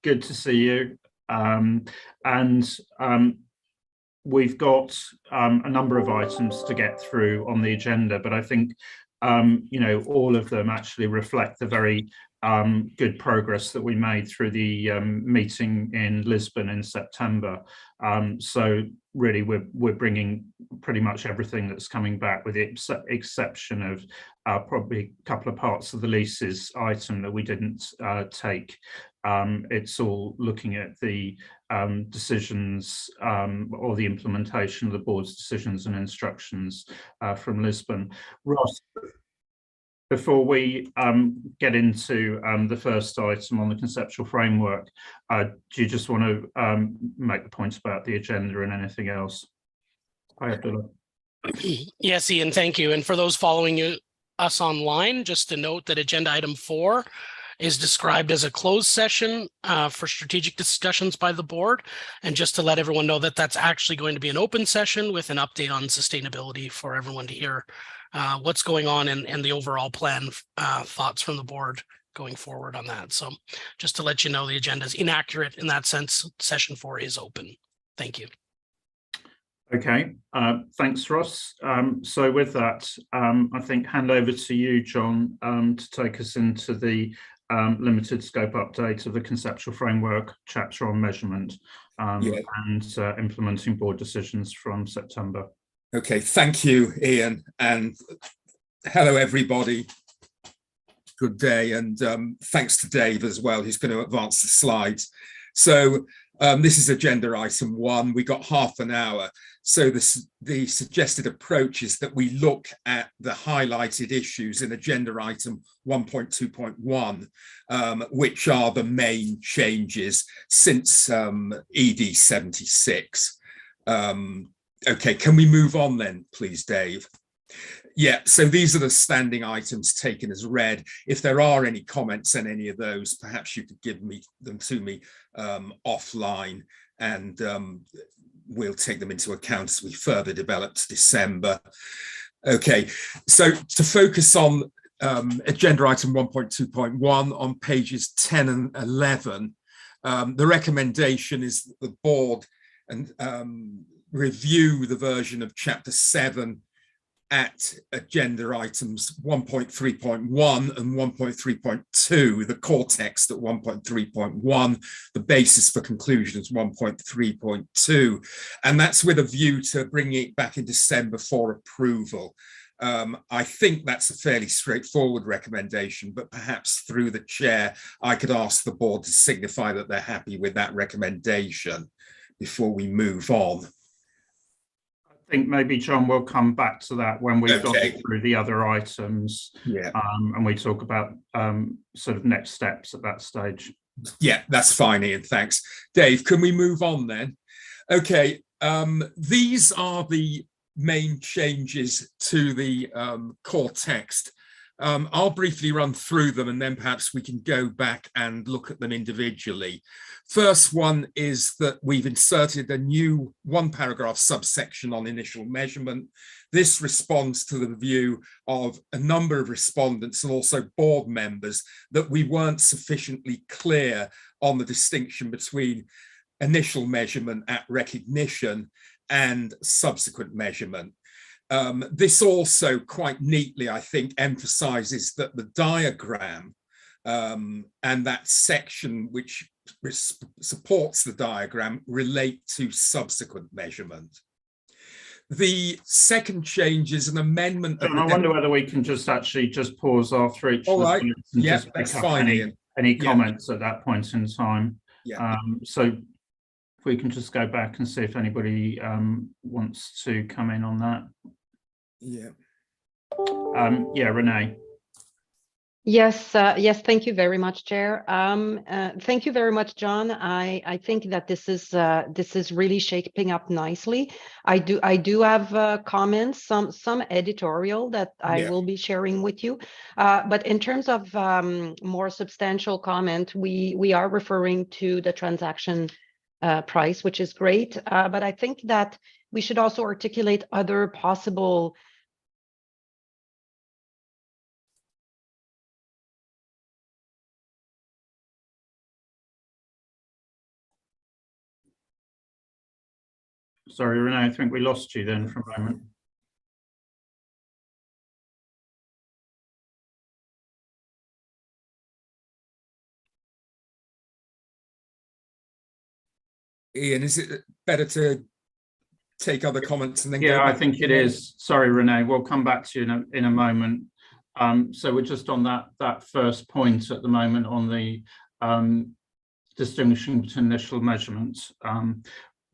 good to see you. And we've got a number of items to get through on the agenda, but I think all of them actually reflect the very good progress that we made through the meeting in Lisbon in September. So really, we're bringing pretty much everything that's coming back, with the exception of probably a couple of parts of the leases item that we didn't take. It's all looking at the decisions or the implementation of the board's decisions and instructions from Lisbon. Ross, before we get into the first item on the conceptual framework, do you just want to make the points about the agenda and anything else? Hi, Abdullah. Yes, Ian, thank you. And for those following us online, just to note that agenda item 4 is described as a closed session for strategic discussions by the board. And just to let everyone know that that's actually going to be an open session with an update on sustainability for everyone to hear what's going on and the overall plan thoughts from the board going forward on that. So just to let you know, the agenda is inaccurate in that sense. Session 4 is open. Thank you. Okay, thanks, Ross. So with that, I think hand over to you, John, to take us into the limited scope update of the conceptual framework chapter on measurement and implementing board decisions from September. Okay, thank you, Ian, and hello, everybody. Good day, and thanks to Dave as well, who's going to advance the slides. So this is agenda item 1. We got half an hour. So the suggested approach is that we look at the highlighted issues in agenda item 1.2.1, which are the main changes since ED 76. Okay, can we move on then, please, Dave? Yeah, so these are the standing items taken as read. If there are any comments on any of those, perhaps you could give them to me offline, and we'll take them into account as we further develop to December. Okay, so to focus on agenda item 1.2.1 on pages 10 and 11, the recommendation is that the board and review the version of chapter 7 at agenda items 1.3.1 and 1.3.2, the core text at 1.3.1, the basis for conclusions 1.3.2, and that's with a view to bringing it back in December for approval. I think that's a fairly straightforward recommendation, but perhaps through the chair, I could ask the board to signify that they're happy with that recommendation before we move on. I think maybe, John, we'll come back to that when we've gone through the other items, and we talk about sort of next steps at that stage. Yeah, that's fine, Ian, thanks. Dave, can we move on then? Okay, these are the main changes to the core text. I'll briefly run through them, and then perhaps we can go back and look at them individually. First one is that we've inserted a new 1-paragraph subsection on initial measurement. This responds to the view of a number of respondents and also board members that we weren't sufficiently clear on the distinction between initial measurement at recognition and subsequent measurement. This also quite neatly, I think, emphasizes that the diagram and that section which supports the diagram relate to subsequent measurement. The second change is an amendment. John, I wonder whether we can just pause after each. All right. Yeah, that's fine. Any comments at that point in time? Yeah. So if we can just go back and see if anybody wants to come in on that. Yeah. Yeah, Renee. Yes, yes, thank you very much, Chair. Thank you very much, John. I think that this is really shaping up nicely. I do have comments, some editorial that I will be sharing with you. But in terms of more substantial comment, we are referring to the transaction price, which is great. But I think that we should also articulate other possible Sorry, Renee, I think we lost you then for a moment. Ian, is it better to take other comments and then Yeah, go back? I think it is. Sorry, Renee, we'll come back to you in a moment. So we're just on that first point at the moment on the distinguishing between initial measurements.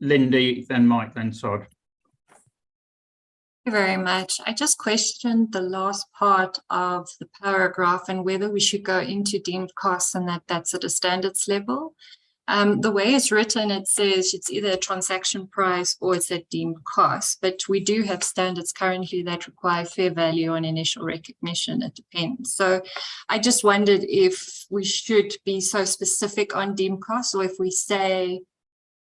Lindy, then Mike, then Todd. Thank you very much. I just questioned the last part of the paragraph and whether we should go into deemed costs and that's at a standards level. The way it's written, it says it's either a transaction price or it's a deemed cost, but we do have standards currently that require fair value on initial recognition. It depends. So I just wondered if we should be so specific on deemed costs, or if we say,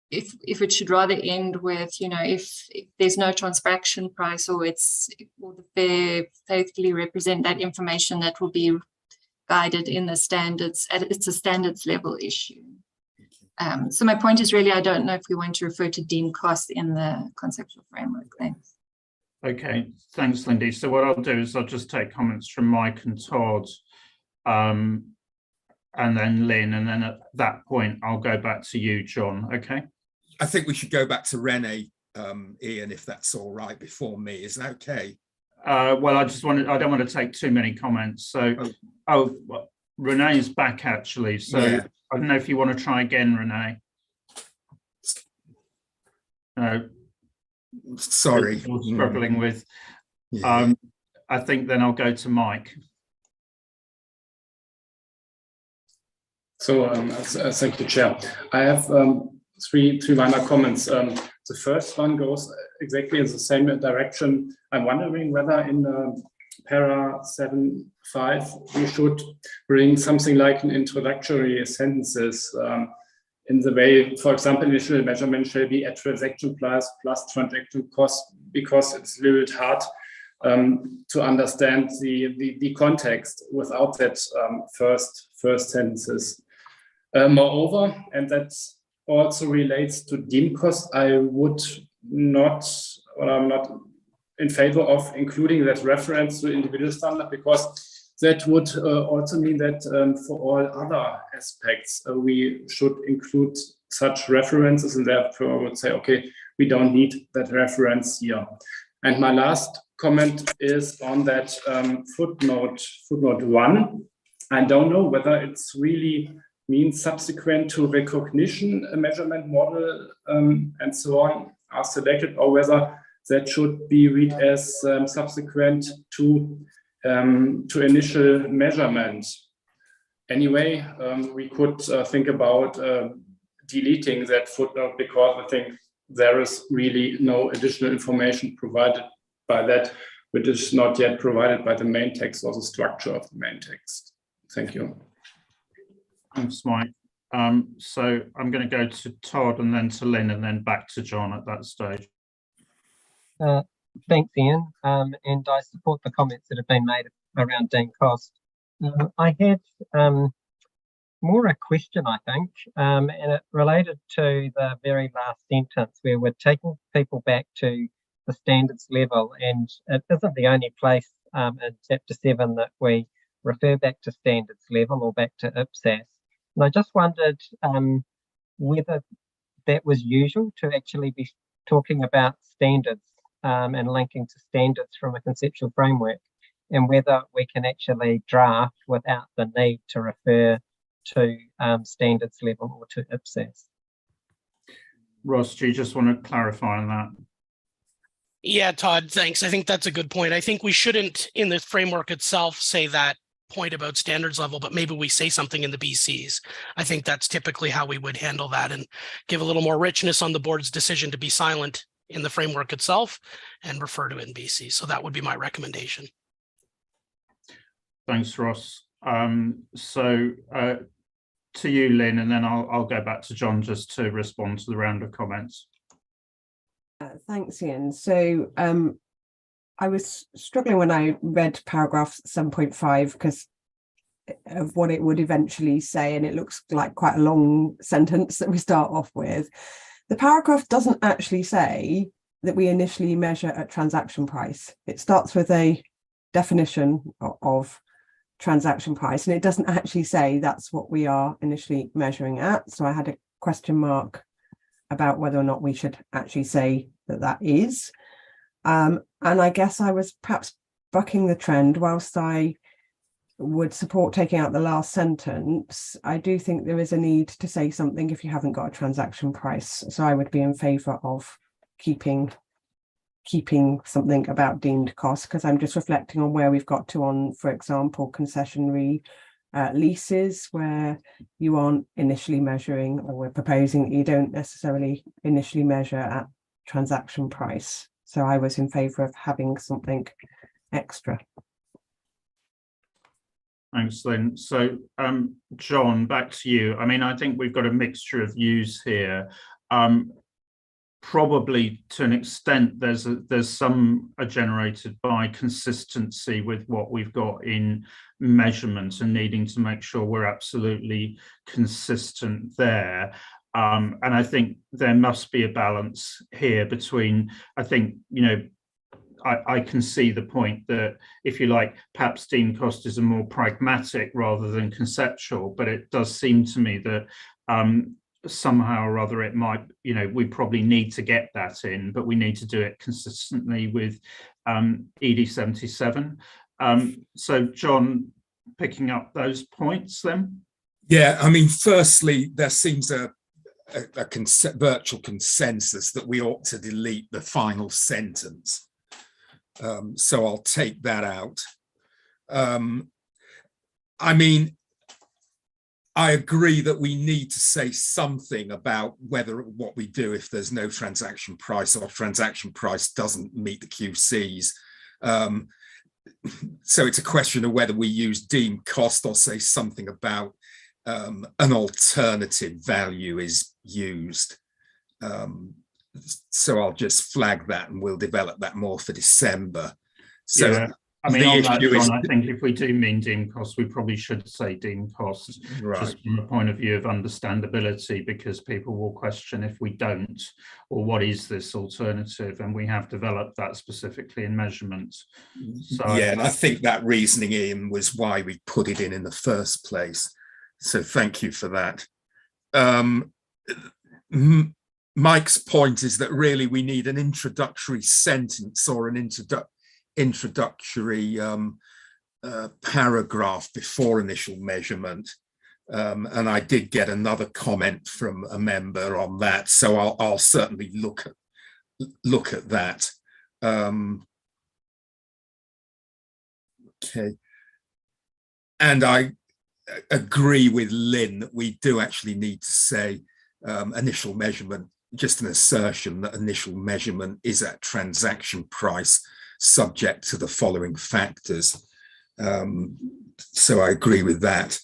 if it should rather end with, you know, if there's no transaction price, or the fair faithfully represent that information that will be guided in the standards, it's a standards level issue. So my point is really, I don't know if we want to refer to deemed cost in the conceptual framework. Thanks. Okay, thanks, Lindy. So what I'll do is I'll just take comments from Mike and Todd, and then Lynn, and then at that point, I'll go back to you, John, okay? I think we should go back to Renee, Ian, if that's all right, before me. Is that okay? Well, I don't want to take too many comments. So, well, Renee's back actually. So yeah. I don't know if you want to try again, Renee. No. Sorry. Struggling with. Yeah. I think then I'll go to Mike. So thank you, Chair. I have three minor comments. The first one goes exactly in the same direction. I'm wondering whether in para 7.5 we should bring something like an introductory sentences in the way, for example, initial measurement shall be at transaction price plus transaction cost, because it's a little bit hard to understand the context without that first sentences. Moreover, and that also relates to deemed cost, I'm not in favor of including that reference to individual standard, because that would also mean that for all other aspects, we should include such references, and therefore I would say, okay, we don't need that reference here. And my last comment is on that footnote 1. I don't know whether it's really means subsequent to recognition, a measurement model, and so on are selected, or whether that should be read as subsequent to initial measurement. Anyway, we could think about deleting that footnote, because I think there is really no additional information provided by that, which is not yet provided by the main text or the structure of the main text. Thank you. Thanks, Mike. So I'm going to go to Todd and then to Lynn and then back to John at that stage. Thanks, Ian. And I support the comments that have been made around deemed cost. I had more a question, I think, and it related to the very last sentence where we're taking people back to the standards level, and it isn't the only place in Chapter 7 that we refer back to standards level or back to IPSASB. And I just wondered whether that was usual to actually be talking about standards and linking to standards from a conceptual framework, and whether we can actually draft without the need to refer to standards level or to IPSASB. Ross, do you just want to clarify on that? Yeah, Todd, thanks. I think that's a good point. I think we shouldn't, in the framework itself, say that point about standards level, but maybe we say something in the BCs. I think that's typically how we would handle that, and give a little more richness on the board's decision to be silent in the framework itself and refer to it in BC. So that would be my recommendation. Thanks, Ross. So to you, Lynn, and then I'll go back to John just to respond to the round of comments. Thanks, Ian. So I was struggling when I read paragraph 7.5 because of what it would eventually say, and it looks like quite a long sentence that we start off with. the paragraph doesn't actually say that we initially measure at transaction price. It starts with a definition of transaction price, and it doesn't actually say that's what we are initially measuring at. So I had a question mark about whether or not we should actually say that that is. And I guess I was perhaps bucking the trend. Whilst I would support taking out the last sentence, I do think there is a need to say something if you haven't got a transaction price. So I would be in favour of keeping something about deemed cost, because I'm just reflecting on where we've got to on, for example, concessionary leases, where you aren't initially measuring, or we're proposing that you don't necessarily initially measure at transaction price. So I was in favour of having something extra. Thanks, Lynn. So, John, back to you. I mean, I think we've got a mixture of views here. Probably to an extent, there's some are generated by consistency with what we've got in measurement and needing to make sure we're absolutely consistent there. And I think there must be a balance here between, I think, you know, I can see the point that, if you like, perhaps deemed cost is a more pragmatic rather than conceptual, but it does seem to me that somehow or other it might, you know, we probably need to get that in, but we need to do it consistently with ED 77. So John, picking up those points then? Yeah, I mean, firstly, there seems a virtual consensus that we ought to delete the final sentence. So I'll take that out. I mean, I agree that we need to say something about what we do if there's no transaction price, or transaction price doesn't meet the QCs. So it's a question of whether we use deemed cost or say something about an alternative value is used. So I'll just flag that, and we'll develop that more for December. So yeah. I mean, on that, John, I think if we do mean deemed cost, we probably should say deemed cost, right, just from a point of view of understandability, because people will question if we don't, or what is this alternative? And we have developed that specifically in measurement. So yeah, and I think that reasoning in was why we put it in the first place. So thank you for that. Mike's point is that really we need an introductory sentence or an introductory paragraph before initial measurement. And I did get another comment from a member on that, so I'll certainly look at that. Okay, and I agree with Lynn that we do actually need to say initial measurement, just an assertion that initial measurement is at transaction price, subject to the following factors. So I agree with that.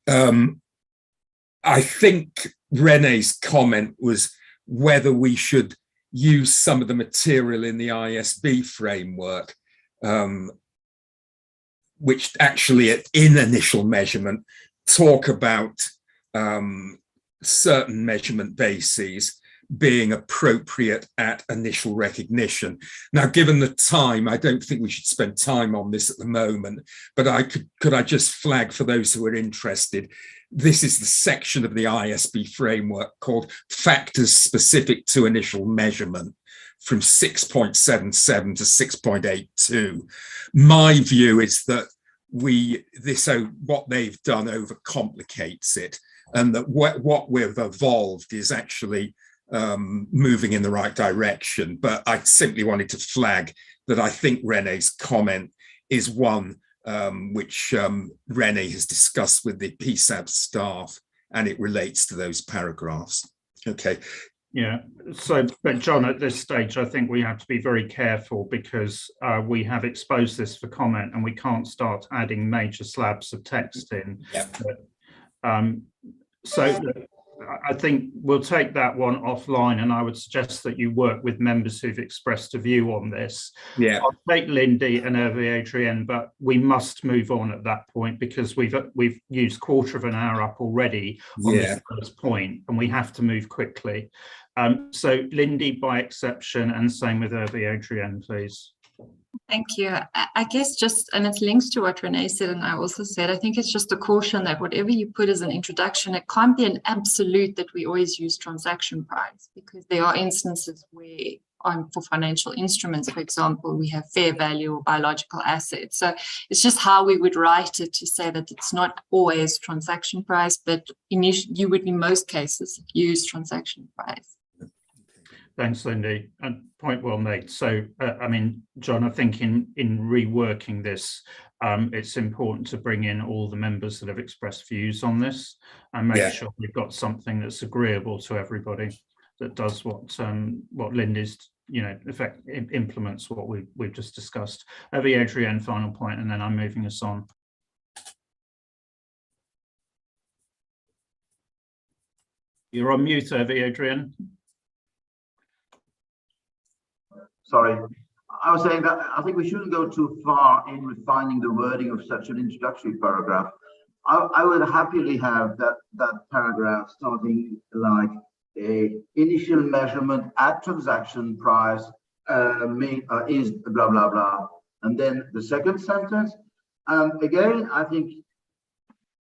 I think Renee's comment was whether we should use some of the material in the ISB framework, which actually in initial measurement talk about certain measurement bases being appropriate at initial recognition. Now, given the time, I don't think we should spend time on this at the moment, but could I just flag for those who are interested, this is the section of the ISB framework called Factors Specific to Initial Measurement, from 6.77 to 6.82. My view is that what they've done overcomplicates it, and that what we've evolved is actually moving in the right direction. But I simply wanted to flag that I think Renee's comment is one which Renee has discussed with the IPSASB staff, and it relates to those paragraphs. Okay. Yeah, so, but John, at this stage, I think we have to be very careful, because we have exposed this for comment, and we can't start adding major slabs of text in. Yeah. So I think we'll take that one offline, and I would suggest that you work with members who've expressed a view on this. Yeah, I'll take Lindy and Hervé Adrienne, but we must move on at that point, because we've used quarter of an hour up already on this first point, and we have to move quickly. So Lindy by exception, and same with Adrienne, please. Thank you. I guess just, and it links to what Renee said and I also said, I think it's just a caution that whatever you put as an introduction, it can't be an absolute that we always use transaction price, because there are instances where for financial instruments, for example, we have fair value or biological assets. So it's just how we would write it to say that it's not always transaction price, but you would in most cases use transaction price. Thanks, Lindy, and point well made. So, I mean, John, I think in reworking this, it's important to bring in all the members that have expressed views on this and make sure we've got something that's agreeable to everybody, that does what Lindy's, implements what we've just discussed. Over Adrienne, final point, and then I'm moving us on. You're on mute, over Adrienne. Sorry, I was saying that I think we shouldn't go too far in refining the wording of such an introductory paragraph. I would happily have that paragraph starting like a initial measurement at transaction price is blah blah blah, and then the second sentence. Again, I think,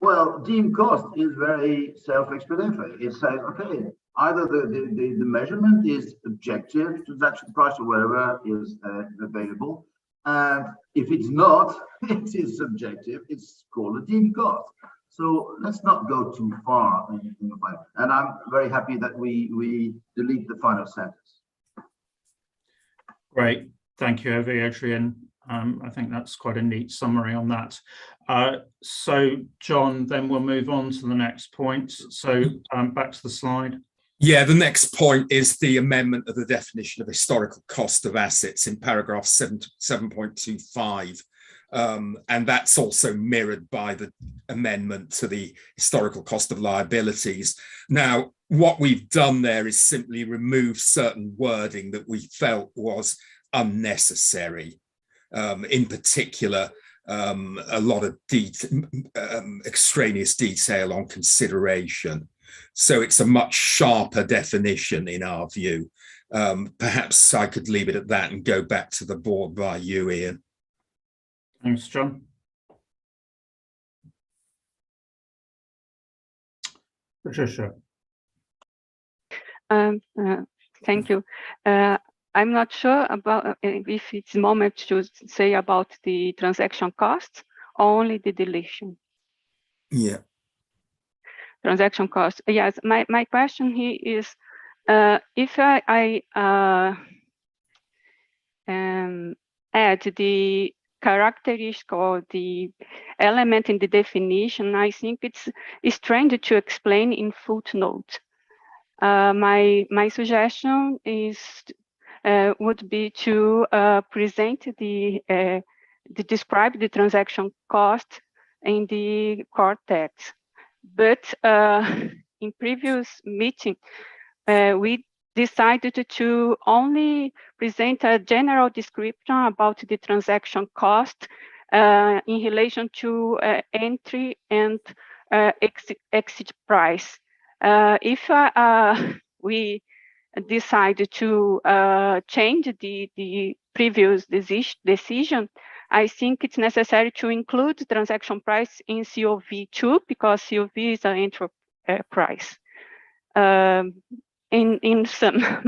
well, deemed cost is very self-explanatory. It says, okay, either the measurement is objective, transaction price or whatever is available, and if it's not, it is subjective, it's called a deemed cost. So let's not go too far. And I'm very happy that we delete the final sentence. Great, thank you, Adrienne. I think that's quite a neat summary on that. So, John, then we'll move on to the next point. So back to the slide. Yeah, the next point is the amendment of the definition of historical cost of assets in paragraph 7.25. And that's also mirrored by the amendment to the historical cost of liabilities. Now, what we've done there is simply remove certain wording that we felt was unnecessary. In particular, a lot of extraneous detail on consideration. So it's a much sharper definition in our view. Perhaps I could leave it at that and go back to the board by you, Ian. Thanks, John. Patricia. Thank you. I'm not sure about if it's moment to say about the transaction costs or only the deletion. Yeah. Transaction cost. Yes, my question here is if I add the characteristic or the element in the definition, I think it's strange to explain in footnote. My suggestion is would be to present the describe the transaction cost in the core text. But in previous meeting, we decided to only present a general description about the transaction cost in relation to entry and exit price. If we decide to change the previous decision, I think it's necessary to include transaction price in COV2 because COV is an entry price. In sum,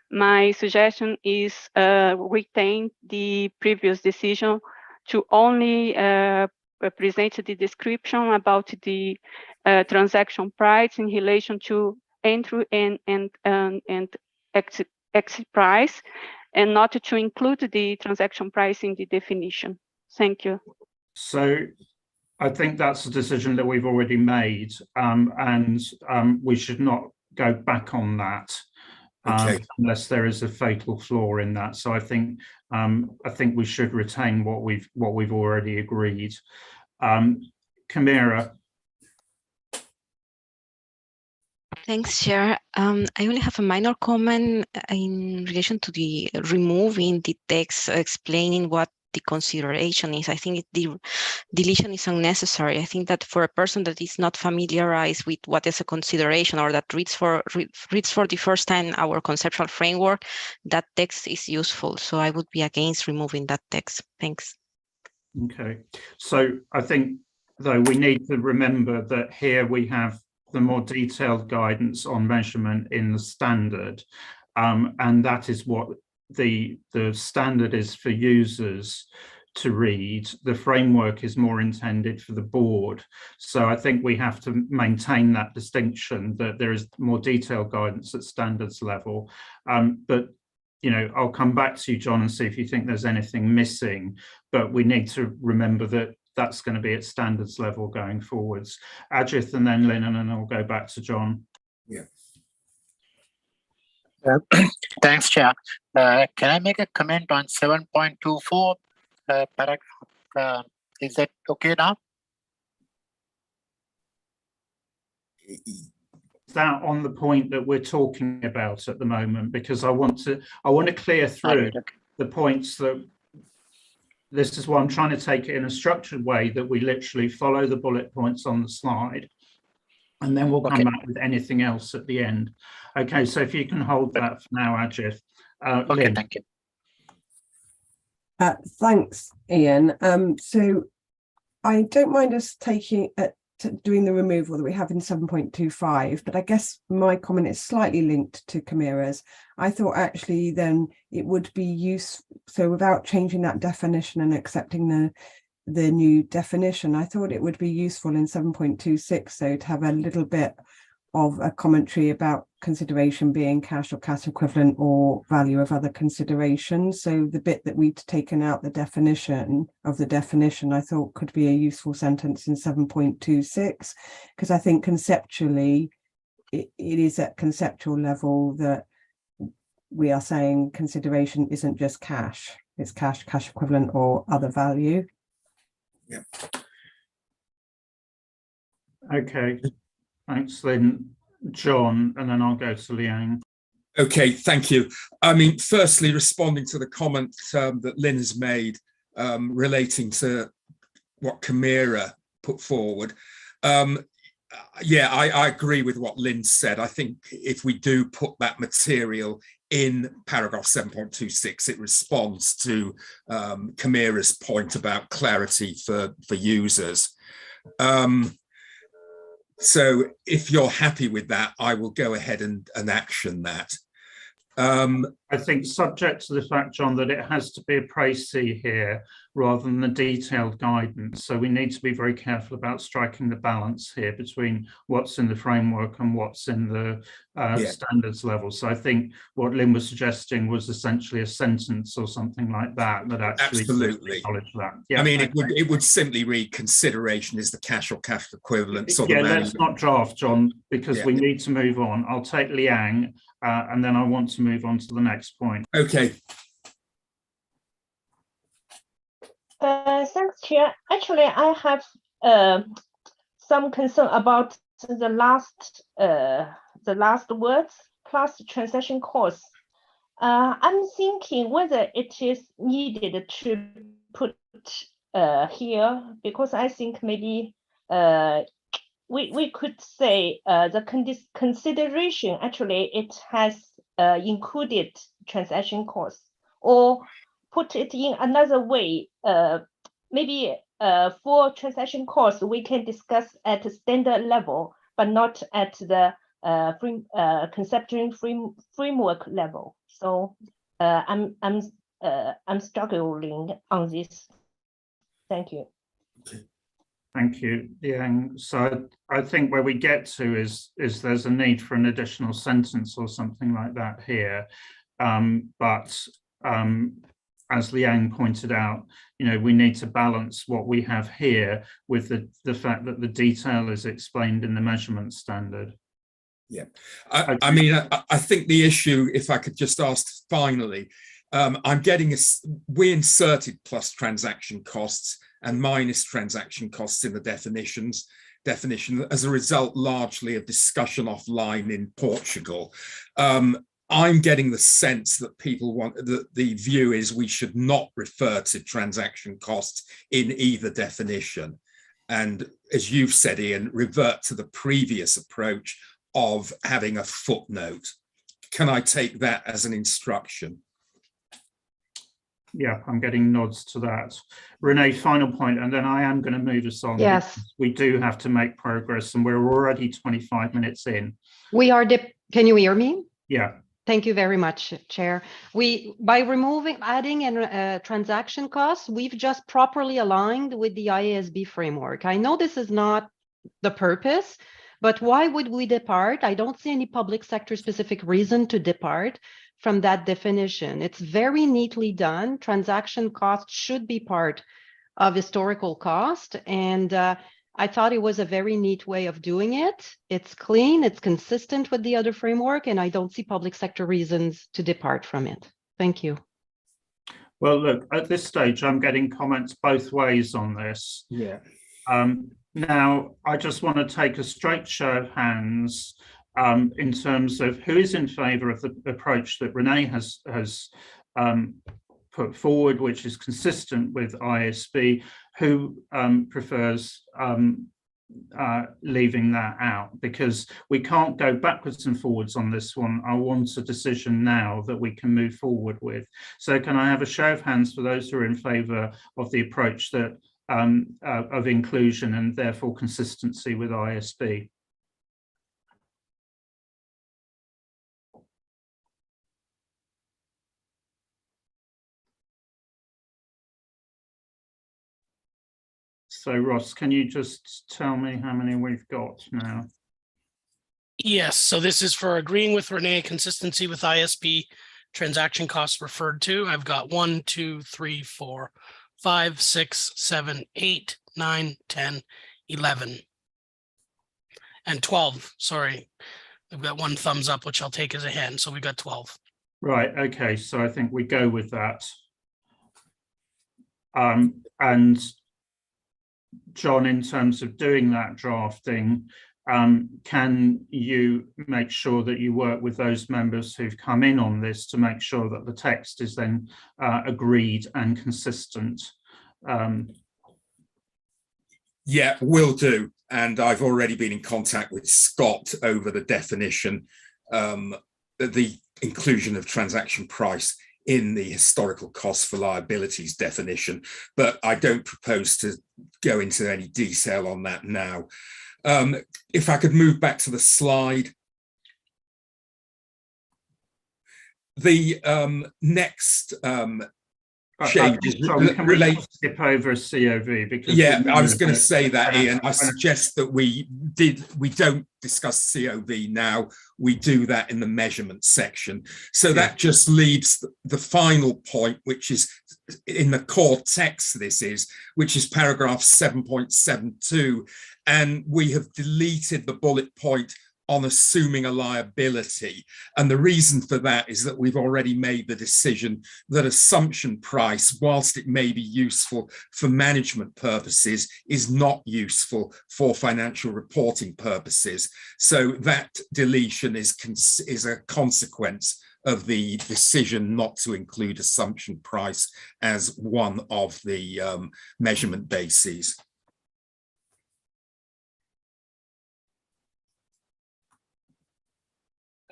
my suggestion is retain the previous decision to only present the description about the transaction price in relation to entry and exit price, and not to include the transaction price in the definition. Thank you. So I think that's a decision that we've already made, and we should not go back on that unless there is a fatal flaw in that. So I think we should retain what we've already agreed. Camira. Thanks, Chair. I only have a minor comment in relation to the removing the text explaining what the consideration is. I think the deletion is unnecessary. I think that for a person that is not familiarized with what is a consideration, or that reads for the first time our conceptual framework, that text is useful. So I would be against removing that text. Thanks. Okay, so I think, though, we need to remember that here we have the more detailed guidance on measurement in the standard, and that is what the standard is for users to read. The framework is more intended for the board. So I think we have to maintain that distinction, that there is more detailed guidance at standards level. But you know, I'll come back to you, John, and see if you think there's anything missing, but we need to remember that that's going to be at standards level going forwards. Ajith and then Lynn, and then I'll go back to John. Yeah. Thanks, Chair. Can I make a comment on 7.24 paragraph? Is that okay now? That on the point that we're talking about at the moment, because I want to clear through the points that this is why I'm trying to take it in a structured way, that we literally follow the bullet points on the slide, and then we'll come back with anything else at the end. Okay, so if you can hold that for now, Ajith. Okay, Lynn. thank you. Thanks, Ian. So I don't mind us doing the removal that we have in 7.25, but I guess my comment is slightly linked to Camira's. I thought actually then it would be useful, so without changing that definition and accepting the new definition, I thought it would be useful in 7.26 so to have a little bit of a commentary about consideration being cash or cash equivalent or value of other considerations. So the bit that we'd taken out the definition of the definition, I thought could be a useful sentence in 7.26, because I think conceptually it is at conceptual level that we are saying consideration isn't just cash, it's cash, cash equivalent or other value. Yeah. Okay, thanks, Lynn. John, and then I'll go to Liang. Okay, thank you. I mean, firstly, responding to the comment that Lynn has made relating to what Camira put forward. Yeah, I agree with what Lynn said. I think if we do put that material in paragraph 7.26, it responds to Camira's point about clarity for users. So if you're happy with that, I will go ahead and action that. I think subject to the fact, John, that it has to be a précis here rather than the detailed guidance. So we need to be very careful about striking the balance here between what's in the framework and what's in the standards level. So I think what Lynn was suggesting was essentially a sentence or something like that, that actually absolutely acknowledge that. Yeah, I mean, it would simply read consideration is the cash or cash equivalent. Sort yeah, of let's not draft, John, because we need to move on. I'll take Liang, and then I want to move on to the next point. Okay. Thanks, Chair. Actually, I have some concern about the last words plus transaction costs. I'm thinking whether it is needed to put here, because I think maybe we could say the consideration actually it has included transaction costs, or put it in another way, maybe for transaction costs we can discuss at a standard level, but not at the conceptual framework level. So I'm struggling on this. Thank you. Thank you, Yang. So I think where we get to is there's a need for an additional sentence or something like that here. But as Liang pointed out, you know, we need to balance what we have here with the fact that the detail is explained in the measurement standard. Yeah, I mean, I think the issue, if I could just ask finally, I'm getting we inserted plus transaction costs and minus transaction costs in the definition as a result largely of discussion offline in Portugal. I'm getting the sense that people want that the view is we should not refer to transaction costs in either definition. And as you've said, Ian, revert to the previous approach of having a footnote. Can I take that as an instruction? Yeah, I'm getting nods to that. Renee, final point, and then I am going to move us on. Yes. We do have to make progress, and we're already 25 minutes in. We are, can you hear me? Yeah. Thank you very much, Chair. By adding in transaction costs, we've just properly aligned with the IASB framework. I know this is not the purpose, but why would we depart? I don't see any public sector specific reason to depart from that definition. It's very neatly done. Transaction costs should be part of historical cost. And I thought it was a very neat way of doing it. It's clean, it's consistent with the other framework, and I don't see public sector reasons to depart from it. Thank you. Well, look, at this stage, I'm getting comments both ways on this. Yeah. Now, I just want to take a straight show of hands in terms of who is in favour of the approach that Renee has put forward, which is consistent with ISB, who prefers leaving that out, because we can't go backwards and forwards on this one. I want a decision now that we can move forward with. So can I have a show of hands for those who are in favour of the approach that of inclusion and therefore consistency with ISB? So Ross, can you just tell me how many we've got now? Yes, so this is for agreeing with Renee, consistency with ISB, transaction costs referred to. I've got 1, 2, 3, 4, 5, 6, 7, 8, 9, 10, 11, and 12. Sorry, I've got one thumbs up, which I'll take as a hand. So we've got 12. Right. Okay. So I think we go with that. And John, in terms of doing that drafting, can you make sure that you work with those members who've come in on this to make sure that the text is then agreed and consistent? Yeah, will do. And I've already been in contact with Scott over the definition, the inclusion of transaction price in the historical costs for liabilities definition, but I don't propose to go into any detail on that now. If I could move back to the slide. The next changes relate. Skip over COV because yeah, I was going to say that, Ian. I suggest that we don't discuss COV now. We do that in the measurement section. So that just leaves the final point, which is in the core text. Which is paragraph 7.72, and we have deleted the bullet point on assuming a liability. And the reason for that is that we've already made the decision that assumption price, whilst it may be useful for management purposes, is not useful for financial reporting purposes. So that deletion is a consequence of the decision not to include assumption price as one of the measurement bases.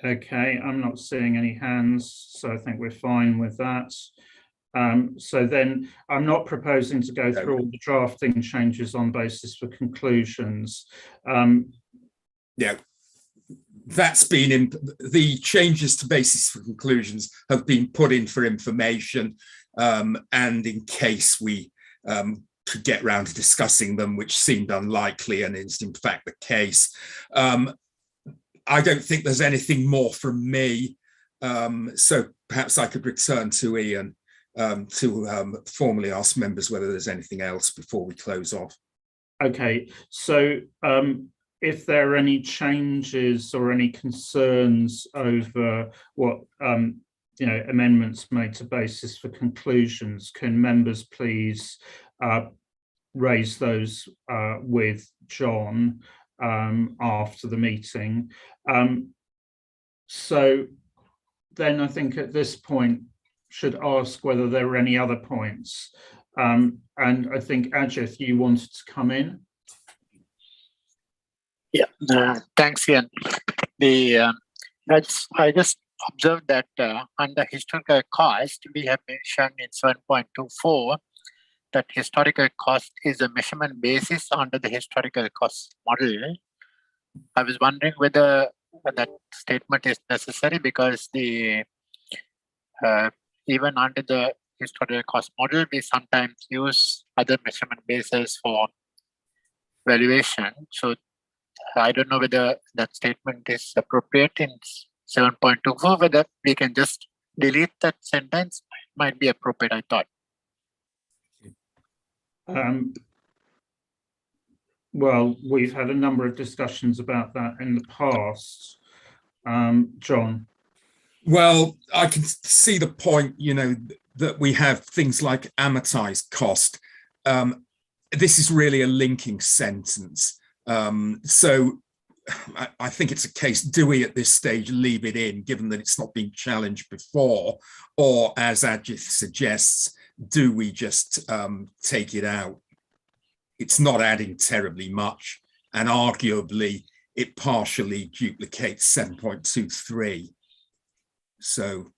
Okay, I'm not seeing any hands, so I think we're fine with that. So then I'm not proposing to go through all the drafting changes on basis for conclusions. Yeah, that's been in the changes to basis for conclusions have been put in for information, and in case we could get round to discussing them, which seemed unlikely and is in fact the case. I don't think there's anything more from me, so perhaps I could return to Ian to formally ask members whether there's anything else before we close off. Okay, so if there are any changes or any concerns over what amendments made to basis for conclusions, can members please raise those with John after the meeting. So then I think at this point should ask whether there are any other points. And I think Ajith, you wanted to come in. Yeah, thanks, Ian. I just observed that under historical cost, we have mentioned in 7.24 that historical cost is a measurement basis under the historical cost model. I was wondering whether that statement is necessary, because the even under the historical cost model, we sometimes use other measurement bases for valuation. So I don't know whether that statement is appropriate in 7.24, whether we can just delete that sentence. Might be appropriate, I thought. Well, we've had a number of discussions about that in the past. John. Well, I can see the point, that we have things like amortized cost. This is really a linking sentence. So I think it's a case, do we at this stage leave it in, given that it's not been challenged before? Or as Ajith suggests, do we just take it out? It's not adding terribly much, and arguably it partially duplicates 7.23. So,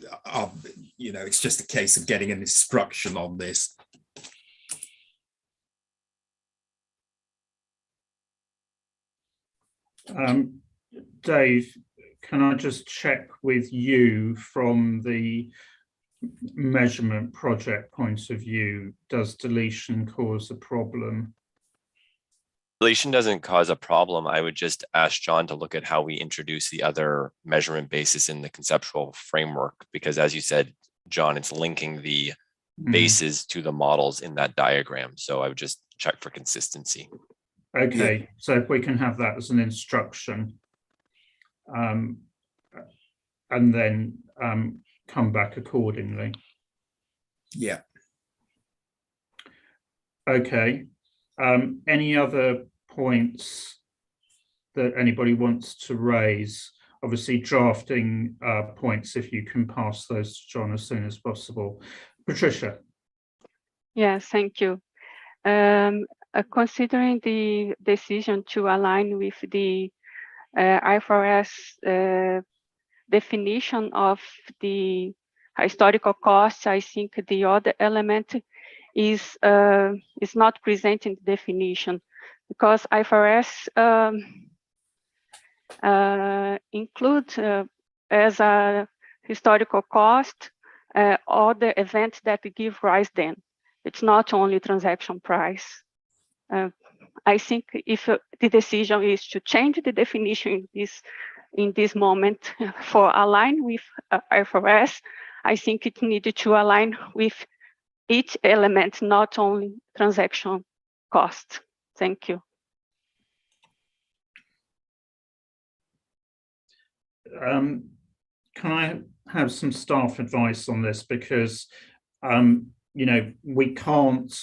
it's just a case of getting an instruction on this. Dave, can I just check with you from the measurement project point of view, does deletion cause a problem? Deletion doesn't cause a problem. I would just ask John to look at how we introduce the other measurement basis in the conceptual framework, because as you said, John, it's linking the bases to the models in that diagram. So I would just check for consistency. Okay, so if we can have that as an instruction, and then come back accordingly. Yeah. Okay. Any other points that anybody wants to raise? Obviously, drafting points, if you can pass those to John as soon as possible. Patricia. Yes, thank you. Considering the decision to align with the IFRS definition of the historical costs, I think the other element is not present in the definition, because IFRS includes as a historical cost all the events that give rise then. It's not only transaction price. I think if the decision is to change the definition in this moment for align with IFRS, I think it needed to align with each element, not only transaction cost. Thank you. Can I have some staff advice on this? Because, we can't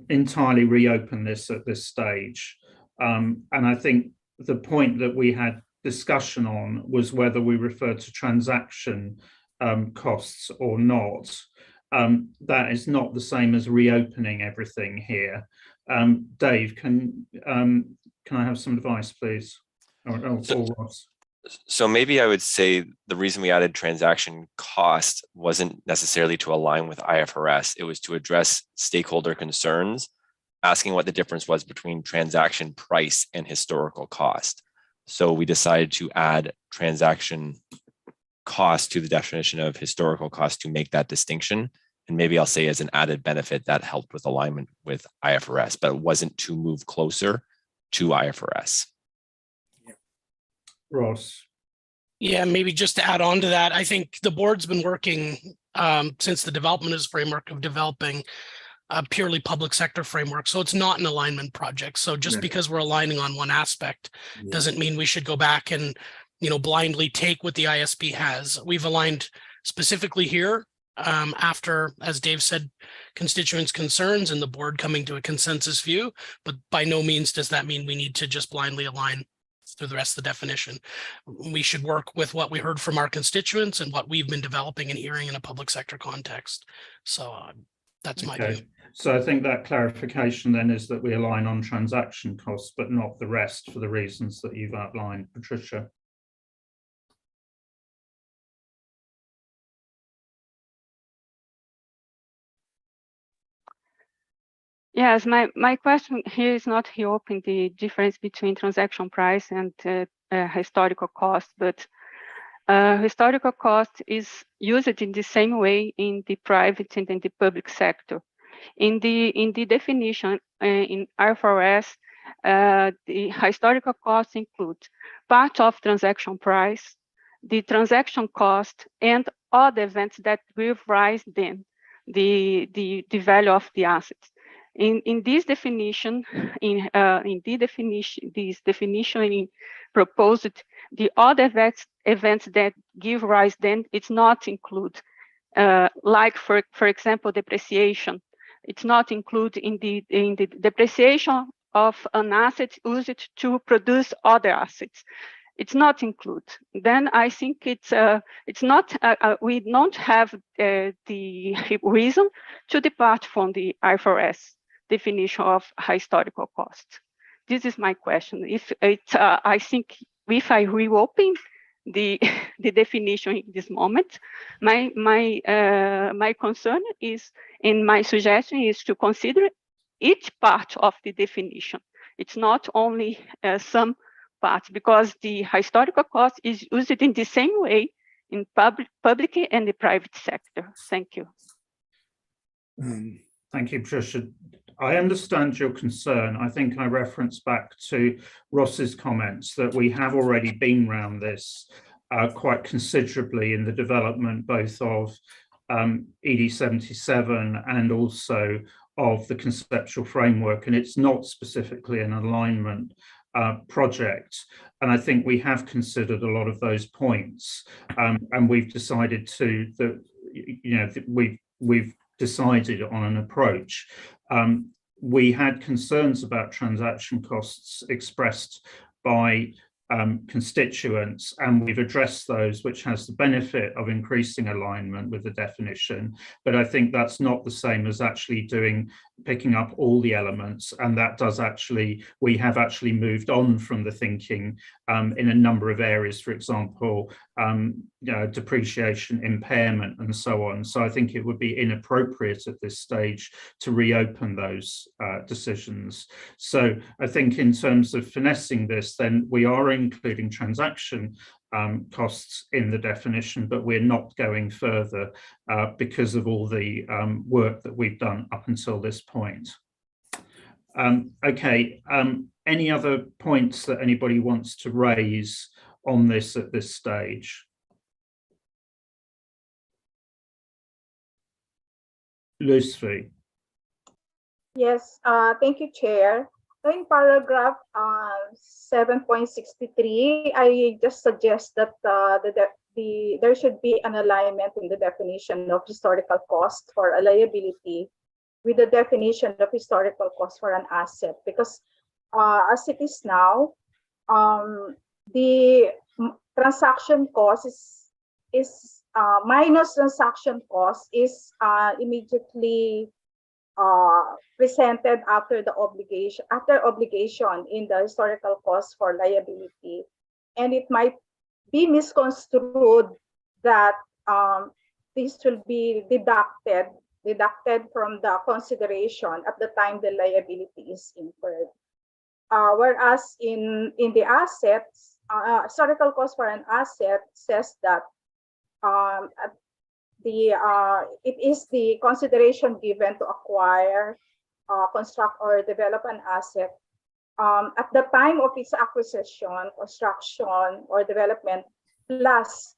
entirely reopen this at this stage. And I think the point that we had discussion on was whether we refer to transaction costs or not. That is not the same as reopening everything here. Dave, can I have some advice, please? Or Ross? So maybe I would say the reason we added transaction cost wasn't necessarily to align with IFRS. It was to address stakeholder concerns, asking what the difference was between transaction price and historical cost. So we decided to add transaction cost to the definition of historical cost to make that distinction. And maybe I'll say as an added benefit that helped with alignment with IFRS, but it wasn't to move closer to IFRS. Ross. Yeah, maybe just to add on to that, I think the board's been working since the development of this framework of developing a purely public sector framework. So it's not an alignment project. So just because we're aligning on one aspect doesn't mean we should go back and, blindly take what the ISP has. We've aligned specifically here after, as Dave said, constituents' concerns and the board coming to a consensus view, but by no means does that mean we need to just blindly align. through the rest of the definition. We should work with what we heard from our constituents and what we've been developing and hearing in a public sector context. So that's my view. So I think that clarification then is that we align on transaction costs, but not the rest for the reasons that you've outlined, Patricia. Yes, my question here is not reopening the difference between transaction price and historical cost, but historical cost is used in the same way in the private and in the public sector. In the definition in IFRS, the historical costs include part of transaction price, the transaction cost, and other events that will rise then the value of the assets. In this definition, this definition proposed, the other events that give rise then, it's not include, like for example, depreciation. It's not included in the depreciation of an asset used to produce other assets. It's not included. Then I think it's not. We don't have the reason to depart from the IFRS definition of historical cost. This is my question. If it's, I think if I reopen the definition in this moment, my concern is, and my suggestion is to consider each part of the definition. It's not only some parts, because the historical cost is used in the same way in public and the private sector. Thank you. Thank you, Patricia. I understand your concern. I think I reference back to Ross's comments that we have already been around this quite considerably in the development both of ED 77 and also of the conceptual framework, and it's not specifically an alignment project. And I think we have considered a lot of those points, and we've decided to we've decided on an approach. We had concerns about transaction costs expressed by constituents, and we've addressed those, which has the benefit of increasing alignment with the definition. But I think that's not the same as actually picking up all the elements, and that does actually, we have actually moved on from the thinking in a number of areas, for example, depreciation, impairment, and so on. So I think it would be inappropriate at this stage to reopen those decisions. So I think in terms of finessing this, then we are including transaction costs in the definition, but we're not going further because of all the work that we've done up until this point. Okay, any other points that anybody wants to raise on this at this stage? Lucy. Yes, thank you, Chair. So in paragraph 7.63, I just suggest that there should be an alignment in the definition of historical cost for a liability with the definition of historical cost for an asset, because as it is now, the transaction cost is minus transaction cost is immediately presented after obligation in the historical cost for liability, and it might be misconstrued that this will be deducted from the consideration at the time the liability is incurred. Whereas in the assets, historical cost for an asset says that it is the consideration given to acquire, construct, or develop an asset at the time of its acquisition, construction, or development, plus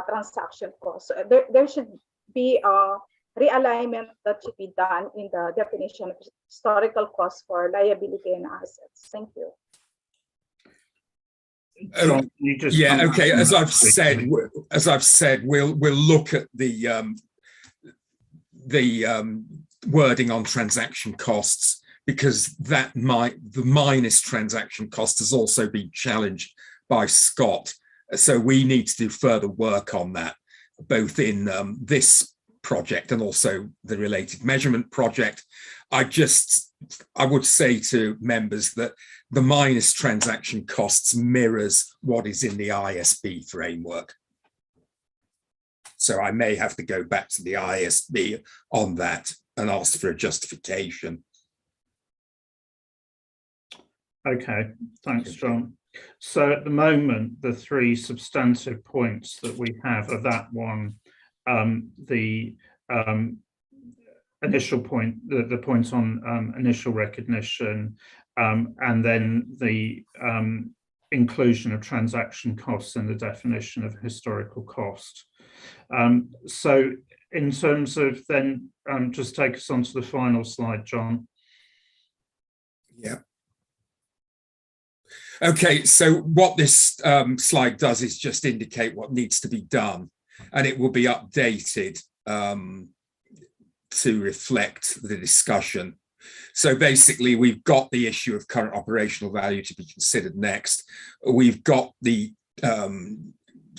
transaction costs. So there should be a realignment that should be done in the definition of historical costs for liability and assets. Thank you. Yeah, okay. As I've said, we'll look at the wording on transaction costs, because the minus transaction cost has also been challenged by Scott. So we need to do further work on that, both in this project and also the related measurement project. I would say to members that the minus transaction costs mirrors what is in the ISB framework. So I may have to go back to the ISB on that and ask for a justification. Okay, thanks, John. So at the moment, the three substantive points that we have are that one, the initial point, the point on initial recognition, and then the inclusion of transaction costs in the definition of historical cost. So in terms of then, just take us on to the final slide, John. Yeah. Okay, so what this slide does is just indicate what needs to be done, and it will be updated to reflect the discussion. So basically, we've got the issue of current operational value to be considered next. We've got the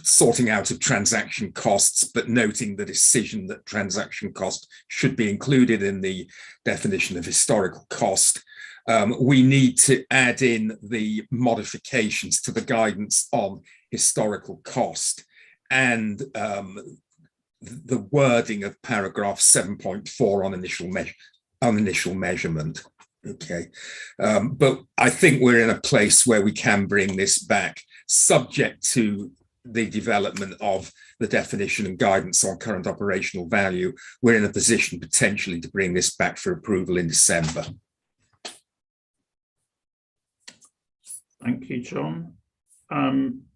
sorting out of transaction costs, but noting the decision that transaction cost should be included in the definition of historical cost. We need to add in the modifications to the guidance on historical cost and the wording of paragraph 7.4 on initial measurement. Okay, but I think we're in a place where we can bring this back, subject to the development of the definition and guidance on current operational value. We're in a position potentially to bring this back for approval in December. Thank you, John.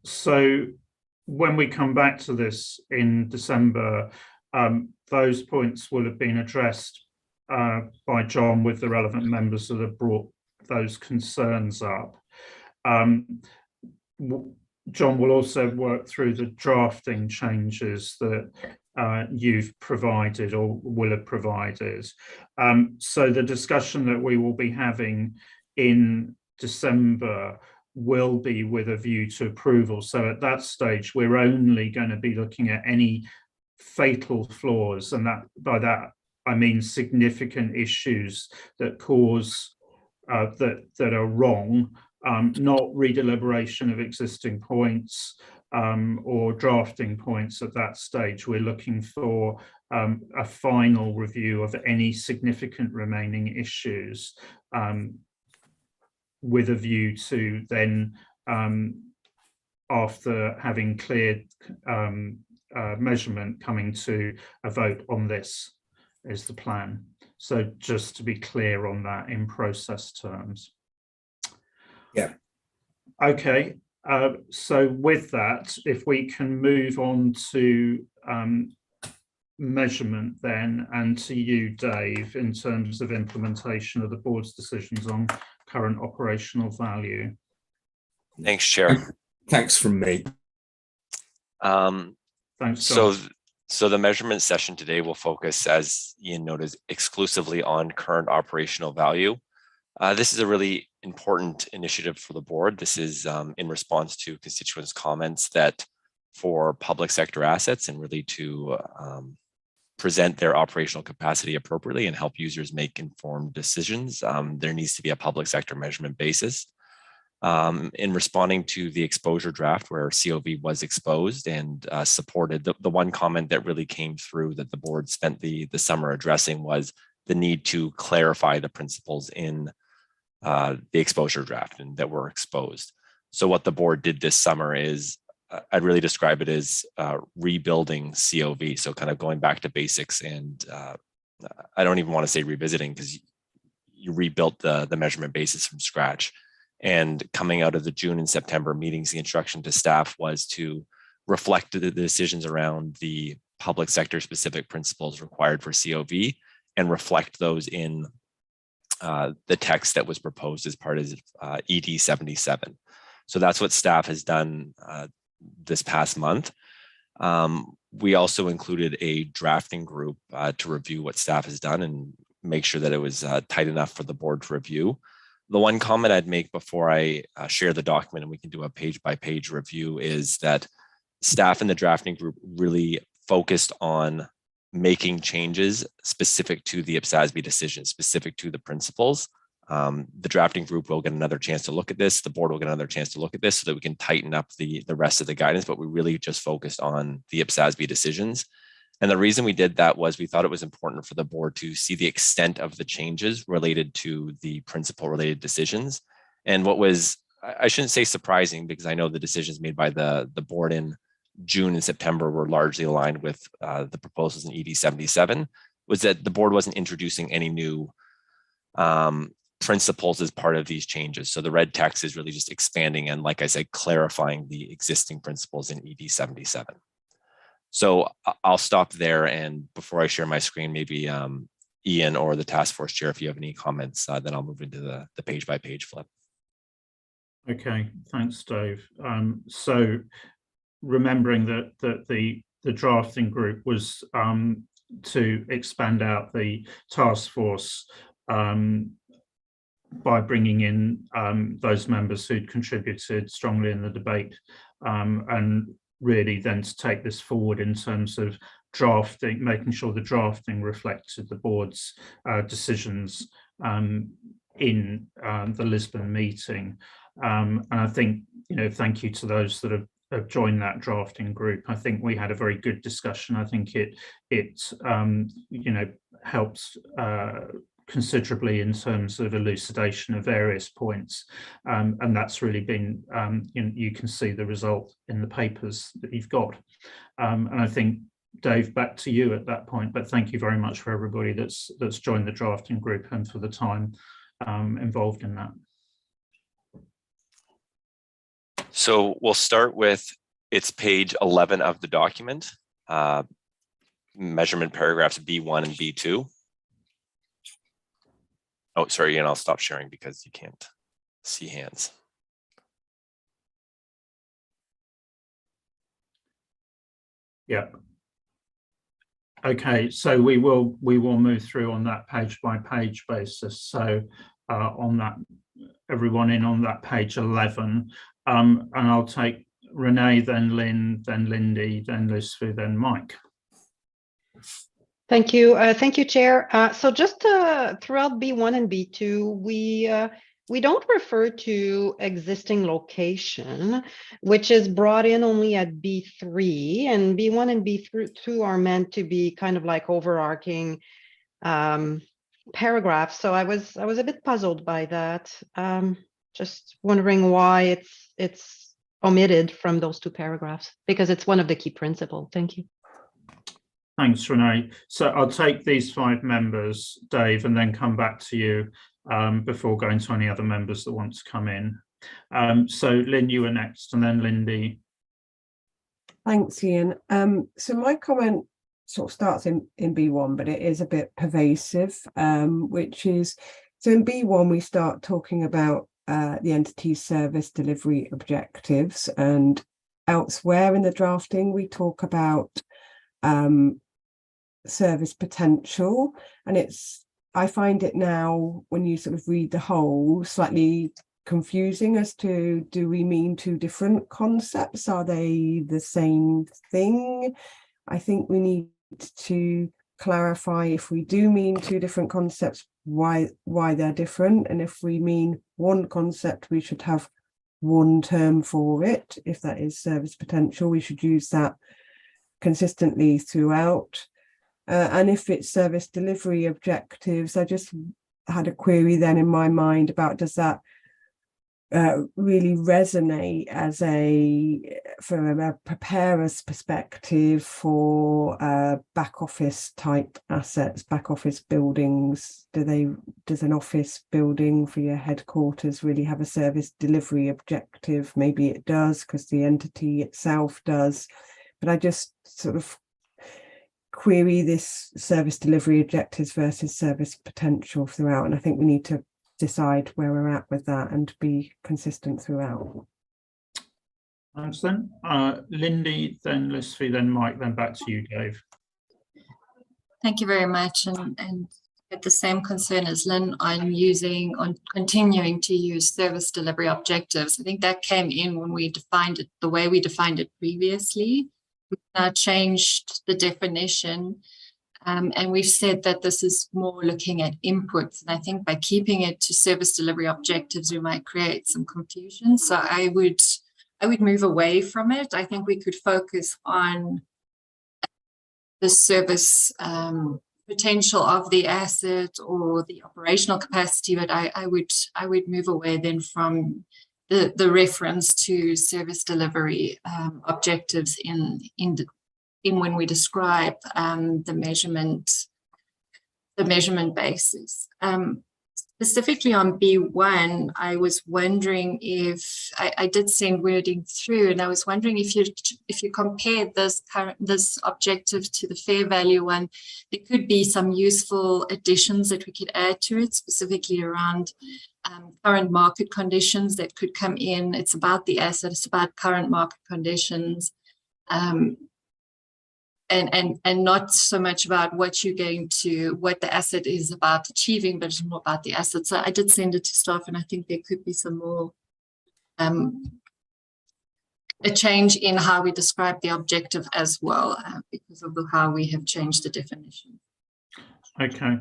So when we come back to this in December, those points will have been addressed by John with the relevant members that have brought those concerns up. John will also work through the drafting changes that you've provided or will have provided. So the discussion that we will be having in December will be with a view to approval. So at that stage, we're only going to be looking at any fatal flaws, and that by that I mean significant issues that cause that are wrong, not redeliberation of existing points or drafting points at that stage. We're looking for a final review of any significant remaining issues, with a view to then, after having cleared measurement, coming to a vote on this is the plan. So just to be clear on that in process terms. Yeah. Okay, so with that, if we can move on to measurement then, and to you, Dave, in terms of implementation of the board's decisions on current operational value. Thanks, Chair. Thanks from me. Thanks, John. So the measurement session today will focus, as Ian noted, exclusively on current operational value. This is a really important initiative for the board. This is in response to constituents' comments that for public sector assets and really to present their operational capacity appropriately and help users make informed decisions, there needs to be a public sector measurement basis. In responding to the exposure draft where COV was exposed and supported, the one comment that really came through that the board spent the summer addressing was the need to clarify the principles in the exposure draft and that were exposed. So what the board did this summer is, I'd really describe it as rebuilding COV. So kind of going back to basics, and I don't even want to say revisiting, because you rebuilt the measurement basis from scratch. And coming out of the June and September meetings, the instruction to staff was to reflect the decisions around the public sector specific principles required for COV and reflect those in the text that was proposed as part of ED 77. So that's what staff has done this past month. We also included a drafting group to review what staff has done and make sure that it was tight enough for the board to review. The one comment I'd make before I share the document and we can do a page-by-page review is that staff in the drafting group really focused on making changes specific to the IPSASB decision, specific to the principles. The drafting group will get another chance to look at this. The board will get another chance to look at this so that we can tighten up the rest of the guidance, but we really just focused on the IPSASB decisions. And the reason we did that was we thought it was important for the board to see the extent of the changes related to the principle related decisions. And what was, I shouldn't say surprising, because I know the decisions made by the board in June and September were largely aligned with the proposals in ED 77, was that the board wasn't introducing any new principles as part of these changes. So the red text is really just expanding and, like I said, clarifying the existing principles in ED 77. So I'll stop there. And before I share my screen, maybe Ian or the task force chair, if you have any comments, then I'll move into the page-by-page flip. Okay, thanks, Dave. So remembering that the drafting group was to expand out the task force by bringing in those members who'd contributed strongly in the debate, and really then to take this forward in terms of drafting, making sure the drafting reflected the board's decisions in the Lisbon meeting. And I think, thank you to those that have joined that drafting group. I think we had a very good discussion. I think it helps considerably in terms of elucidation of various points, and that's really been you can see the result in the papers that you've got, and I think, Dave, back to you at that point, but thank you very much for everybody that's joined the drafting group and for the time involved in that. So we'll start with, it's page 11 of the document, measurement paragraphs B1 and B2. Oh, sorry, and I'll stop sharing because you can't see hands. Yeah. Okay, so we will move through on that page by page basis. So on that, everyone in on that page 11, and I'll take Renee, then Lynn, then Lindy, then Lucy, then Mike. Thank you, Chair. So just throughout B1 and B2, we don't refer to existing location, which is brought in only at B3, and B1 and B2 are meant to be kind of like overarching paragraphs. So I was a bit puzzled by that. Just wondering why it's omitted from those two paragraphs, because it's one of the key principles. Thank you. Thanks, Renee. So I'll take these 5 members, Dave, and then come back to you before going to any other members that want to come in. So Lynn, you are next, and then Lindy. Thanks, Ian. So my comment sort of starts in B1, but it is a bit pervasive, which is, so in B1, we start talking about the entity's service delivery objectives, and elsewhere in the drafting, we talk about service potential, and I find it now, when you sort of read the whole, slightly confusing as to, do we mean 2 different concepts? Are they the same thing? I think we need to clarify, if we do mean 2 different concepts, why they're different, and if we mean 1 concept, we should have 1 term for it. If that is service potential, we should use that consistently throughout. And if it's service delivery objectives, I just had a query then in my mind about, does that really resonate as from a preparer's perspective for back office type assets, back office buildings? Does an office building for your headquarters really have a service delivery objective? Maybe it does, because the entity itself does. But I just sort of query this service delivery objectives versus service potential throughout. And I think we need to decide where we're at with that and be consistent throughout. Thanks then. Lindy, then Lucy, then Mike, then back to you, Dave. Thank you very much. And had the same concern as Lynn on continuing to use service delivery objectives. I think that came in when we defined it the way we defined it previously. We've now changed the definition, and we've said that this is more looking at inputs. And I think by keeping it to service delivery objectives, we might create some confusion. So I would move away from it. I think we could focus on the service potential of the asset or the operational capacity, but I would move away then from the reference to service delivery objectives in when we describe the measurement basis. Specifically on B1, I was wondering if I did send wording through, and I was wondering if you compare this objective to the fair value one, there could be some useful additions that we could add to it, specifically around current market conditions that could come in. It's about the asset, it's about current market conditions. And not so much about what the asset is about achieving, but it's more about the asset. So I did send it to staff, and I think there could be some more, a change in how we describe the objective as well, because of how we have changed the definition. Okay,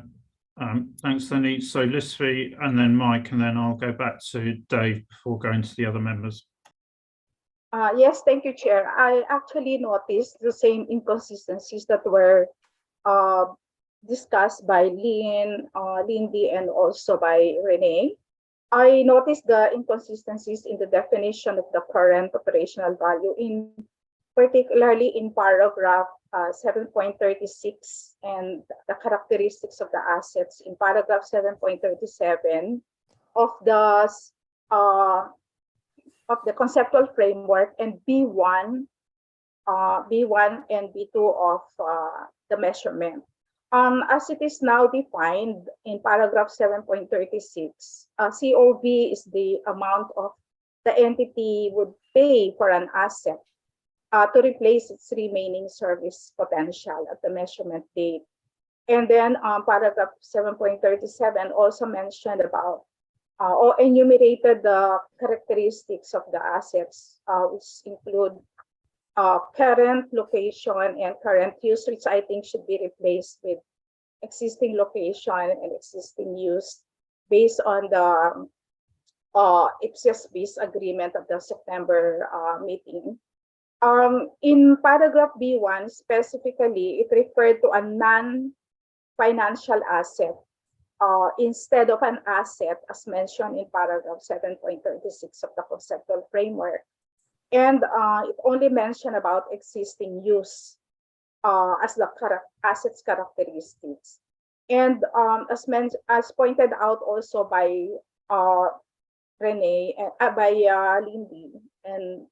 thanks, Lenny. So Lisvi and then Mike, and then I'll go back to Dave before going to the other members. Yes, thank you, Chair. I actually noticed the same inconsistencies that were discussed by Lindy, and also by Renee. I noticed the inconsistencies in the definition of the current operational value, particularly in paragraph 7.36, and the characteristics of the assets in paragraph 7.37 of the conceptual framework, and B1 and B2 of the measurement. As it is now defined in paragraph 7.36, COV is the amount of the entity would pay for an asset to replace its remaining service potential at the measurement date. And then paragraph 7.37 also mentioned about or enumerated the characteristics of the assets, which include current location and current use, which I think should be replaced with existing location and existing use based on the IPSASB's agreement of the September meeting. In paragraph B1 specifically, it referred to a non-financial asset instead of an asset as mentioned in paragraph 7.36 of the conceptual framework. And it only mentioned about existing use as the asset's characteristics. And as pointed out also by Renee, by Lindy, and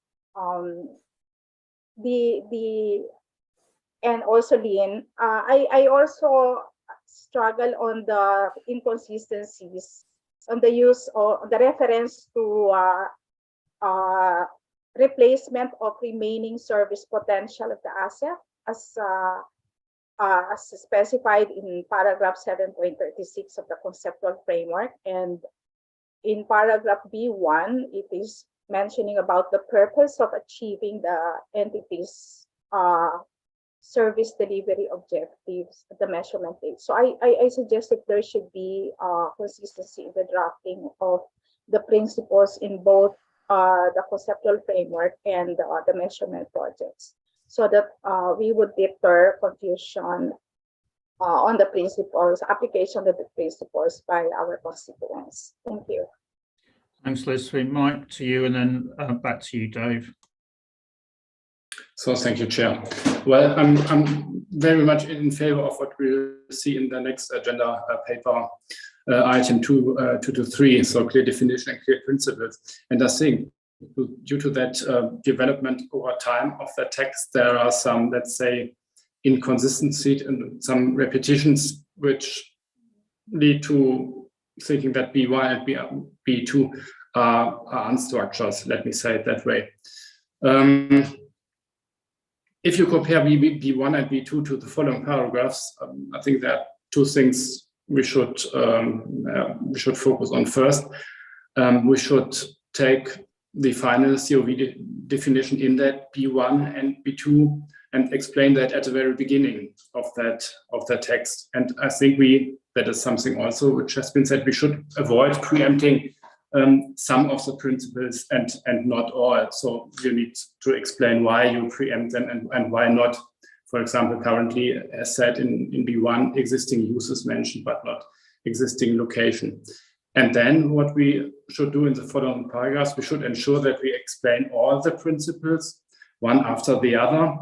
and also Lynn, I also struggle on the inconsistencies on the use or the reference to replacement of remaining service potential of the asset as specified in paragraph 7.36 of the conceptual framework. And in paragraph B1, it is mentioning about the purpose of achieving the entity's service delivery objectives at the measurement date. So I suggest that there should be consistency in the drafting of the principles in both the conceptual framework and the measurement projects, so that we would deter confusion on the principles, application of the principles by our constituents. Thank you. Thanks, Leslie. Mike, to you, and then back to you, Dave. So thank you, Chair. Well, I'm very much in favor of what we'll see in the next agenda paper, item 223, so clear definition and clear principles. And I think due to that development over time of the text, there are some, let's say, inconsistencies and some repetitions which lead to thinking that B1 and B2 are unstructured, let me say it that way. If you compare B1 and B2 to the following paragraphs, I think there are two things we should focus on. First, we should take the final COV definition in that B1 and B2 and explain that at the very beginning of that text. And I think that is something also which has been said, we should avoid preempting some of the principles and not all. So you need to explain why you preempt them and why not. For example, currently, as said in B1, existing use is mentioned, but not existing location. And then what we should do in the following paragraphs, we should ensure that we explain all the principles, one after the other,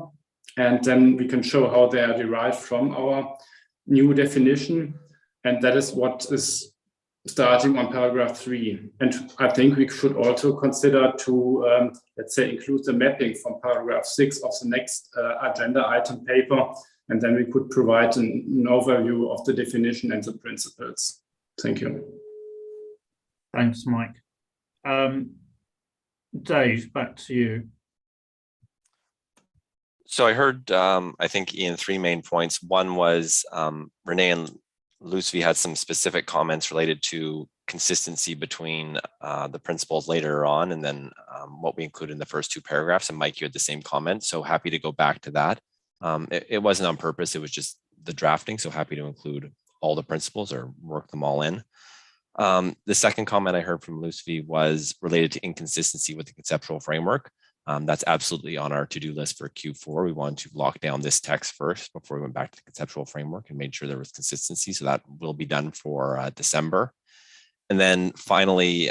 and then we can show how they are derived from our new definition. And that is what is starting on paragraph 3. And I think we should also consider to, let's say, include the mapping from paragraph 6 of the next agenda item paper. And then we could provide an overview of the definition and the principles. Thank you. Thanks, Mike. Dave, back to you. So I heard, I think, Ian, 3 main points. One was Renee and Lucy had some specific comments related to consistency between the principles later on and then what we include in the first 2 paragraphs. And Mike, you had the same comment, so happy to go back to that. It wasn't on purpose, it was just the drafting, so happy to include all the principles or work them all in. The second comment I heard from Lucy was related to inconsistency with the conceptual framework. That's absolutely on our to-do list for Q4. We wanted to lock down this text first before we went back to the conceptual framework and made sure there was consistency. So that will be done for December. And then finally,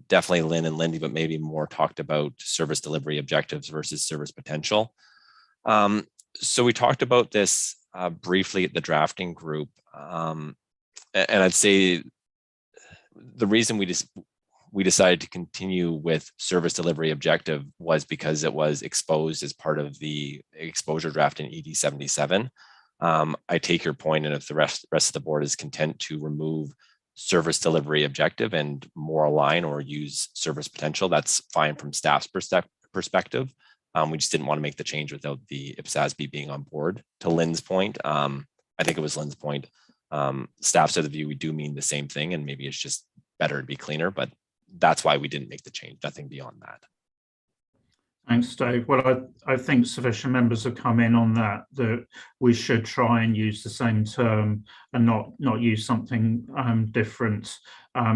definitely Lynn and Lindy, but maybe more talked about service delivery objectives versus service potential. So we talked about this briefly at the drafting group. And I'd say the reason we decided to continue with service delivery objective was because it was exposed as part of the exposure draft in ED 77. I take your point, and if the rest of the board is content to remove service delivery objective and more align or use service potential, that's fine from staff's perspective. We just didn't want to make the change without the IPSASB being on board. To Lynn's point, I think it was Lynn's point, staff's of the view we do mean the same thing, and maybe it's just better to be cleaner, but that's why we didn't make the change, nothing beyond that. Thanks, Dave. Well, I think sufficient members have come in on that we should try and use the same term and not use something different,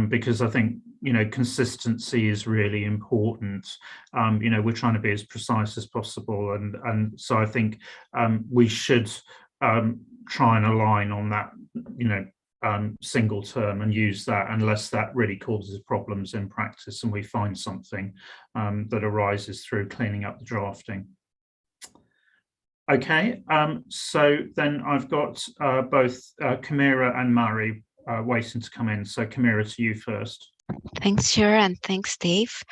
because I think, consistency is really important. We're trying to be as precise as possible, and so I think we should try and align on that, single term and use that unless that really causes problems in practice and we find something that arises through cleaning up the drafting. Okay, so then I've got both Kamira and Mari waiting to come in. So Kamira, to you first. Thanks, Chair, and thanks, Dave.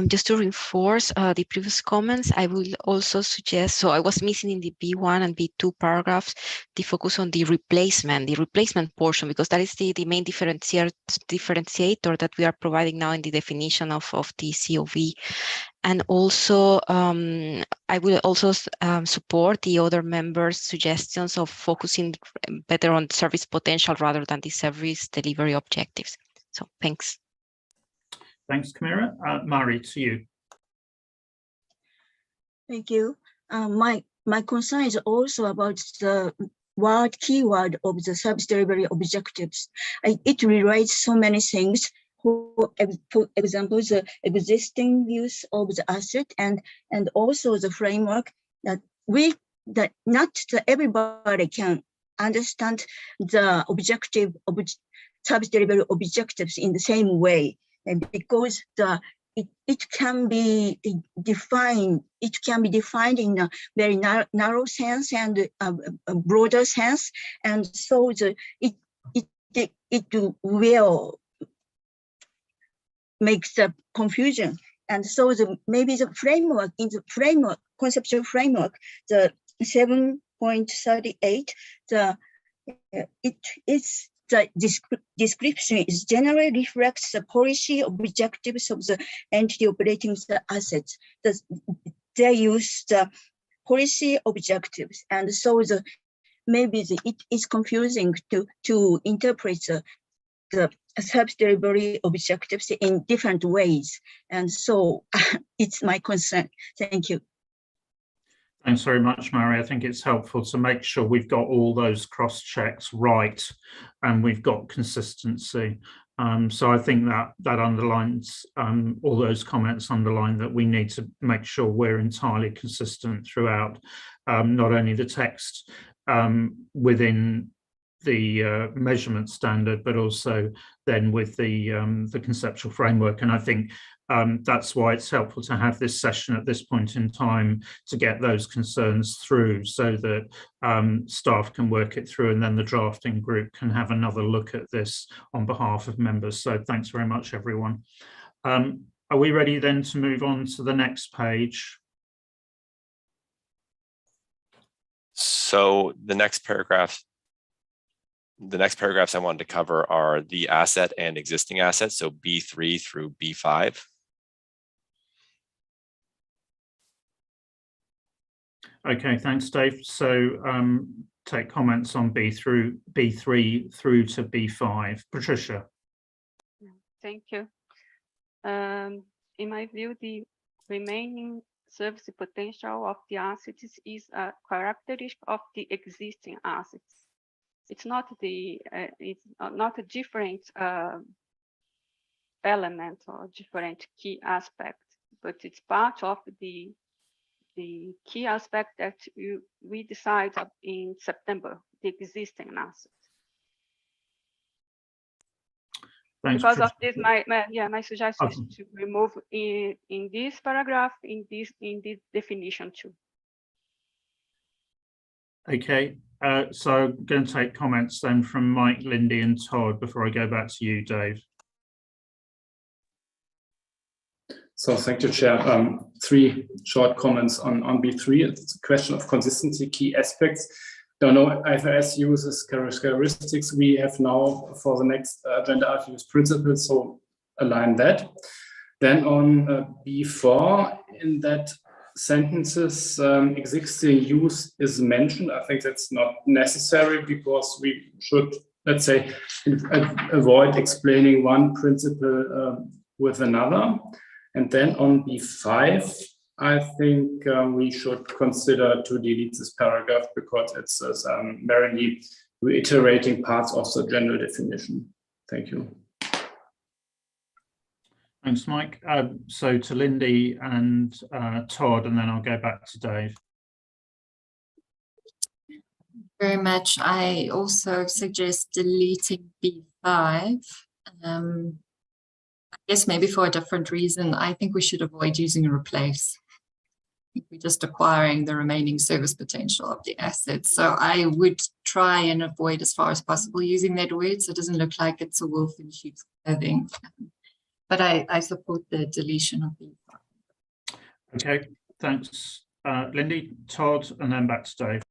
Just to reinforce the previous comments, I will also suggest, so I was missing in the B1 and B2 paragraphs, the focus on the replacement portion, because that is the main differentiator that we are providing now in the definition of the COV. And also, I will also support the other members' suggestions of focusing better on service potential rather than the service delivery objectives. So thanks. Thanks, Kamira. Mari, to you. Thank you. My concern is also about the keyword of the service delivery objectives. It rewrites so many things. For example, the existing use of the asset and also the framework that not everybody can understand the objective of service delivery objectives in the same way. And because it can be defined in a very narrow sense and a broader sense, and so it will make the confusion. And so maybe the framework, in the framework, conceptual framework, the 7.38, the description is generally reflects the policy objectives of the entity operating the assets. They use the policy objectives, and so maybe it is confusing to interpret the service delivery objectives in different ways. And so it's my concern. Thank you. Thanks very much, Mary. I think it's helpful to make sure we've got all those cross checks right and we've got consistency. So I think that underlines, all those comments underline that we need to make sure we're entirely consistent throughout, not only the text within the measurement standard, but also then with the conceptual framework. And I think that's why it's helpful to have this session at this point in time to get those concerns through, so that staff can work it through, and then the drafting group can have another look at this on behalf of members. So thanks very much, everyone. Are we ready then to move on to the next page? So the next paragraphs I wanted to cover are the asset and existing assets, so B3 through B5. Okay, thanks, Dave. So take comments on B3 through to B5. Patricia. Thank you. In my view, the remaining service potential of the assets is a characteristic of the existing assets. It's not a different element or different key aspect, but it's part of the key aspect that we decide in September, the existing assets. Thanks, because of this, my suggestion is to remove in this paragraph, in this definition too. Okay, so I'm going to take comments then from Mike, Lindy and Todd before I go back to you, Dave. So thank you, Chair. Three short comments on B3. It's a question of consistency, key aspects. Don't know, IFRS uses characteristics we have now for the next agenda item use principles, so align that. Then on B4, in that sentences, existing use is mentioned. I think that's not necessary because we should, let's say, avoid explaining one principle with another. And then on B5, I think we should consider to delete this paragraph because it's merely reiterating parts of the general definition. Thank you. Thanks, Mike. So to Lindy and Todd, and then I'll go back to Dave. Very much. I also suggest deleting B5. I guess maybe for a different reason. I think we should avoid using replace. We're just acquiring the remaining service potential of the assets. So I would try and avoid as far as possible using that word so it doesn't look like it's a wolf in sheep's clothing. But I support the deletion of B5. Okay, thanks, Lindy, Todd, and then back to Dave.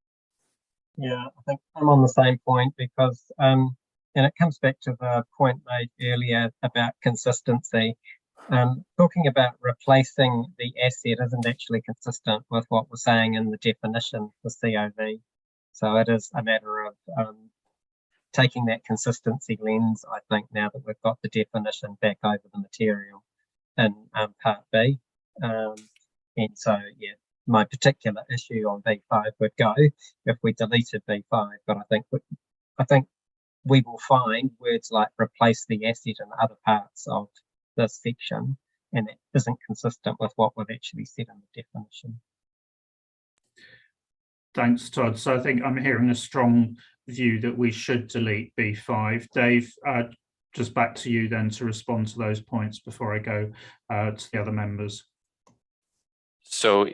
Yeah, I think I'm on the same point because, and it comes back to the point made earlier about consistency. Talking about replacing the asset isn't actually consistent with what we're saying in the definition for COV. So it is a matter of taking that consistency lens, I think, now that we've got the definition back over the material in part B. And so, yeah, my particular issue on B5 would go if we deleted B5, but I think we will find words like replace the asset in other parts of this section, and it isn't consistent with what we've actually said in the definition. Thanks, Todd. So I think I'm hearing a strong view that we should delete B5. Dave, just back to you then to respond to those points before I go to the other members. So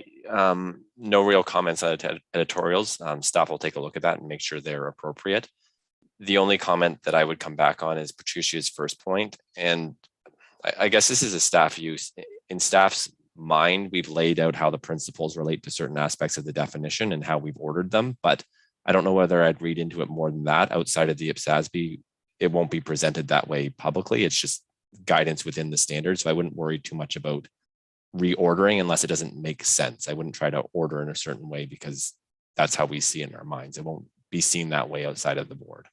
no real comments on editorials. Staff will take a look at that and make sure they're appropriate. The only comment that I would come back on is Patricia's first point, and I guess this is a staff use. In staff's mind, we've laid out how the principles relate to certain aspects of the definition and how we've ordered them, but I don't know whether I'd read into it more than that. Outside of the IPSASB, it won't be presented that way publicly. It's just guidance within the standard, so I wouldn't worry too much about reordering unless it doesn't make sense. I wouldn't try to order in a certain way because that's how we see it in our minds. It won't be seen that way outside of the board.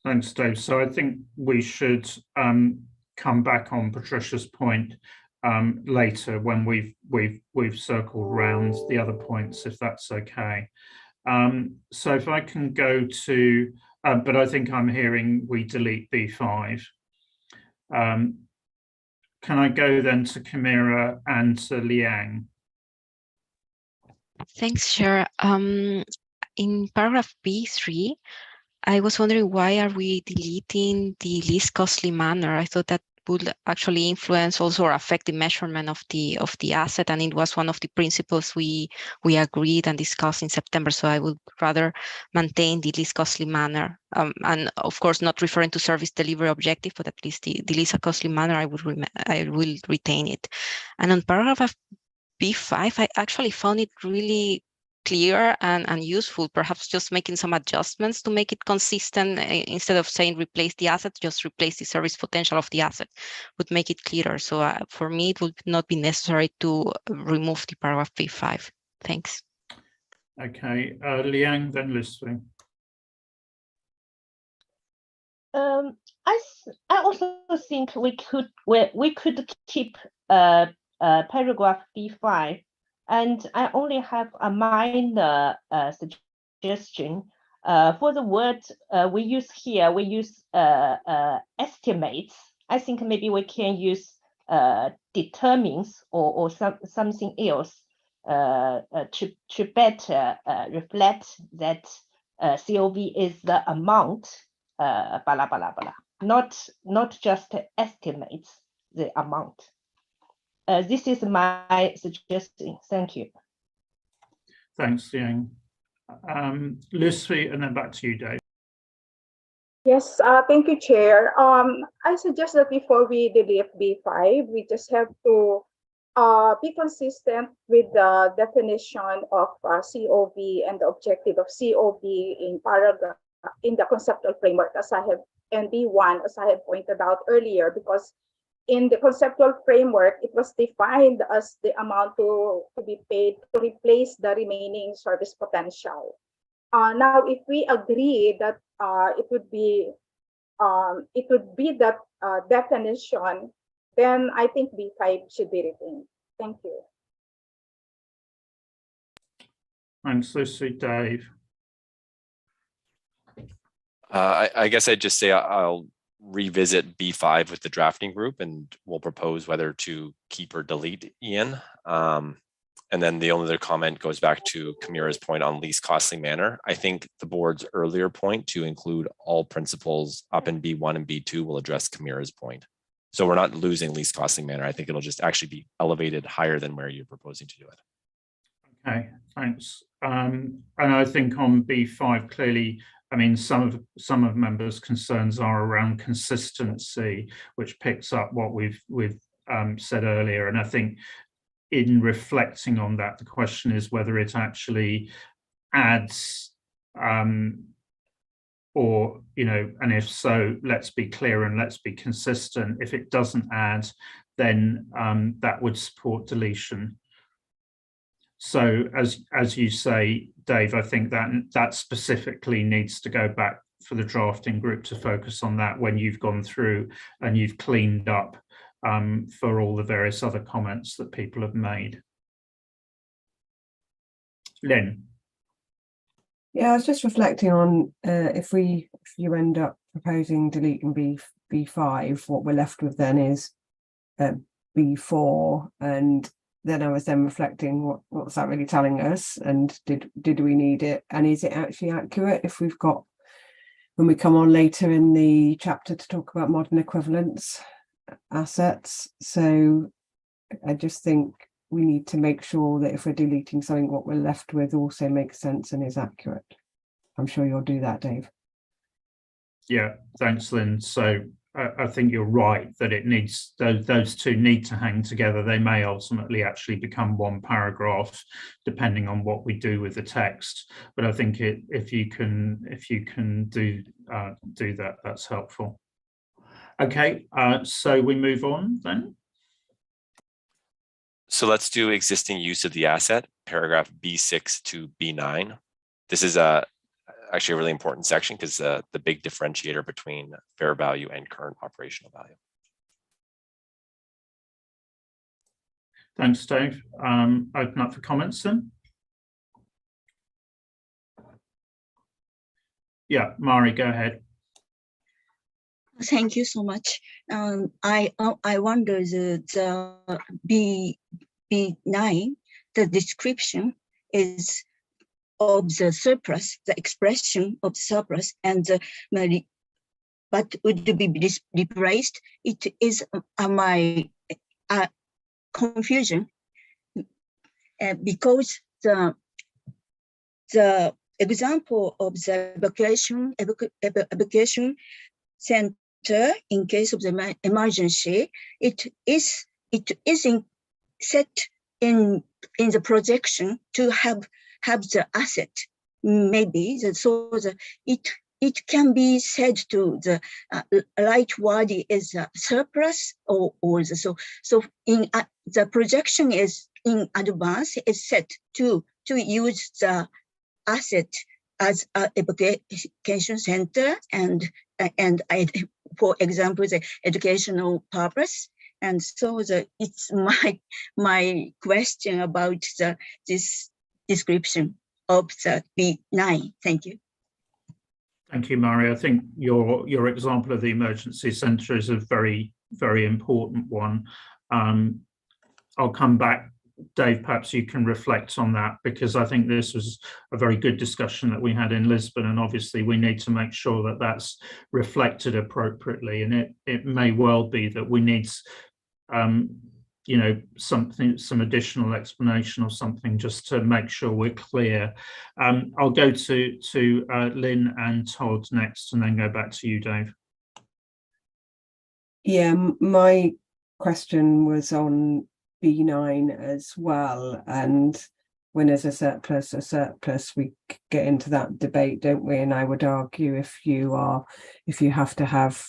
Thanks, Dave. So I think we should come back on Patricia's point later when we've circled round the other points, if that's okay. So if I can go to, but I think I'm hearing we delete B5. Can I go then to Camira and to Liang? Thanks, Chair. In paragraph B3, I was wondering why are we deleting the least costly manner? I thought that would actually influence also or affect the measurement of the asset, and it was one of the principles we agreed and discussed in September. So I would rather maintain the least costly manner, and of course not referring to service delivery objective, but at least the least costly manner I will retain it. And on paragraph B5, I actually found it really clear and useful, perhaps just making some adjustments to make it consistent. Instead of saying replace the asset, just replace the service potential of the asset would make it clearer. So for me, it would not be necessary to remove the paragraph B5. Thanks. Okay, Liang, then Lucy. I also think we could keep paragraph B5. And I only have a minor suggestion. For the word we use here, we use estimates. I think maybe we can use determines or something else to better reflect that COV is the amount, blah, blah, blah, blah. Not just estimates the amount. This is my suggestion. Thank you. Thanks, Liang. Lucy, and then back to you, Dave. Yes, thank you, Chair. I suggest that before we delete B5, we just have to be consistent with the definition of COV and the objective of COV in paragraph in the conceptual framework, as I have, and B1, as I have pointed out earlier, because in the conceptual framework, it was defined as the amount to be paid to replace the remaining service potential. Now, if we agree that it would be that definition, then I think B5 should be retained. Thank you. Thanks, Lucy. Dave. I guess I'd just say I'll revisit B5 with the drafting group, and we'll propose whether to keep or delete Ian. And then the only other comment goes back to Camira's point on least costly manner. I think the board's earlier point to include all principles up in B1 and B2 will address Camira's point. So we're not losing least costly manner. I think it'll just actually be elevated higher than where you're proposing to do it. Okay, thanks. And I think on B5, clearly, I mean, some of members' concerns are around consistency, which picks up what we've said earlier. And I think in reflecting on that, the question is whether it actually adds, or, you know, and if so, let's be clear and let's be consistent. If it doesn't add, then that would support deletion. So as you say, Dave, I think that specifically needs to go back for the drafting group to focus on that when you've gone through and you've cleaned up for all the various other comments that people have made. Lynn. Yeah, I was just reflecting on if you end up proposing deleting B5, what we're left with then is B4, and then I was then reflecting what's that really telling us, and did we need it, and is it actually accurate if we've got, when we come on later in the chapter to talk about modern equivalence assets. So I just think we need to make sure that if we're deleting something, what we're left with also makes sense and is accurate. I'm sure you'll do that, Dave. Yeah, thanks, Lynn. So I think you're right that it needs, those two need to hang together. They may ultimately actually become one paragraph, depending on what we do with the text. But I think if you can do that, that's helpful. Okay, so we move on then. So let's do existing use of the asset. paragraph B6 to B9. This is actually a really important section because the big differentiator between fair value and current operational value. Thanks, Dave. Open up for comments then. Yeah, Mari, go ahead. Thank you so much. I wonder the B9, the description is of the surplus, the expression of surplus, and what would be replaced. It is my confusion because the example of the evacuation center in case of the emergency, it is set in the projection to have the asset, maybe so it can be said to the right word is surplus or so in the projection is in advance is set to use the asset as an evacuation center and for example the educational purpose. And so it's my question about this description of the B9. Thank you. Thank you, Mari. I think your example of the emergency centre is a very, very important one. I'll come back. Dave, perhaps you can reflect on that, because I think this was a very good discussion that we had in Lisbon, and obviously we need to make sure that that's reflected appropriately. And it may well be that we need you know, some additional explanation or something just to make sure we're clear. I'll go to Lynn and Todd next, and then go back to you, Dave. Yeah, my question was on B9 as well, and when there's a surplus, we get into that debate, don't we? And I would argue if you have to have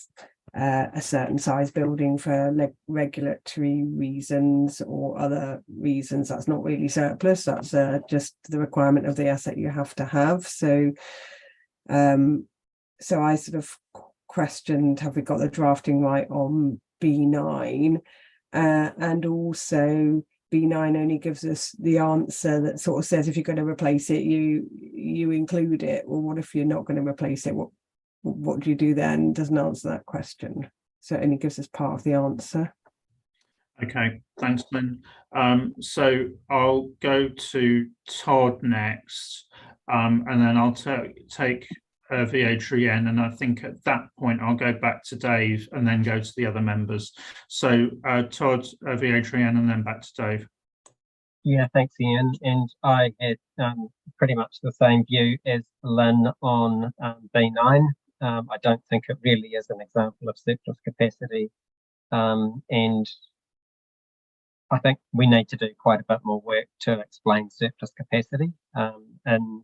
a certain size building for regulatory reasons or other reasons, that's not really surplus, that's just the requirement of the asset you have to have. So so I sort of questioned, have we got the drafting right on B9? And also B9 only gives us the answer that sort of says if you're going to replace it, you include it. Well, what if you're not going to replace it? What do you do then? Doesn't answer that question. So it only gives us part of the answer. Okay, thanks, Lynn. So I'll go to Todd next, and then I'll take Viadrien, and I think at that point I'll go back to Dave and then go to the other members. So Todd, Viadrien, and then back to Dave. Yeah, thanks, Ian. And I had pretty much the same view as Lynn on B9. I don't think it really is an example of surplus capacity. And I think we need to do quite a bit more work to explain surplus capacity in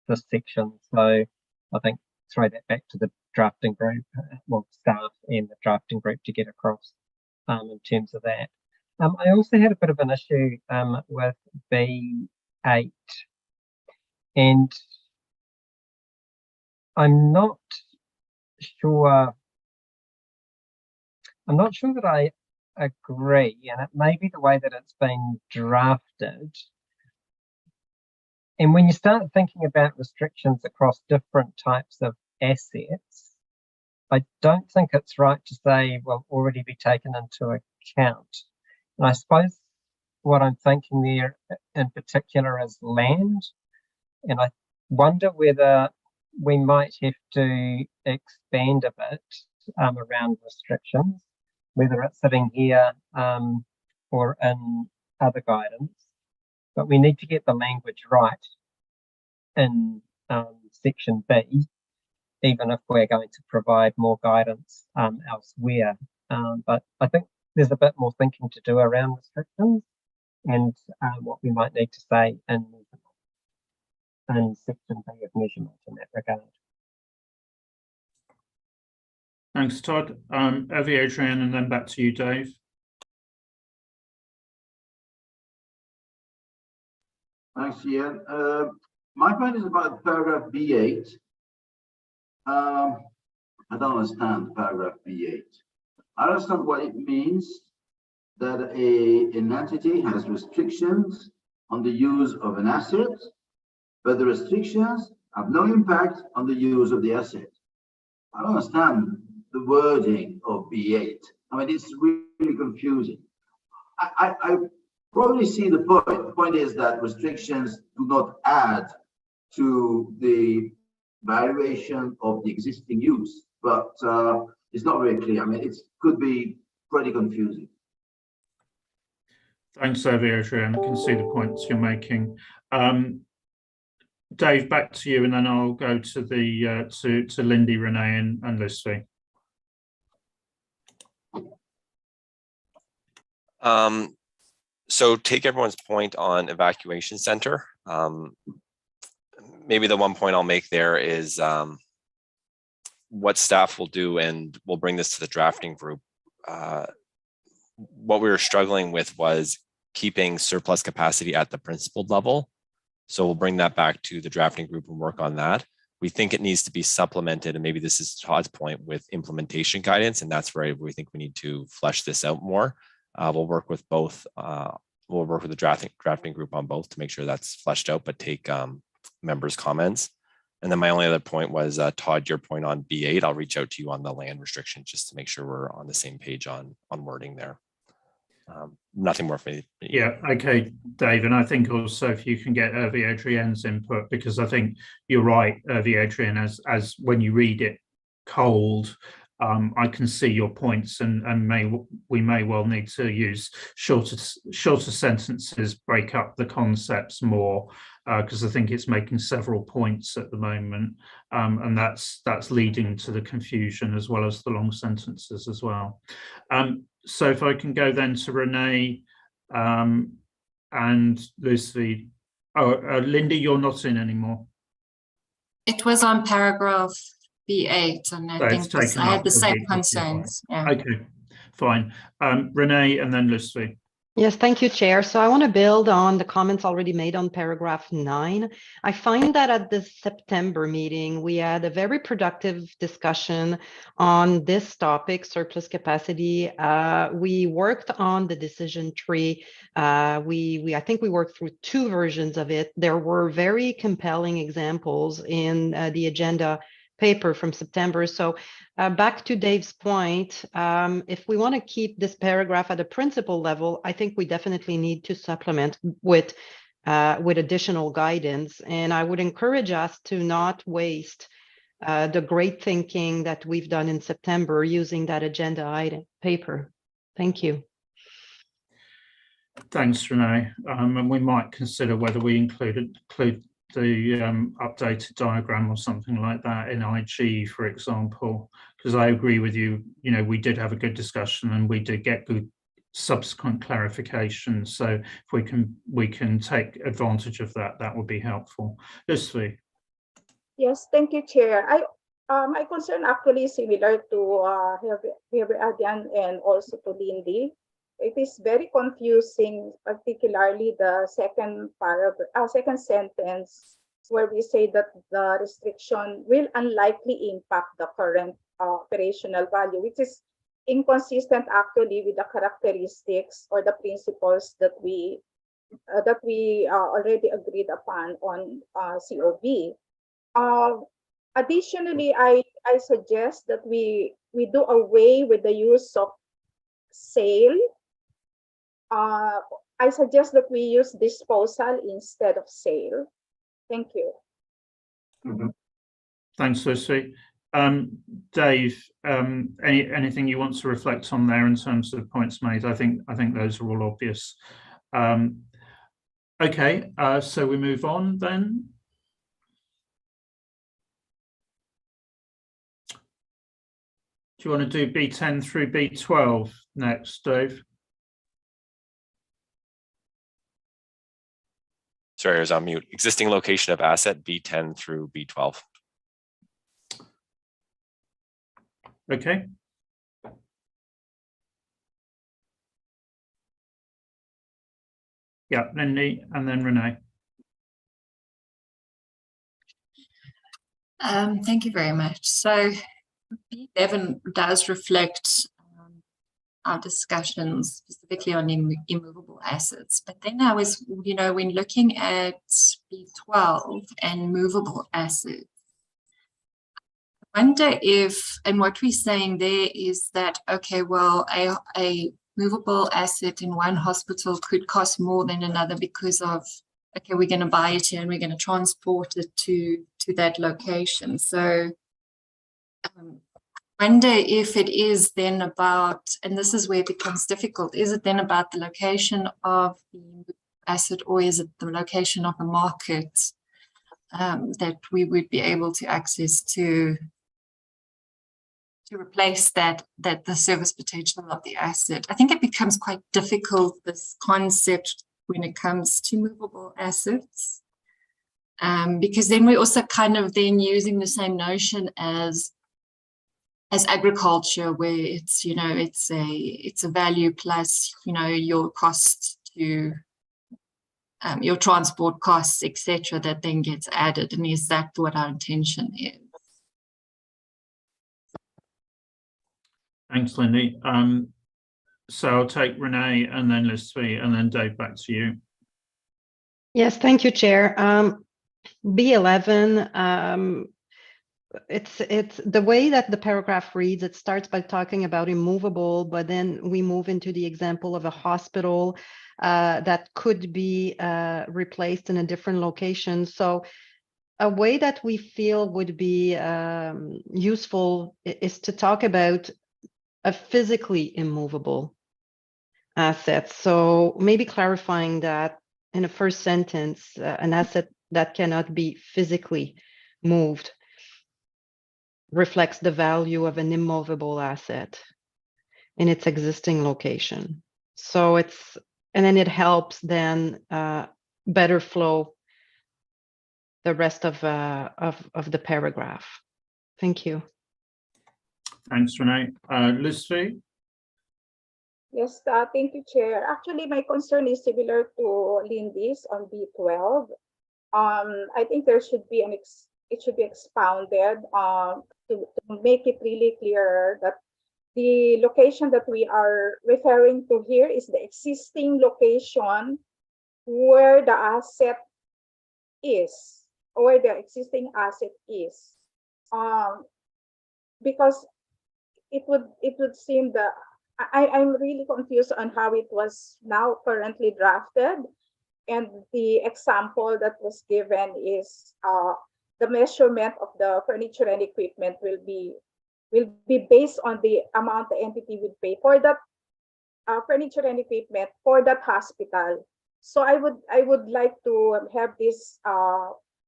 this section. So I think throw that back to the drafting group, well, staff and the drafting group to get across in terms of that. I also had a bit of an issue with B8, and I'm not sure that I agree, and it may be the way that it's been drafted. And when you start thinking about restrictions across different types of assets, I don't think it's right to say will already be taken into account. And I suppose what I'm thinking there in particular is land. And I wonder whether we might have to expand a bit around restrictions, whether it's sitting here or in other guidance. But we need to get the language right in section B, even if we're going to provide more guidance elsewhere. But I think there's a bit more thinking to do around restrictions and what we might need to say in section B of measurement in that regard. Thanks, Todd. Viadrien, and then back to you, Dave. Thanks, Ian. My point is about paragraph B8. I don't understand paragraph B8. I understand what it means that an entity has restrictions on the use of an asset, but the restrictions have no impact on the use of the asset. I don't understand the wording of B8. I mean, it's really confusing. I probably see the point. The point is that restrictions do not add to the valuation of the existing use, but it's not very clear. I mean, it could be pretty confusing. Thanks, Adrian. I can see the points you're making. Dave, back to you, and then I'll go to the to Lindy, Renee, and Lucy. So take everyone's point on evacuation center. Maybe the one point I'll make there is what staff will do, and we'll bring this to the drafting group. What we were struggling with was keeping surplus capacity at the principal level. So we'll bring that back to the drafting group and work on that. We think it needs to be supplemented, and maybe this is Todd's point, with implementation guidance, and that's where we think we need to flesh this out more. We'll work with both. We'll work with the drafting group on both to make sure that's fleshed out, but take members' comments. And then my only other point was, Todd, your point on B8, I'll reach out to you on the land restrictions just to make sure we're on the same page on wording there. Nothing more for me. Yeah, okay, Dave, and I think also if you can get Hervé Adrien's input, because I think you're right, Hervé Adrien, as when you read it cold, I can see your points, and we may well need to use shorter sentences, break up the concepts more, because I think it's making several points at the moment, and that's leading to the confusion as well as the long sentences as well. So if I can go then to Renee and Lucy. Oh, Lindy, you're not in anymore. It was on paragraph B8, and I think I had the same concerns. Yeah. Okay, fine. Renee and then Lucy. Yes, thank you, Chair. So I want to build on the comments already made on paragraph 9. I find that at the September meeting, we had a very productive discussion on this topic, surplus capacity. We worked on the decision tree. I think we worked through 2 versions of it. There were very compelling examples in the agenda paper from September. So back to Dave's point, if we want to keep this paragraph at a principal level, I think we definitely need to supplement with additional guidance. And I would encourage us to not waste the great thinking that we've done in September using that agenda item paper. Thank you. Thanks, Renee. And we might consider whether we include the updated diagram or something like that in IG, for example, because I agree with you. You know, we did have a good discussion and we did get good subsequent clarification. So if we can take advantage of that, that would be helpful. Lucy. Yes, thank you, Chair. My concern actually similar to Hervé Adrien and also to Lindy. It is very confusing, particularly the second paragraph, second sentence, where we say that the restriction will unlikely impact the current operational value, which is inconsistent actually with the characteristics or the principles that we already agreed upon on COB. Additionally, I suggest that we do away with the use of sale. I suggest that we use disposal instead of sale. Thank you. Mm-hmm. Thanks, Lucy. Dave, anything you want to reflect on there in terms of points made? I think those are all obvious. Okay, so we move on then. Do you want to do B10 through B12 next, Dave? Sorry, I was on mute. Existing location of asset, B10 through B12. Okay. Yeah, Lindy and then Renee. Thank you very much. So B11 does reflect our discussions specifically on immovable assets. But then I was, when looking at B12 and movable assets, I wonder if, and what we're saying there is that, okay, well, a movable asset in one hospital could cost more than another because of, okay, we're going to buy it here and we're going to transport it to that location. So I wonder if it is then about, and this is where it becomes difficult, is it then about the location of the asset, or is it the location of the market that we would be able to access to replace the service potential of the asset? I think it becomes quite difficult, this concept, when it comes to movable assets, because then we're also kind of then using the same notion as agriculture, where it's, it's a value plus, your cost to your transport costs, etc., that then gets added. And is that what our intention is? Thanks, Lindy. So I'll take Renee and then Lizvi and then Dave, back to you. Yes, thank you, Chair. B11, it's the way that the paragraph reads. It starts by talking about immovable, but then we move into the example of a hospital that could be replaced in a different location. So a way that we feel would be useful is to talk about a physically immovable asset. So maybe clarifying that in a first sentence, an asset that cannot be physically moved reflects the value of an immovable asset in its existing location. So and then it helps then better flow the rest of the paragraph. Thank you. Thanks, Renee. Lizvi? Yes, thank you, Chair. Actually, my concern is similar to Lindy's on B12. I think there should be it should be expounded to make it really clearer that the location that we are referring to here is the existing location where the asset is, or where the existing asset is. Because it would seem that I'm really confused on how it was now currently drafted. And the example that was given is the measurement of the furniture and equipment will be based on the amount the entity would pay for that furniture and equipment for that hospital. So I would like to have this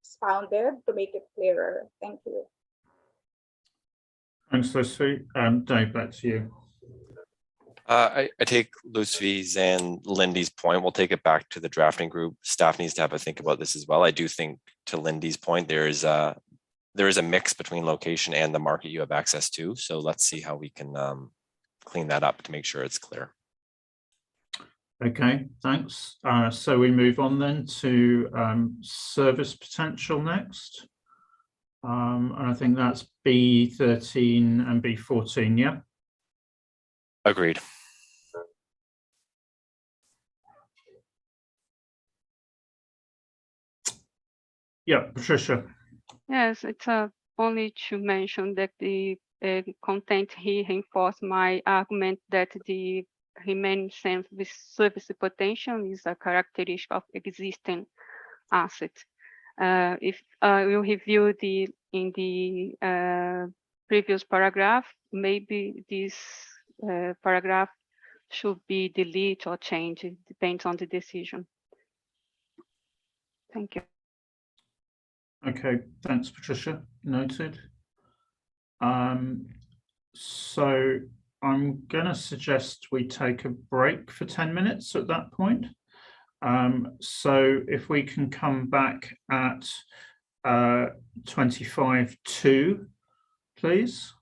expounded to make it clearer. Thank you. Thanks, Lizvi. Dave, back to you. I take Luzvi's and Lindy's point. We'll take it back to the drafting group. Staff needs to have a think about this as well. I do think, to Lindy's point, there is a mix between location and the market you have access to. So let's see how we can clean that up to make sure it's clear. Okay, thanks. So we move on then to service potential next. And I think that's B13 and B14, yeah? Agreed. Yeah, Patricia. Yes, it's only to mention that the content here reinforce my argument that the remaining service potential is a characteristic of existing assets. If you review in the previous paragraph, maybe this paragraph should be deleted or changed. It depends on the decision. Thank you. Okay, thanks, Patricia. Noted. So I'm going to suggest we take a break for 10 minutes at that point. So if we can come back at 25:02, please.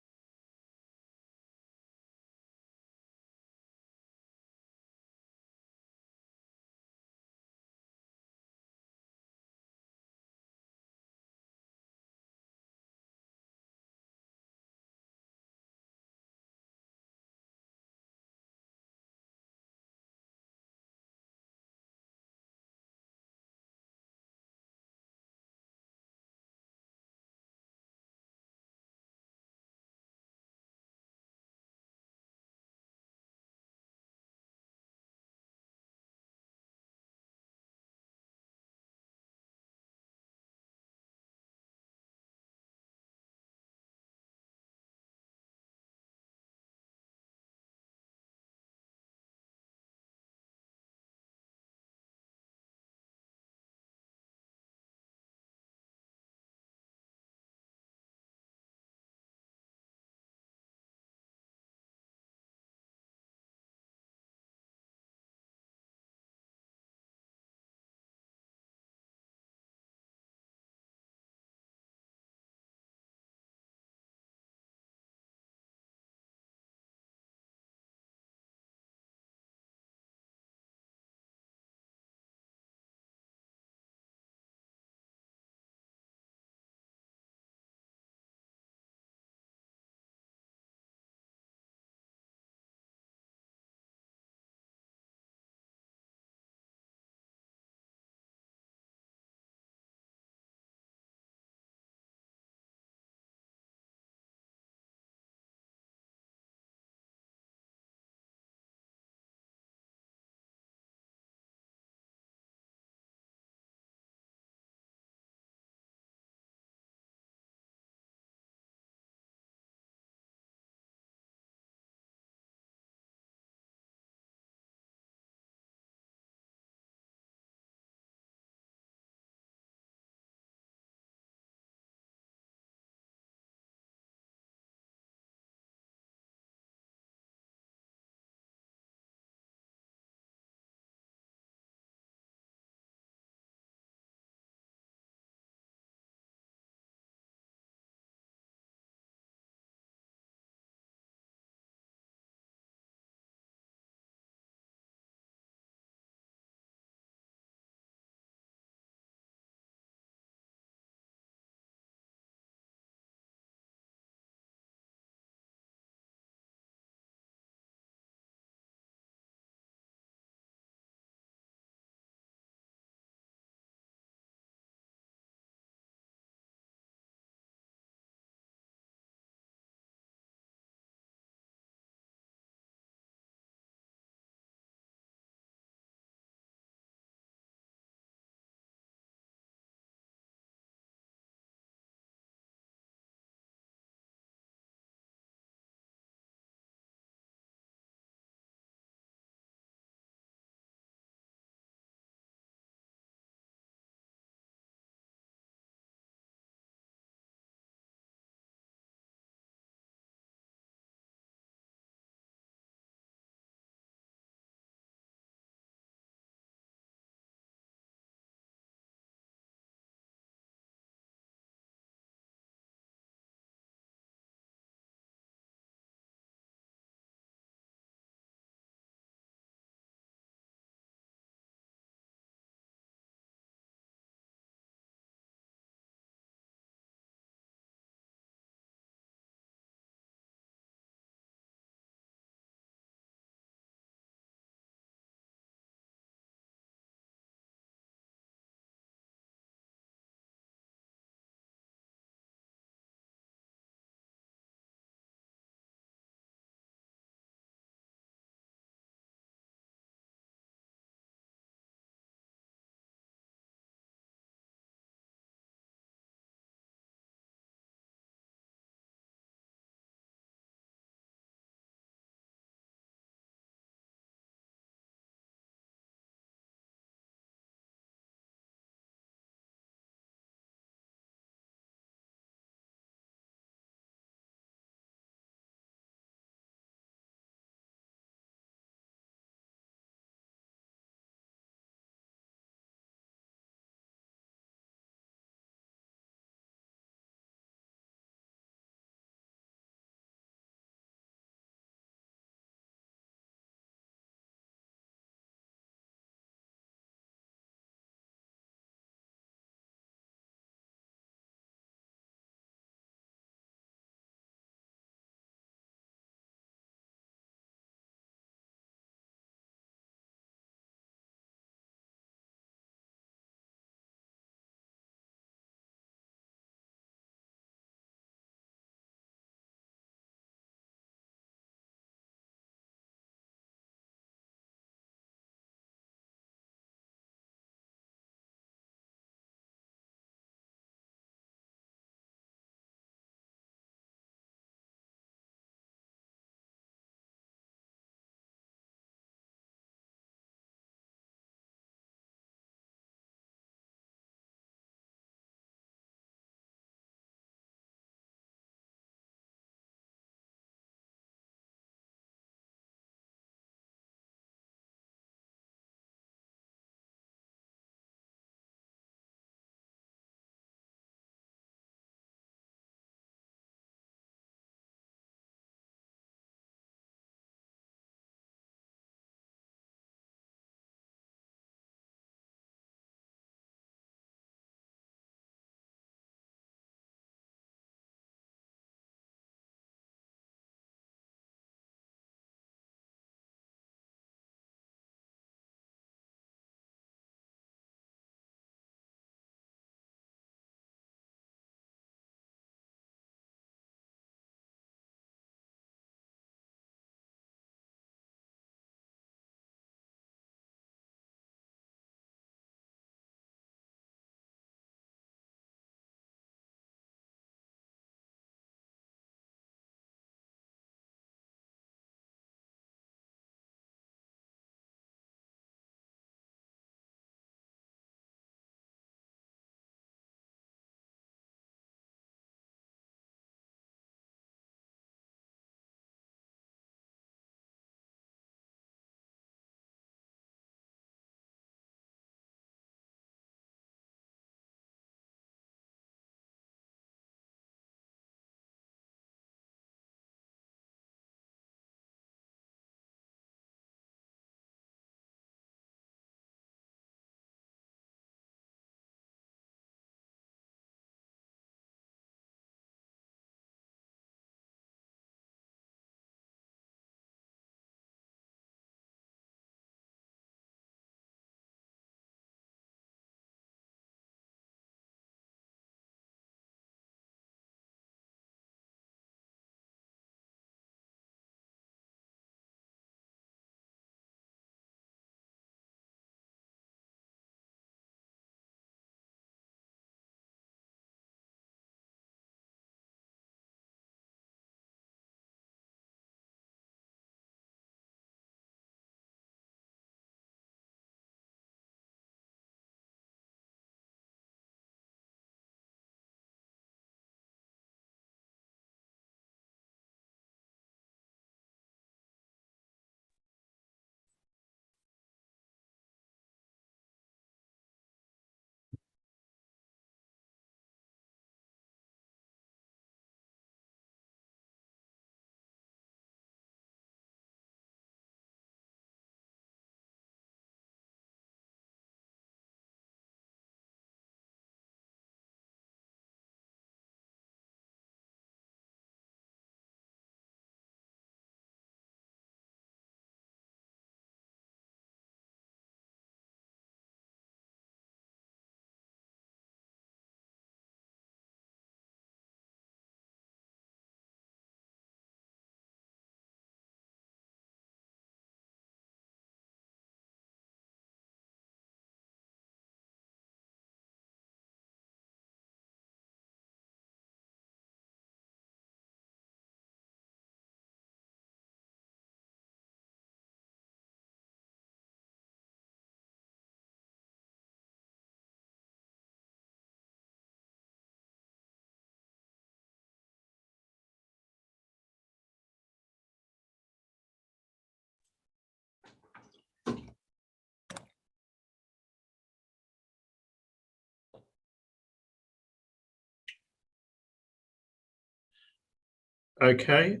Okay,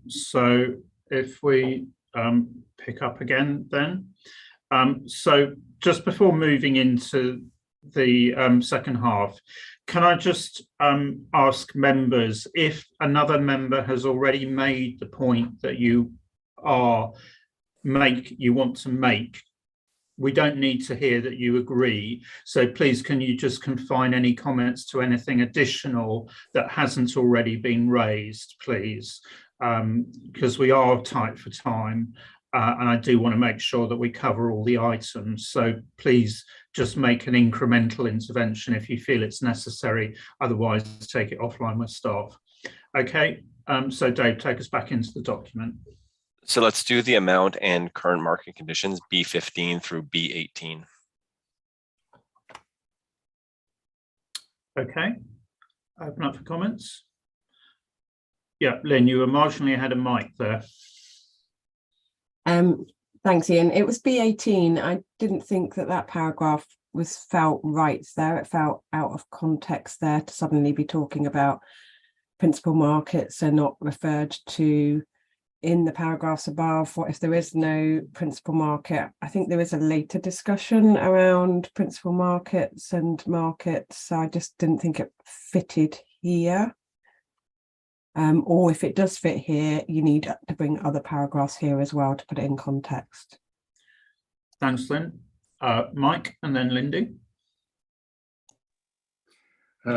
so if we pick up again then. So just before moving into the second half, can I just ask members if another member has already made the point that you want to make? We don't need to hear that you agree. So please, can you just confine any comments to anything additional that hasn't already been raised, please? Because we are tight for time. And I do want to make sure that we cover all the items. So please just make an incremental intervention if you feel it's necessary. Otherwise, take it offline with staff. Okay, so Dave, take us back into the document. So let's do the amount and current market conditions, B15 through B18. Okay, open up for comments. Yeah, Lynn, you were marginally ahead of Mike there. Thanks, Ian. It was B18. I didn't think that paragraph felt right there. It felt out of context there to suddenly be talking about principal markets and not referred to in the paragraphs above. What if there is no principal market? I think there is a later discussion around principal markets and markets. So I just didn't think it fitted here. Or if it does fit here, you need to bring other paragraphs here as well to put it in context. Thanks, Lynn. Mike and then Lindy.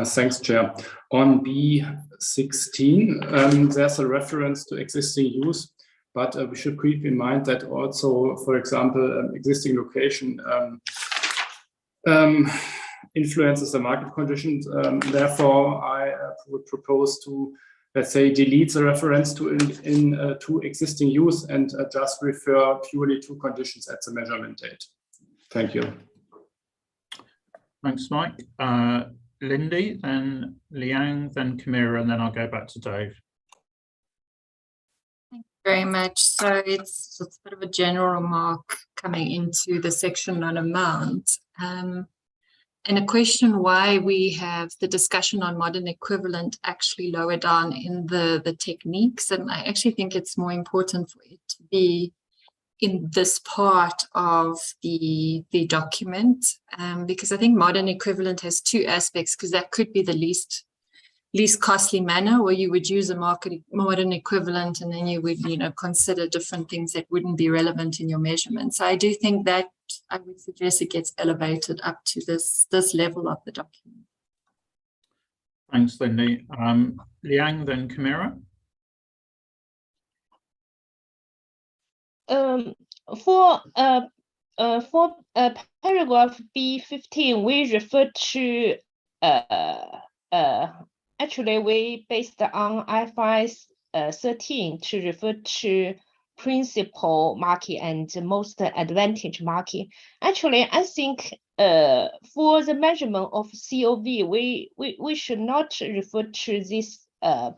Thanks, Chair. On B16, there's a reference to existing use, but we should keep in mind that also, for example, existing location influences the market conditions. Therefore, I would propose to, let's say, delete the reference to existing use and just refer purely to conditions at the measurement date. Thank you. Thanks, Mike. Lindy, then Liang, then Camira, and then I'll go back to Dave. Thank you very much. So it's a bit of a general remark coming into the section on amount. And a question why we have the discussion on modern equivalent actually lower down in the techniques. And I actually think it's more important for it to be in this part of the document, because I think modern equivalent has two aspects, because that could be the least costly manner where you would use a modern equivalent and then you would, consider different things that wouldn't be relevant in your measurement. So I do think that I would suggest it gets elevated up to this level of the document. Thanks, Lindy. Liang, then Camira. For paragraph B15, we refer to actually we based on IFRS 13 to refer to principal market and most advantage market. Actually, I think for the measurement of COV, we should not refer to this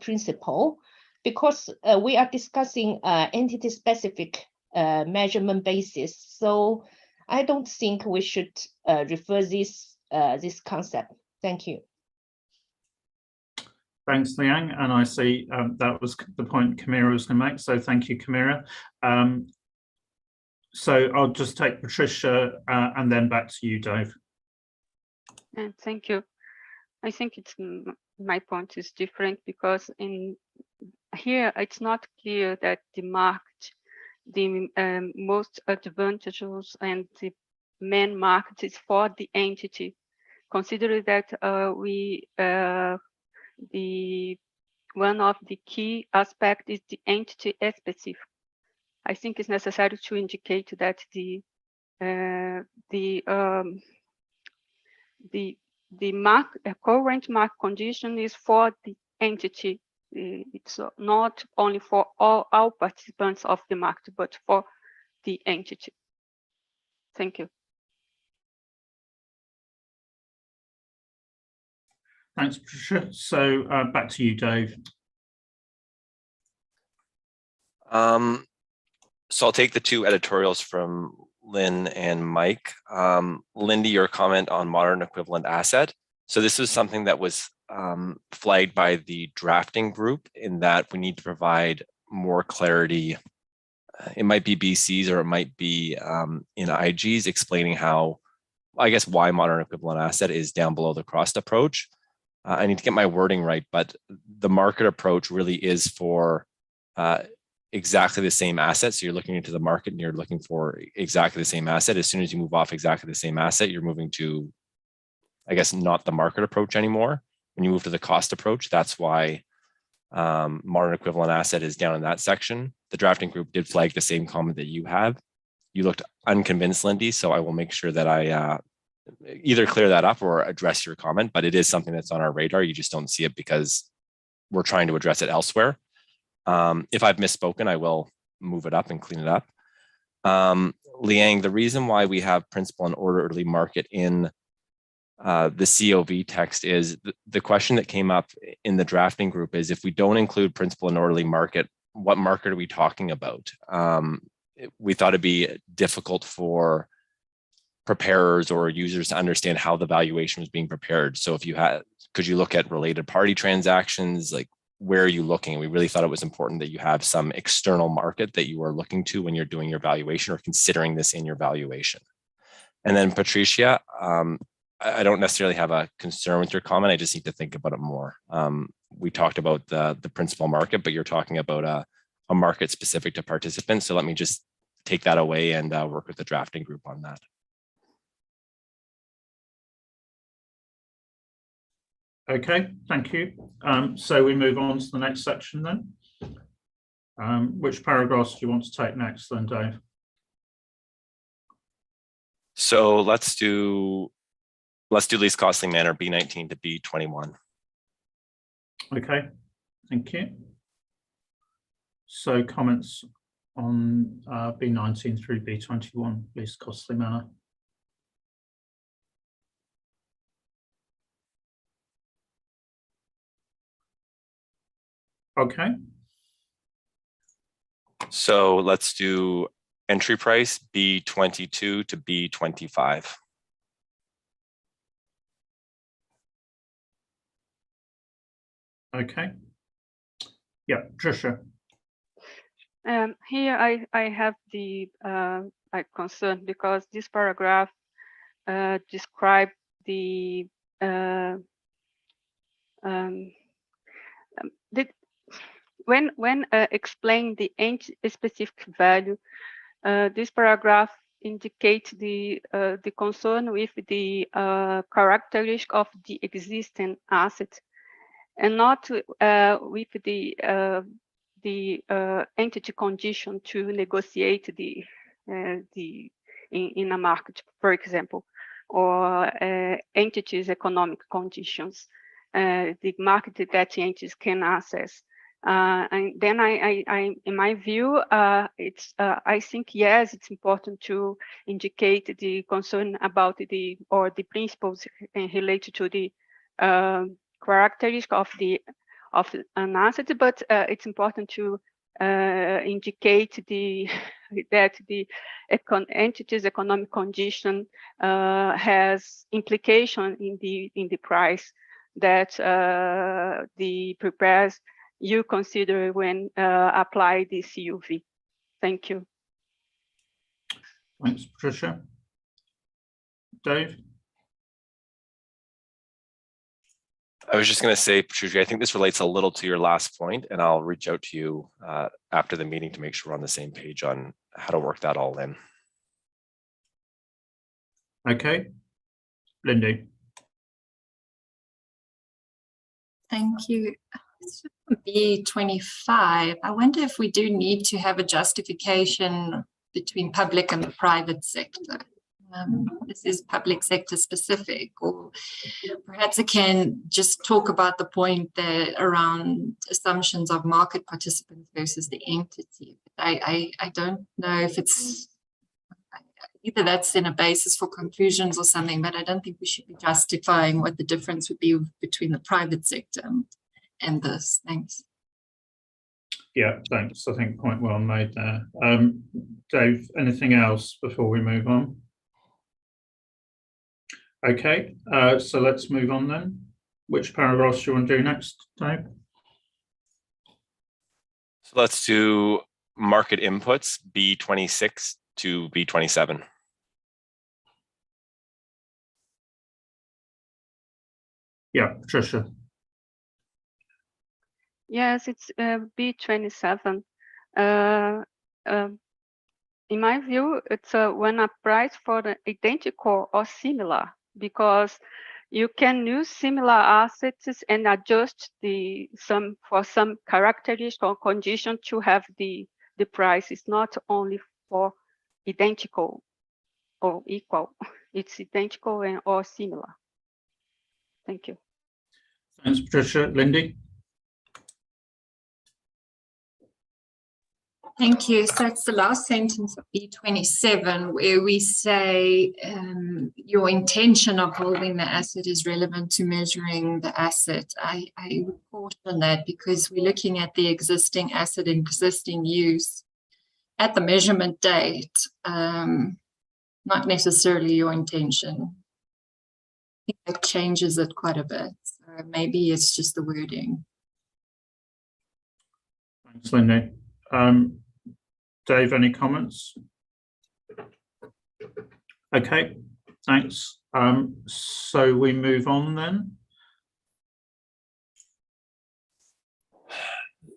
principle, because we are discussing entity specific measurement basis. So I don't think we should refer this concept. Thank you. Thanks, Liang. And I see that was the point Camira was going to make. So thank you, Camira. So I'll just take Patricia and then back to you, Dave. And thank you. I think my point is different, because in here it's not clear that the most advantageous and the main market is for the entity. Consider that one of the key aspects is the entity specific. I think it's necessary to indicate that the current market condition is for the entity. It's not only for all participants of the market, but for the entity. Thank you. Thanks, Patricia. So back to you, Dave. So I'll take the two editorials from Lynn and Mike. Lindy, your comment on modern equivalent asset. So this was something that was flagged by the drafting group in that we need to provide more clarity. It might be BCs or it might be in IGs explaining how, I guess, why modern equivalent asset is down below the cost approach. I need to get my wording right, but the market approach really is for exactly the same asset. So you're looking into the market and you're looking for exactly the same asset. As soon as you move off exactly the same asset, you're moving to, I guess, not the market approach anymore. When you move to the cost approach, that's why modern equivalent asset is down in that section. The drafting group did flag the same comment that you have. You looked unconvinced, Lindy, so I will make sure that I either clear that up or address your comment, but it is something that's on our radar. You just don't see it because we're trying to address it elsewhere. If I've misspoken, I will move it up and clean it up. Liang, the reason why we have principal and orderly market in the COV text is the question that came up in the drafting group is, if we don't include principal and orderly market, what market are we talking about? We thought it'd be difficult for preparers or users to understand how the valuation was being prepared. So if you had, could you look at related party transactions? Like, where are you looking? We really thought it was important that you have some external market that you are looking to when you're doing your valuation or considering this in your valuation. And then Patricia, I don't necessarily have a concern with your comment. I just need to think about it more. We talked about the principal market, but you're talking about a market specific to participants. So let me just take that away and work with the drafting group on that. Okay, thank you. So we move on to the next section then. Which paragraphs do you want to take next then, Dave? So let's do least costly manner, B19 to B21. Okay, thank you. So comments on B19 through B21, least costly manner. Okay. So let's do entry price B22 to B25. Okay. Yeah, Trisha. Here I have the concern because this paragraph describes the when explaining the specific value, this paragraph indicates the concern with the characteristic of the existing asset, and not with the entity condition to negotiate in a market, for example, or entities economic conditions, the market that entities can access. And then in my view, I think, yes, it's important to indicate the concern about the principles related to the characteristic of an asset, but it's important to indicate that the entity's economic condition has implication in the price that the preparers you consider when apply the CUV. Thank you. Thanks, Patricia. Dave? I was just going to say, Patricia, I think this relates a little to your last point, and I'll reach out to you after the meeting to make sure we're on the same page on how to work that all in. Okay. Lindy. Thank you. B25, I wonder if we do need to have a justification between public and the private sector. This is public sector specific, or perhaps I can just talk about the point that around assumptions of market participants versus the entity. I don't know if it's either that's in a basis for conclusions or something, but I don't think we should be justifying what the difference would be between the private sector and this. Thanks. Yeah, thanks. I think point well made there. Dave, anything else before we move on? Okay, so let's move on then. which paragraphs do you want to do next, Dave? So let's do market inputs, B26 to B27. Yeah, Patricia. Yes, it's B27. In my view, it's when a price for the identical or similar, because you can use similar assets and adjust some characteristics or condition to have the price. It's not only for identical or equal. It's identical and or similar. Thank you. Thanks, Patricia. Lindy? Thank you. So it's the last sentence of B27 where we say your intention of holding the asset is relevant to measuring the asset. I would caution that because we're looking at the existing asset, existing use at the measurement date, not necessarily your intention. I think that changes it quite a bit. So maybe it's just the wording. Thanks, Lindy. Dave, any comments? Okay, thanks. So we move on then.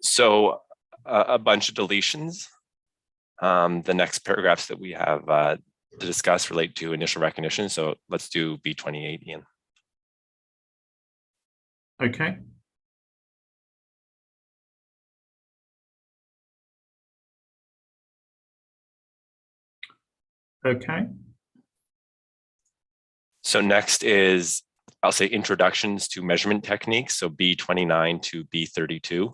So a bunch of deletions. The next paragraphs that we have to discuss relate to initial recognition. So let's do B28, Ian. Okay. Okay. So next is, I'll say, introductions to measurement techniques. So B29 to B32.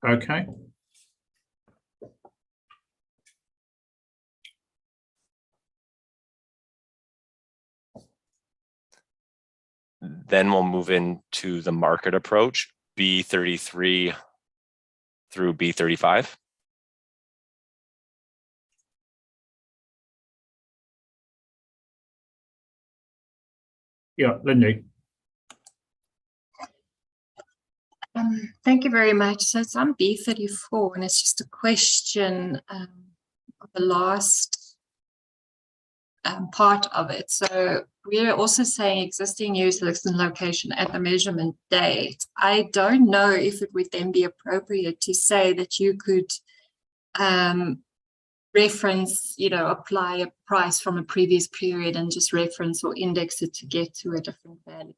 Okay. Then we'll move into the market approach, B33 through B35. Yeah, Lindy. Thank you very much. So it's on B34 and it's just a question of the last part of it. So we're also saying existing use and location at the measurement date. I don't know if it would then be appropriate to say that you could reference, apply a price from a previous period and just reference or index it to get to a different value.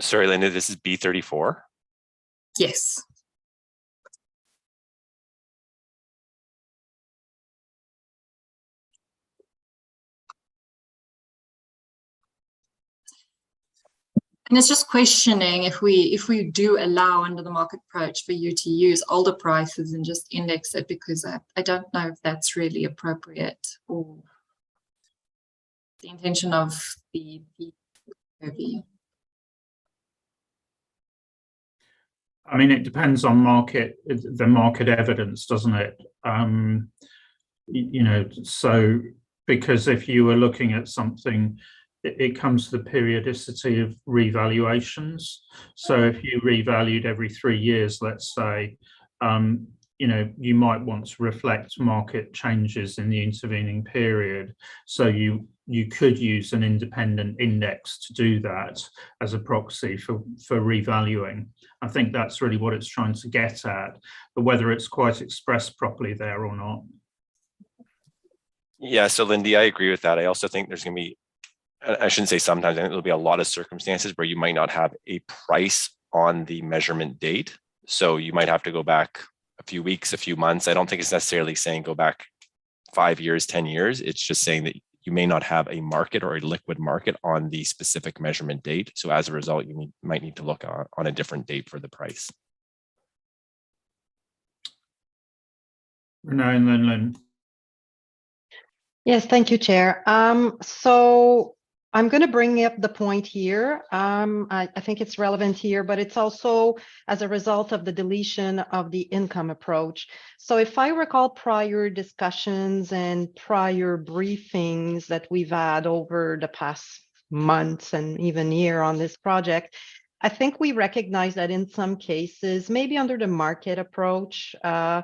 Sorry, Linda, this is B34? Yes. And it's just questioning if we do allow under the market approach for you to use older prices and just index it, because I don't know if that's really appropriate or the intention of the POV. I mean, it depends on the market evidence, doesn't it? So because if you were looking at something, it comes to the periodicity of revaluations. So if you revalued every 3 years, let's say, you might want to reflect market changes in the intervening period. So you could use an independent index to do that as a proxy for revaluing. I think that's really what it's trying to get at, but whether it's quite expressed properly there or not. Yeah, so Lindy, I agree with that. I also think there's going to be, I shouldn't say sometimes, I think there'll be a lot of circumstances where you might not have a price on the measurement date. So you might have to go back a few weeks, a few months. I don't think it's necessarily saying go back 5 years, 10 years. It's just saying that you may not have a market or a liquid market on the specific measurement date. So as a result, you might need to look on a different date for the price. Renee and then Lynn. Yes, thank you, Chair. So I'm going to bring up the point here. I think it's relevant here, but it's also as a result of the deletion of the income approach. So if I recall prior discussions and prior briefings that we've had over the past months and even year on this project, I think we recognize that in some cases, maybe under the market approach, or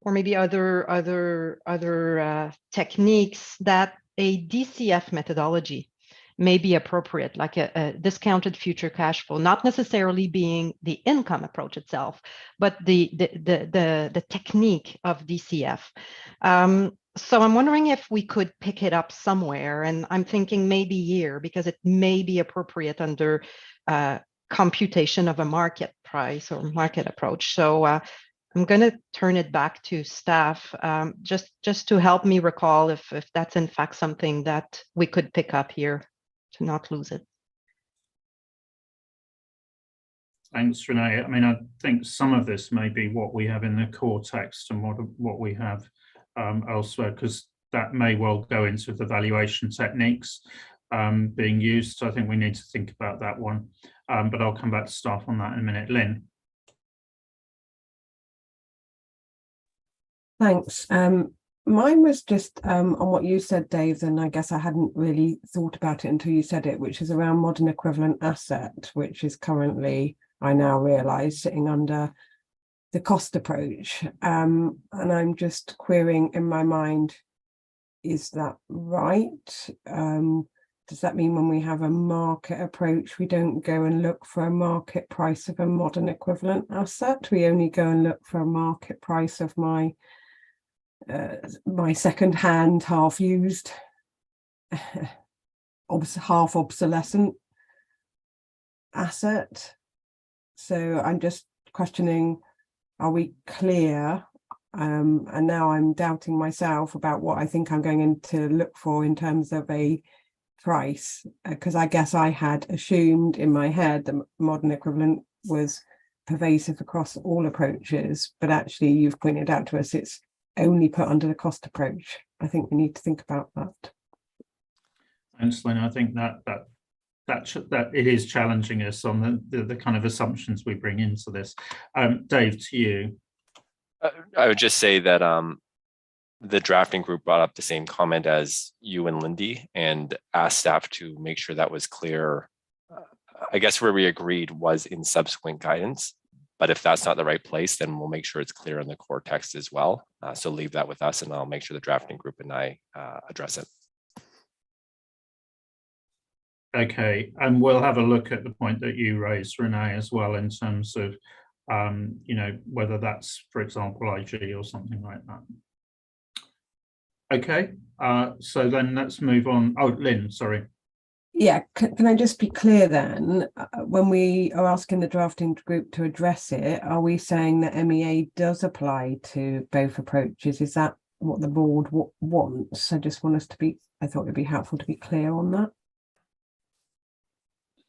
maybe other techniques, that a DCF methodology may be appropriate, like a discounted future cash flow, not necessarily being the income approach itself, but the technique of DCF. So I'm wondering if we could pick it up somewhere, and I'm thinking maybe here, because it may be appropriate under computation of a market price or market approach. So I'm going to turn it back to staff, just to help me recall if that's in fact something that we could pick up here, to not lose it. Thanks, Renee. I mean, I think some of this may be what we have in the core text and what we have elsewhere, because that may well go into the valuation techniques being used. So I think we need to think about that one. But I'll come back to staff on that in a minute. Lynn. Thanks. Mine was just on what you said, Dave, and I guess I hadn't really thought about it until you said it, which is around modern equivalent asset, which is currently, I now realise, sitting under the cost approach. And I'm just querying in my mind, is that right? Does that mean when we have a market approach, we don't go and look for a market price of a modern equivalent asset? We only go and look for a market price of my second-hand, half-used, half obsolescent asset. So I'm just questioning, are we clear? And now I'm doubting myself about what I think I'm going to look for in terms of a price, because I guess I had assumed in my head that modern equivalent was pervasive across all approaches, but actually you've pointed out to us it's only put under the cost approach. I think we need to think about that. Thanks, Lynn. I think that it is challenging us on the kind of assumptions we bring into this. Dave, to you. I would just say that the drafting group brought up the same comment as you and Lindy and asked staff to make sure that was clear. I guess where we agreed was in subsequent guidance, but if that's not the right place, then we'll make sure it's clear in the core text as well. So leave that with us and I'll make sure the drafting group and I address it. Okay, and we'll have a look at the point that you raised, Renee, as well, in terms of, you know, whether that's, for example, IG or something like that. Okay, so then let's move on. Oh, Lynn, sorry. Yeah, can I just be clear then? When we are asking the drafting group to address it, are we saying that MEA does apply to both approaches? Is that what the board wants? I just want us to be, I thought it'd be helpful to be clear on that.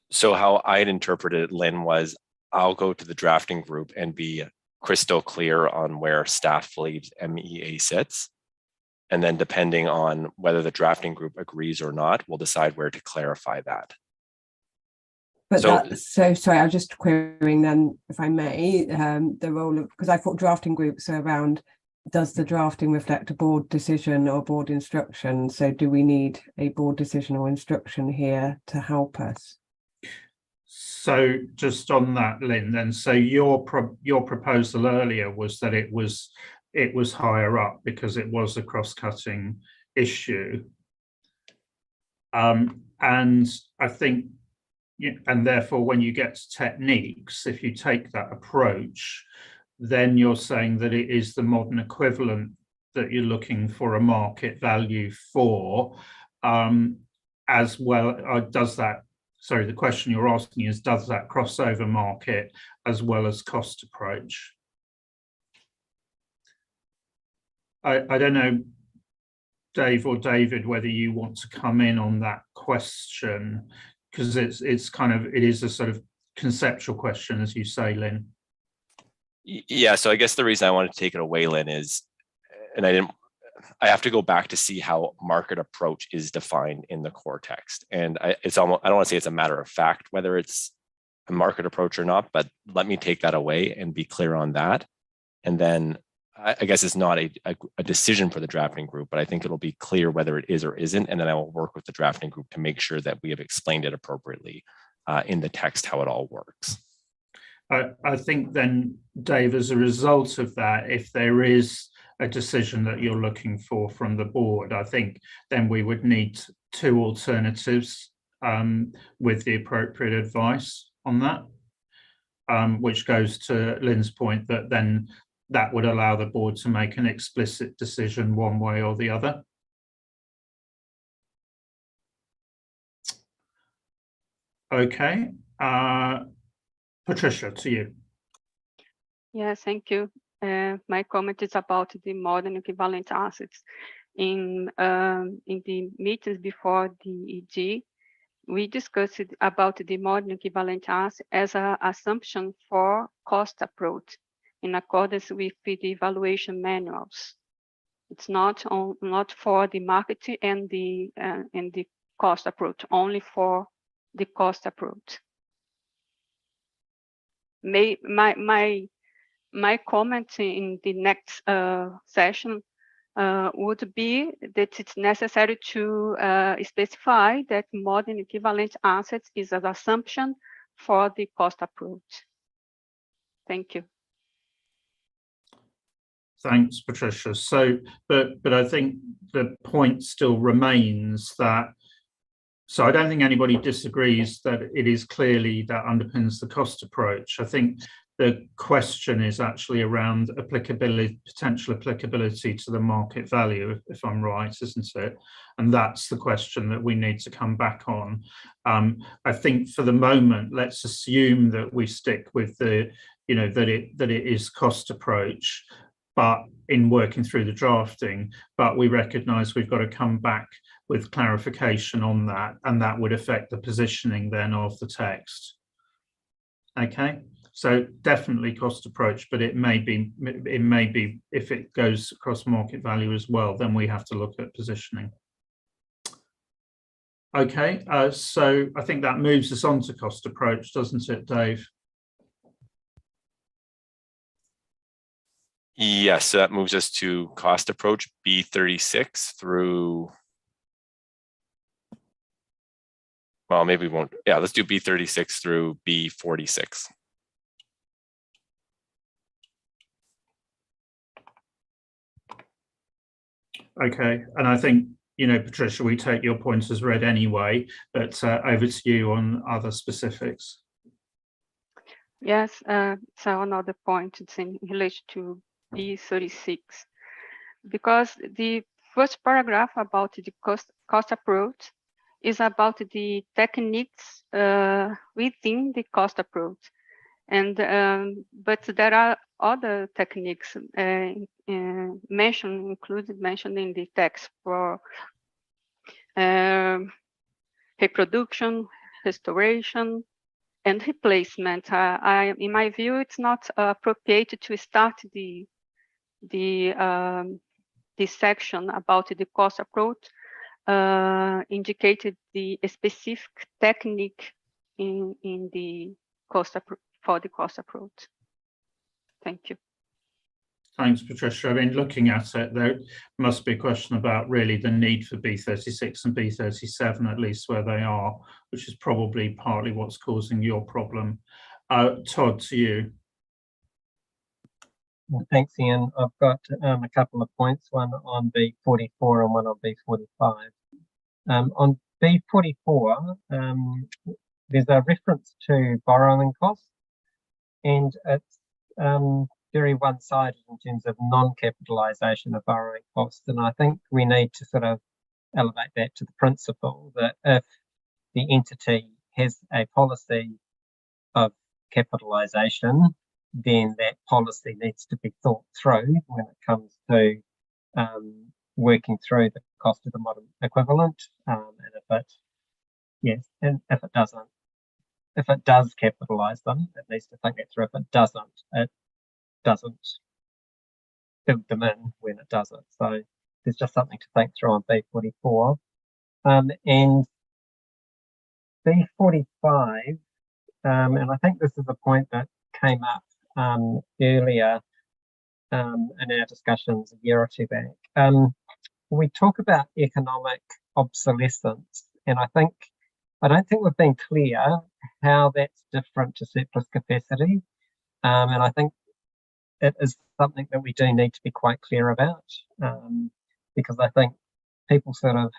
So how I'd interpreted it, Lynn, was I'll go to the drafting group and be crystal clear on where staff believes MEA sits. And then depending on whether the drafting group agrees or not, we'll decide where to clarify that. But so sorry, I was just querying then, if I may, the role of, because I thought drafting groups are around, does the drafting reflect a board decision or board instruction? So do we need a board decision or instruction here to help us? So just on that, Lynn, then, so your proposal earlier was that it was higher up because it was a cross-cutting issue. And I think, and therefore when you get to techniques, if you take that approach, then you're saying that it is the modern equivalent that you're looking for a market value for, as well. Does that, sorry, the question you're asking is, does that crossover market as well as cost approach? I don't know, Dave or David, whether you want to come in on that question, because it's kind of, it is a sort of conceptual question, as you say, Lynn. Yeah, so I guess the reason I wanted to take it away, Lynn, is, and I have to go back to see how market approach is defined in the core text. And it's almost, I don't want to say it's a matter of fact whether it's a market approach or not, but let me take that away and be clear on that. And then I guess it's not a decision for the drafting group, but I think it'll be clear whether it is or isn't. And then I will work with the drafting group to make sure that we have explained it appropriately in the text, how it all works. I think then, Dave, as a result of that, if there is a decision that you're looking for from the board, I think then we would need two alternatives with the appropriate advice on that, which goes to Lynn's point that then that would allow the board to make an explicit decision one way or the other. Okay, Patricia, to you. Yes, thank you. My comment is about the modern equivalent assets. In the meetings before the EG, we discussed about the modern equivalent asset as an assumption for cost approach in accordance with the evaluation manuals. It's not for the market and the cost approach, only for the cost approach. My comment in the next session would be that it's necessary to specify that modern equivalent assets is an assumption for the cost approach. Thank you. Thanks, Patricia. So, but I think the point still remains that, so I don't think anybody disagrees that it is clearly that underpins the cost approach. I think the question is actually around applicability, potential applicability to the market value, if I'm right, isn't it? And that's the question that we need to come back on. I think for the moment, let's assume that we stick with the, that it is cost approach, but in working through the drafting, but we recognise we've got to come back with clarification on that, and that would affect the positioning then of the text. Okay, so definitely cost approach, but it may be if it goes across market value as well, then we have to look at positioning. Okay, so I think that moves us on to cost approach, doesn't it, Dave? Yes, so that moves us to cost approach B36 through, well, maybe we won't. Yeah, let's do B36 through B46. Okay, and I think, Patricia, we take your points as read anyway, but over to you on other specifics. Yes, so another point is in relation to B36, because the first paragraph about the cost approach is about the techniques within the cost approach, and but there are other techniques mentioned in the text for reproduction, restoration, and replacement. In my view, it's not appropriate to start this section about the cost approach indicated the specific technique in the cost for the cost approach. Thank you. Thanks, Patricia. I mean, looking at it, there must be a question about really the need for B36 and B37, at least where they are, which is probably partly what's causing your problem. Todd, to you. Well, thanks, Ian. I've got a couple of points, one on B44 and one on B45. On B44, there's a reference to borrowing costs, and it's very one-sided in terms of non-capitalisation of borrowing costs. And I think we need to sort of elevate that to the principle that if the entity has a policy of capitalisation, then that policy needs to be thought through when it comes to working through the cost of the modern equivalent. And if it does capitalise them, it needs to think it through. If it doesn't build them in when it does it. So there's just something to think through on B44. And B45, and I think this is a point that came up earlier in our discussions a year or two back. We talk about economic obsolescence, and I don't think we've been clear how that's different to surplus capacity. And I think it is something that we do need to be quite clear about, because I think people sort of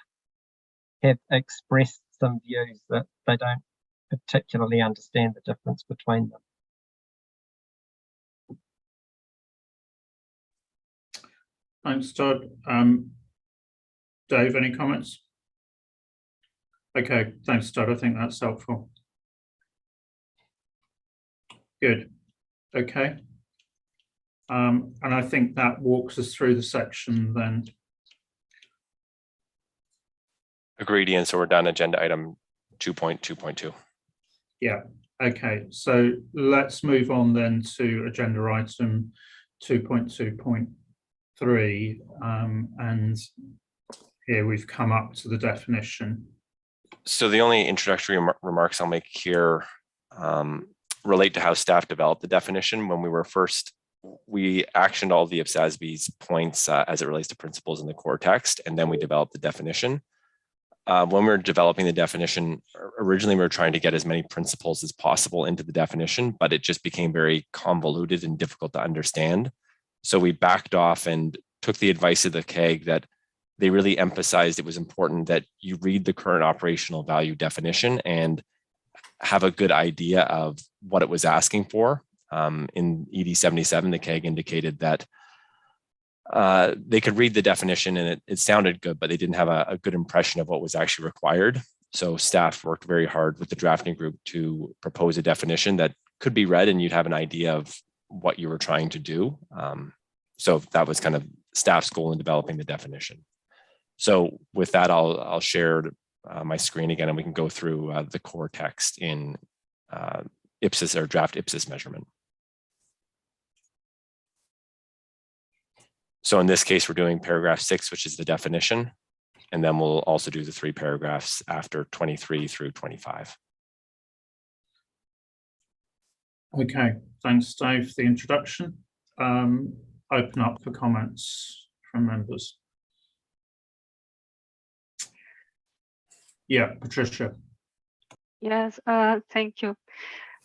have expressed some views that they don't particularly understand the difference between them. Thanks, Todd. Dave, any comments? Okay, thanks, Todd. I think that's helpful. Good. Okay. And I think that walks us through the section then. Agreed, Ian. So we're done agenda item 2.2.2. Yeah. Okay. So let's move on then to agenda item 2.2.3. And here we've come up to the definition. So the only introductory remarks I'll make here relate to how staff developed the definition. When we actioned all the IPSASB's points as it relates to principles in the core text, and then we developed the definition. When we were developing the definition, originally we were trying to get as many principles as possible into the definition, but it just became very convoluted and difficult to understand. So we backed off and took the advice of the CAG that they really emphasized it was important that you read the current operational value definition and have a good idea of what it was asking for. In ED 77, the CAG indicated that they could read the definition and it sounded good, but they didn't have a good impression of what was actually required. So staff worked very hard with the drafting group to propose a definition that could be read and you'd have an idea of what you were trying to do. So that was kind of staff's goal in developing the definition. So with that, I'll share my screen again and we can go through the core text in IPSAS or draft IPSAS measurement. So in this case, we're doing paragraph 6, which is the definition, and then we'll also do the 3 paragraphs after 23 through 25. Okay, thanks, Dave, for the introduction. Open up for comments from members. Yeah, Patricia. Yes, thank you.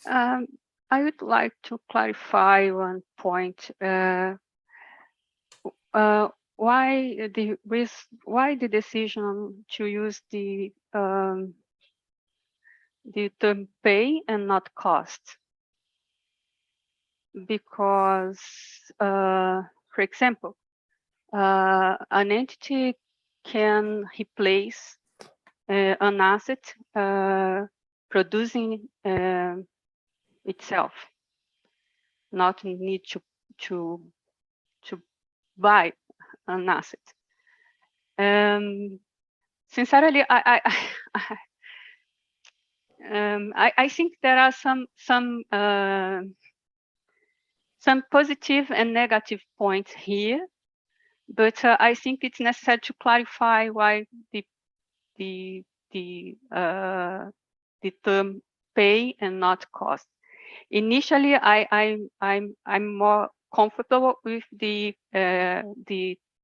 I would like to clarify one point. Why the decision to use the term pay and not cost? Because, for example, an entity can replace an asset producing itself, not need to buy an asset. Sincerely, I think there are some positive and negative points here, but I think it's necessary to clarify why the term pay and not cost. Initially, I'm more comfortable with the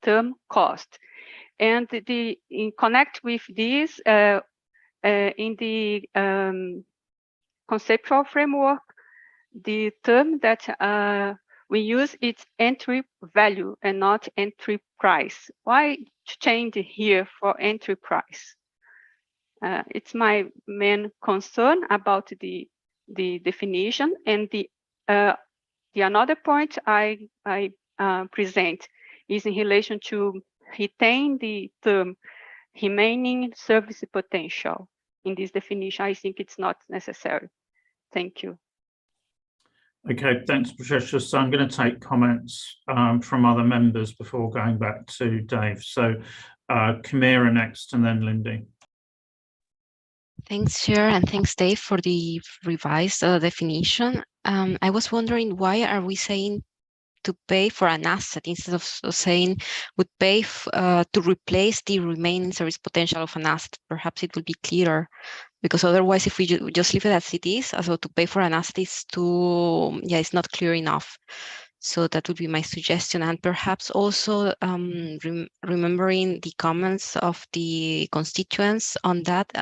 term cost, and in connect with this in the conceptual framework, the term that we use is entry value and not entry price. Why change here for entry price? It's my main concern about the definition, and the another point I present is in relation to retain the term remaining service potential in this definition. I think it's not necessary. Thank you. Okay, thanks, Patricia. So I'm going to take comments from other members before going back to Dave. So Kamira next, and then Lindy. Thanks, Chair, and thanks, Dave, for the revised definition. I was wondering, why are we saying to pay for an asset instead of saying would pay to replace the remaining service potential of an asset. Perhaps it will be clearer, because otherwise, if we just leave it as it is, so to pay for an asset is too, it's not clear enough. So that would be my suggestion. And perhaps also remembering the comments of the constituents on that,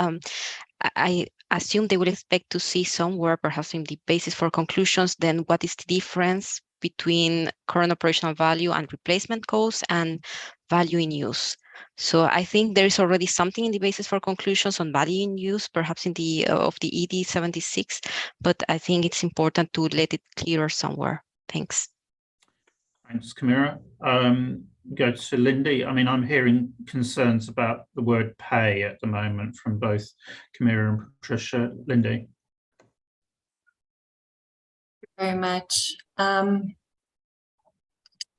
I assume they would expect to see somewhere, perhaps in the basis for conclusions, then what is the difference between current operational value and replacement costs and value in use. So I think there is already something in the basis for conclusions on value in use, perhaps in the of the ED 76, but I think it's important to let it clearer somewhere. Thanks. Thanks, Camilla. Go to Lindy. I mean, I'm hearing concerns about the word pay at the moment from both Camilla and Patricia. Lindy. Very much. I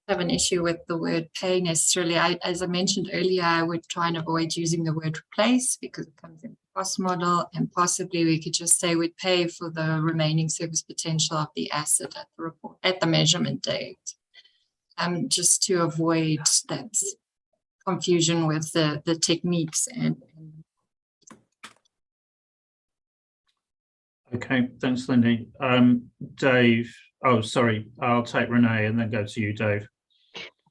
have an issue with the word pay necessarily. As I mentioned earlier, I would try and avoid using the word replace because it comes in the cost model, and possibly we could just say we'd pay for the remaining service potential of the asset at the report at the measurement date. Just to avoid that confusion with the techniques and Okay, thanks, Lindy. Dave, oh, sorry, I'll take Renee and then go to you, Dave.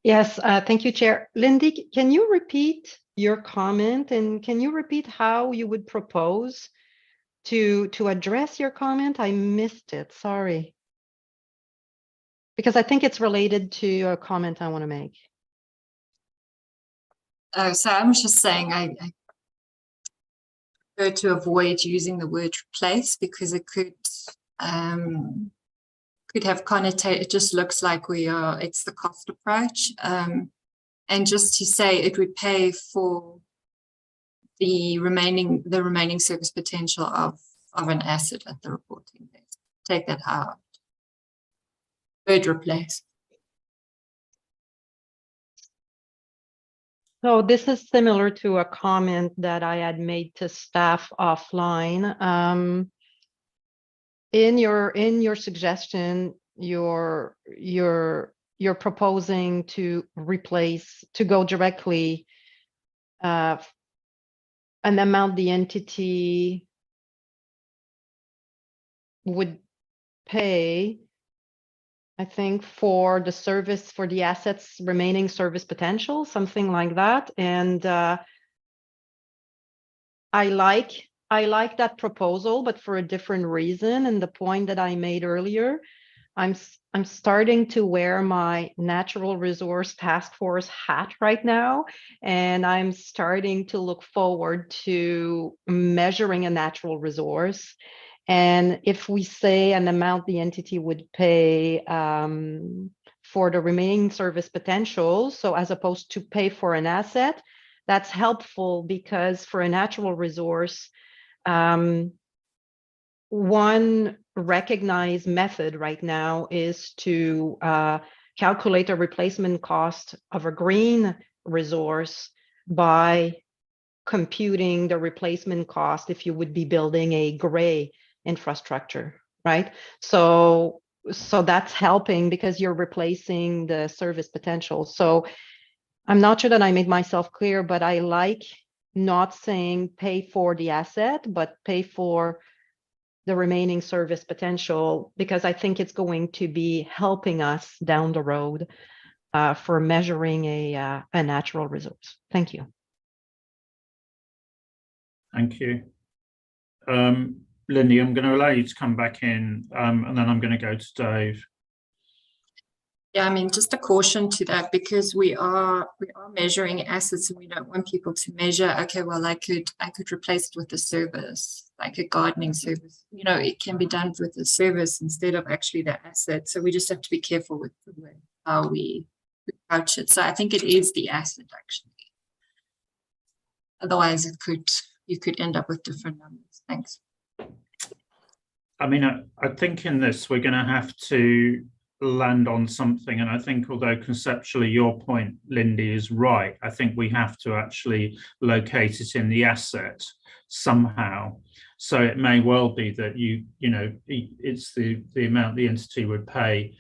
Yes, thank you, Chair. Lindy, can you repeat your comment, and can you repeat how you would propose to address your comment? I missed it, sorry. Because I think it's related to a comment I want to make. So I'm just saying I prefer to avoid using the word replace because it could have connotation. It just looks like it's the cost approach, and just to say it would pay for the remaining service potential of an asset at the reporting date. Take that out. Word replace. So this is similar to a comment that I had made to staff offline. In your suggestion, you're proposing to go directly an amount the entity would pay, I think, for the service, for the assets remaining service potential, something like that. And I like that proposal, but for a different reason. And the point that I made earlier, I'm starting to wear my natural resource task force hat right now, and I'm starting to look forward to measuring a natural resource. And if we say an amount the entity would pay for the remaining service potential, so as opposed to pay for an asset, that's helpful because for a natural resource, one recognized method right now is to calculate a replacement cost of a green resource by computing the replacement cost if you would be building a gray infrastructure, right? So that's helping because you're replacing the service potential. So I'm not sure that I made myself clear, but I like not saying pay for the asset, but pay for the remaining service potential, because I think it's going to be helping us down the road for measuring a natural resource. Thank you. Thank you. Lindy, I'm going to allow you to come back in, and then I'm going to go to Dave. Yeah, I mean, just a caution to that, because we are measuring assets, and we don't want people to measure, okay, well, I could replace it with a service, like a gardening service. You know, it can be done with a service instead of actually the asset. So we just have to be careful with the way how we approach it. So I think it is the asset, actually. Otherwise, you could end up with different numbers. Thanks. I mean, I think in this, we're going to have to land on something. And I think although conceptually your point, Lindy, is right, I think we have to actually locate it in the asset somehow. So it may well be that you know, it's the amount the entity would pay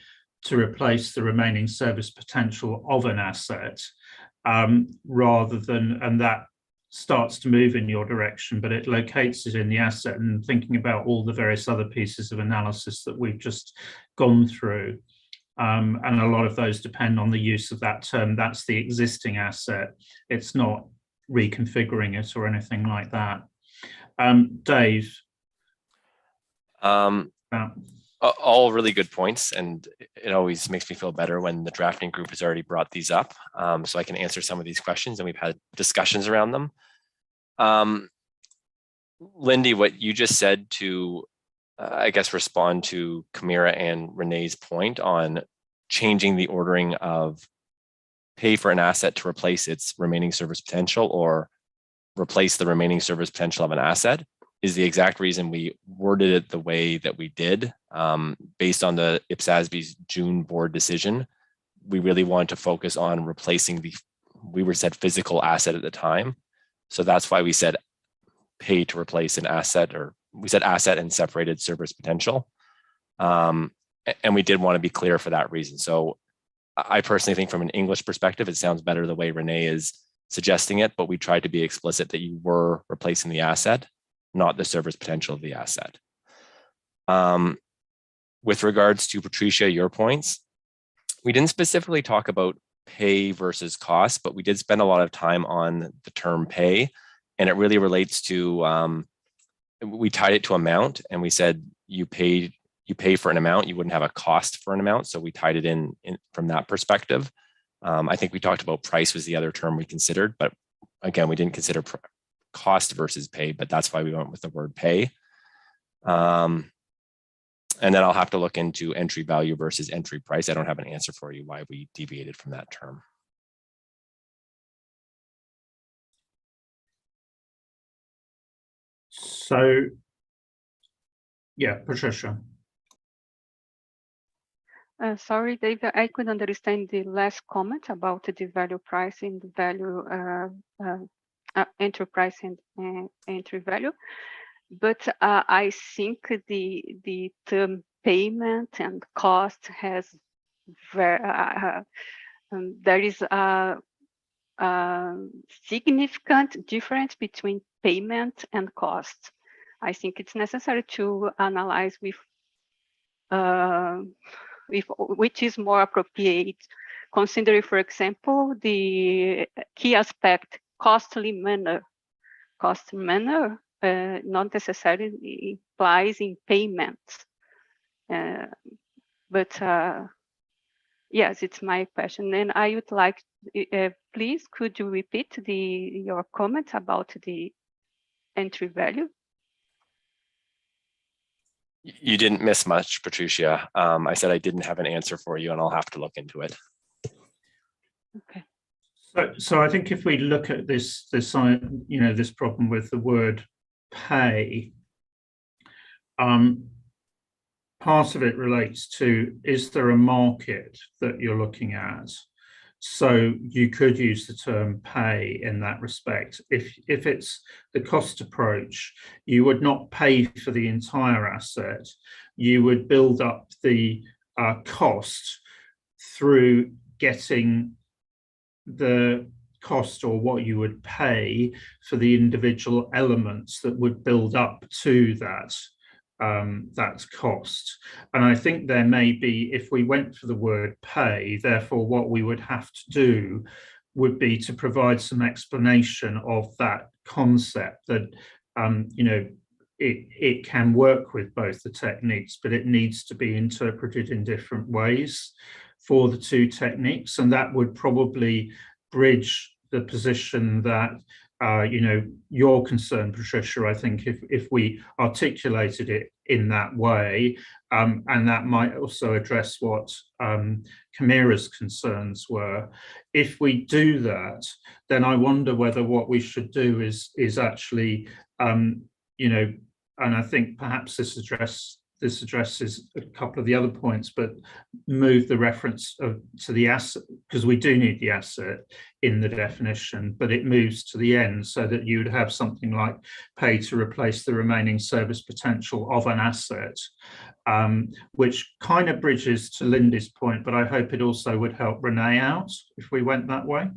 to replace the remaining service potential of an asset, rather than, and that starts to move in your direction, but it locates it in the asset, and thinking about all the various other pieces of analysis that we've just gone through. And a lot of those depend on the use of that term. That's the existing asset. It's not reconfiguring it or anything like that. Dave? All really good points, and it always makes me feel better when the drafting group has already brought these up, so I can answer some of these questions, and we've had discussions around them. Lindy, what you just said to, I guess, respond to Kamira and Renee's point on changing the ordering of pay for an asset to replace its remaining service potential or replace the remaining service potential of an asset is the exact reason we worded it the way that we did. Based on the IPSASB's June board decision, we really wanted to focus on replacing we said physical asset at the time. So that's why we said pay to replace an asset, or we said asset and separated service potential. And we did want to be clear for that reason. So I personally think from an English perspective, it sounds better the way Renee is suggesting it, but we tried to be explicit that you were replacing the asset, not the service potential of the asset. With regards to Patricia, your points, we didn't specifically talk about pay versus cost, but we did spend a lot of time on the term pay, and it really relates to, we tied it to amount, and we said you pay for an amount, you wouldn't have a cost for an amount, so we tied it in from that perspective. I think we talked about price was the other term we considered, but again, we didn't consider cost versus pay, but that's why we went with the word pay. And then I'll have to look into entry value versus entry price. I don't have an answer for you why we deviated from that term. So, yeah, Patricia. Sorry, David, I couldn't understand the last comment about the value pricing, the value entry price and entry value. But I think the term payment and cost has there is a significant difference between payment and cost. I think it's necessary to analyze with which is more appropriate, considering, for example, the key aspect, costly manner. Costly manner not necessarily implies in payments. But yes, it's my question. And I would like, please, could you repeat your comment about the entry value? You didn't miss much, Patricia. I said I didn't have an answer for you, and I'll have to look into it. Okay. So I think if we look at this problem with the word pay, part of it relates to, is there a market that you're looking at? So you could use the term pay in that respect. If it's the cost approach, you would not pay for the entire asset. You would build up the cost through getting the cost, or what you would pay for the individual elements that would build up to that cost. And I think there may be, if we went for the word pay, therefore what we would have to do would be to provide some explanation of that concept, that it can work with both the techniques, but it needs to be interpreted in different ways for the two techniques. And that would probably bridge the position that your concern, Patricia, I think if we articulated it in that way, and that might also address what Kamira's concerns were. If we do that, then I wonder whether what we should do is actually, and I think perhaps this this addresses a couple of the other points, but move the reference to the asset, because we do need the asset in the definition, but it moves to the end so that you would have something like pay to replace the remaining service potential of an asset, which kind of bridges to Lindy's point, but I hope it also would help Renee out if we went that way.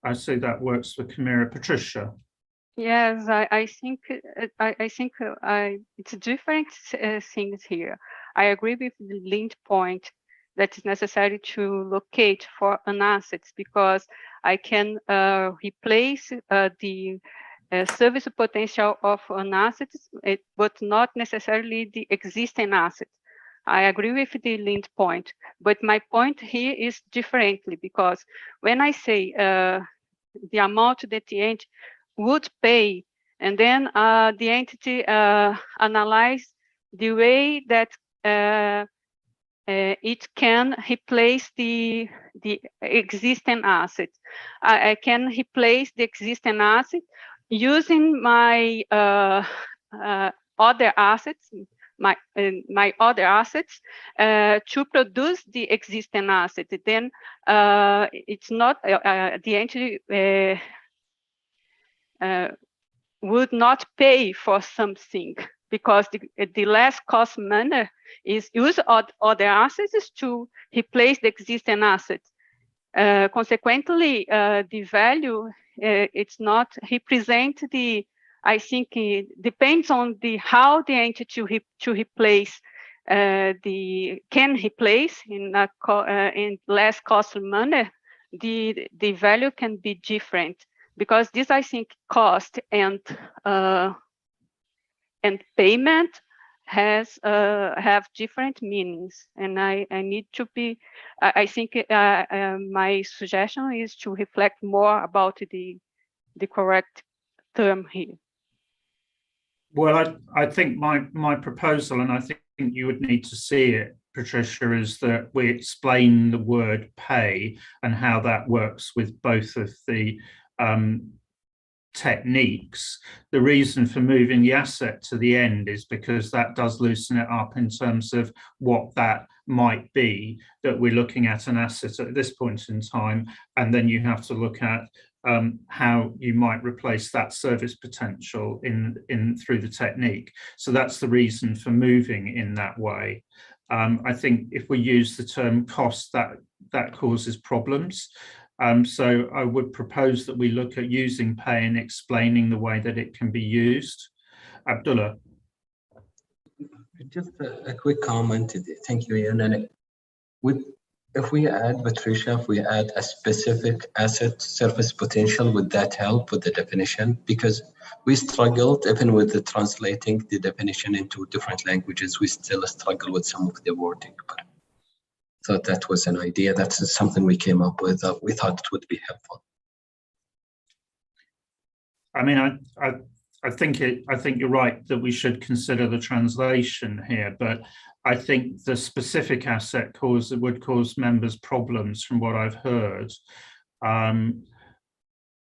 I see that works for Camira. Patricia. Yes, I think it's different things here. I agree with the linked point that is necessary to locate for an asset, because I can replace the service potential of an asset, but not necessarily the existing asset. I agree with the linked point, but my point here is differently, because when I say the amount that the entity would pay, and then the entity analyze the way that it can replace the existing asset. I can replace the existing asset using my other assets, my other assets to produce the existing asset. Then it's not the entity would not pay for something, because the less cost manner is use other assets to replace the existing assets. Consequently, the value it's not represent the. I think it depends on the how the entity to replace can replace in less costly manner. The value can be different, because this, I think, cost and payment have different meanings, and I need to be. I think my suggestion is to reflect more about the correct term here. Well, I think my proposal, and I think you would need to see it, Patricia, is that we explain the word pay and how that works with both of the techniques. The reason for moving the asset to the end is because that does loosen it up in terms of what that might be, that we're looking at an asset at this point in time, and then you have to look at how you might replace that service potential in through the technique. So that's the reason for moving in that way. I think if we use the term cost, that causes problems. So I would propose that we look at using pay and explaining the way that it can be used. Abdullah. Just a quick comment. Thank you, Ian. And if we add, Patricia, if we add a specific asset service potential, would that help with the definition? Because we struggled even with the translating the definition into different languages. We still struggle with some of the wording. But thought that was an idea. That's something we came up with. We thought it would be helpful. I mean, I think you're right that we should consider the translation here, but I think the specific asset would cause members problems from what I've heard.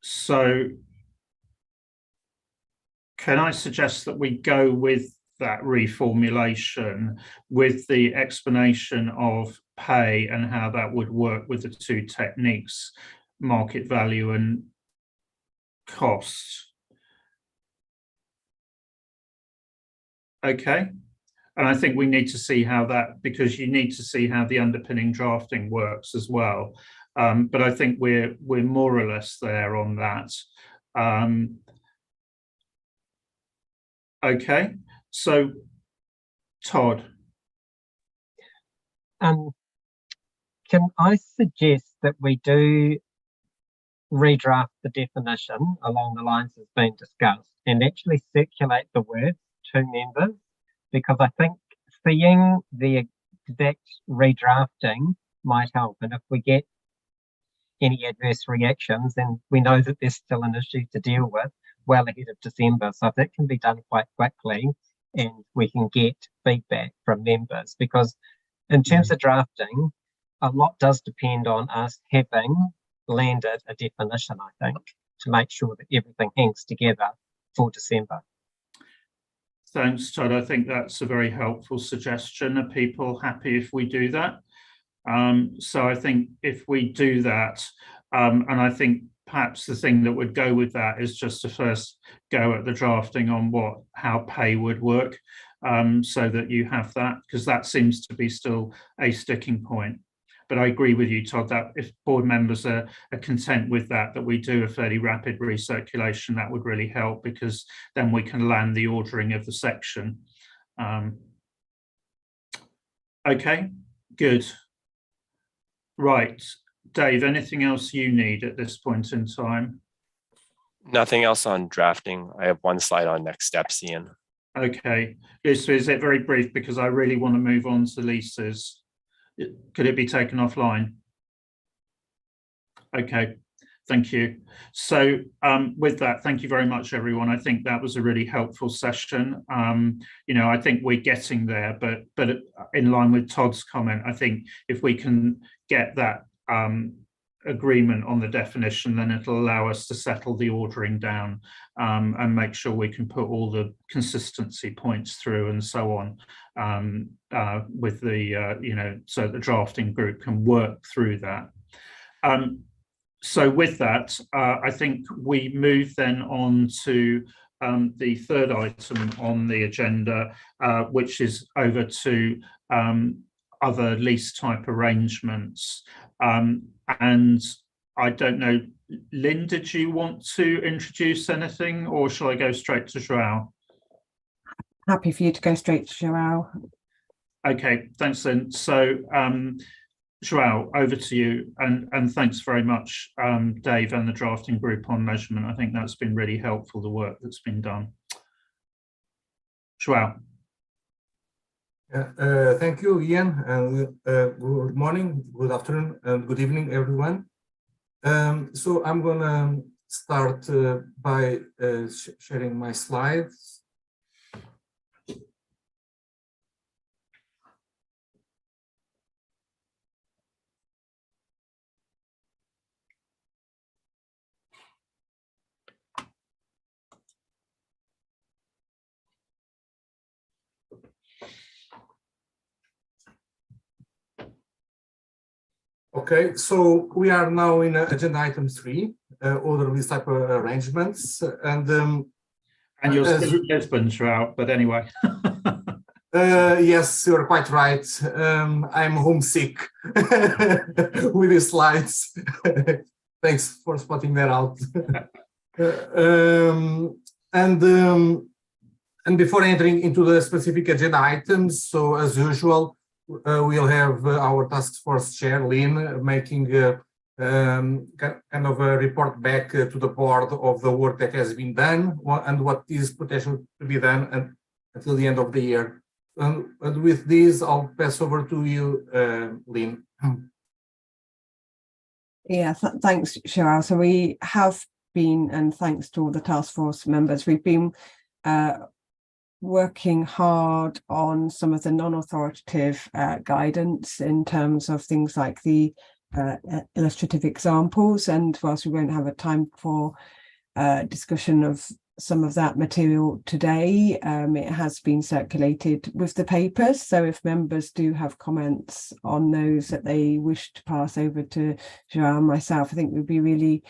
So can I suggest that we go with that reformulation with the explanation of pay and how that would work with the two techniques, market value and cost? Okay. And I think we need to see how that, because you need to see how the underpinning drafting works as well. But I think we're more or less there on that. Okay, so Todd. Can I suggest that we do redraft the definition along the lines that's been discussed and actually circulate the words to members? Because I think seeing the exact redrafting might help. And if we get any adverse reactions, then we know that there's still an issue to deal with well ahead of December. So if that can be done quite quickly and we can get feedback from members, because in terms of drafting, a lot does depend on us having landed a definition, I think. to make sure that everything hangs together for December. Thanks, Todd. I think that's a very helpful suggestion. Are people happy if we do that? So I think if we do that, and I think perhaps the thing that would go with that is just to first go at the drafting on how pay would work, so that you have that, because that seems to be still a sticking point. But I agree with you, Todd, that if board members are content with that we do a fairly rapid recirculation, that would really help, because then we can land the ordering of the section. Okay, good. Right, Dave, anything else you need at this point in time? Nothing else on drafting. I have one slide on next steps, Ian. Okay, is it very brief, because I really want to move on to leases. Could it be taken offline? Okay, thank you. So with that, thank you very much, everyone. I think that was a really helpful session. You know, I think we're getting there, but in line with Todd's comment, I think if we can get that agreement on the definition, then it'll allow us to settle the ordering down, and make sure we can put all the consistency points through and so on, with the you know, so the drafting group can work through that. So with that, I think we move then on to the third item on the agenda, which is over to other lease type arrangements. And I don't know, Lynn, did you want to introduce anything, or shall I go straight to João? Happy for you to go straight to João. Okay, thanks, Lynn. So João, over to you, and thanks very much, Dave, and the drafting group on measurement. I think that's been really helpful, the work that's been done. João. Thank you, Ian, and good morning, good afternoon, and good evening, everyone. So I'm gonna start by sharing my slides. Okay, so we are now in agenda item 3, other lease type arrangements, and you're still in Lisbon, João, but anyway. Yes, you're quite right. I'm homesick with these slides. Thanks for spotting that out. And before entering into the specific agenda items, so as usual, we'll have our task force chair, Lynn, making kind of a report back to the board of the work that has been done and what is potential to be done until the end of the year. And with this, I'll pass over to you, Lynn. Yeah, thanks, João. So we have been, and thanks to all the task force members, we've been working hard on some of the non-authoritative guidance in terms of things like the illustrative examples. And whilst we won't have a time for discussion of some of that material today, it has been circulated with the papers. So if members do have comments on those that they wish to pass over to João and myself, I think we'd be really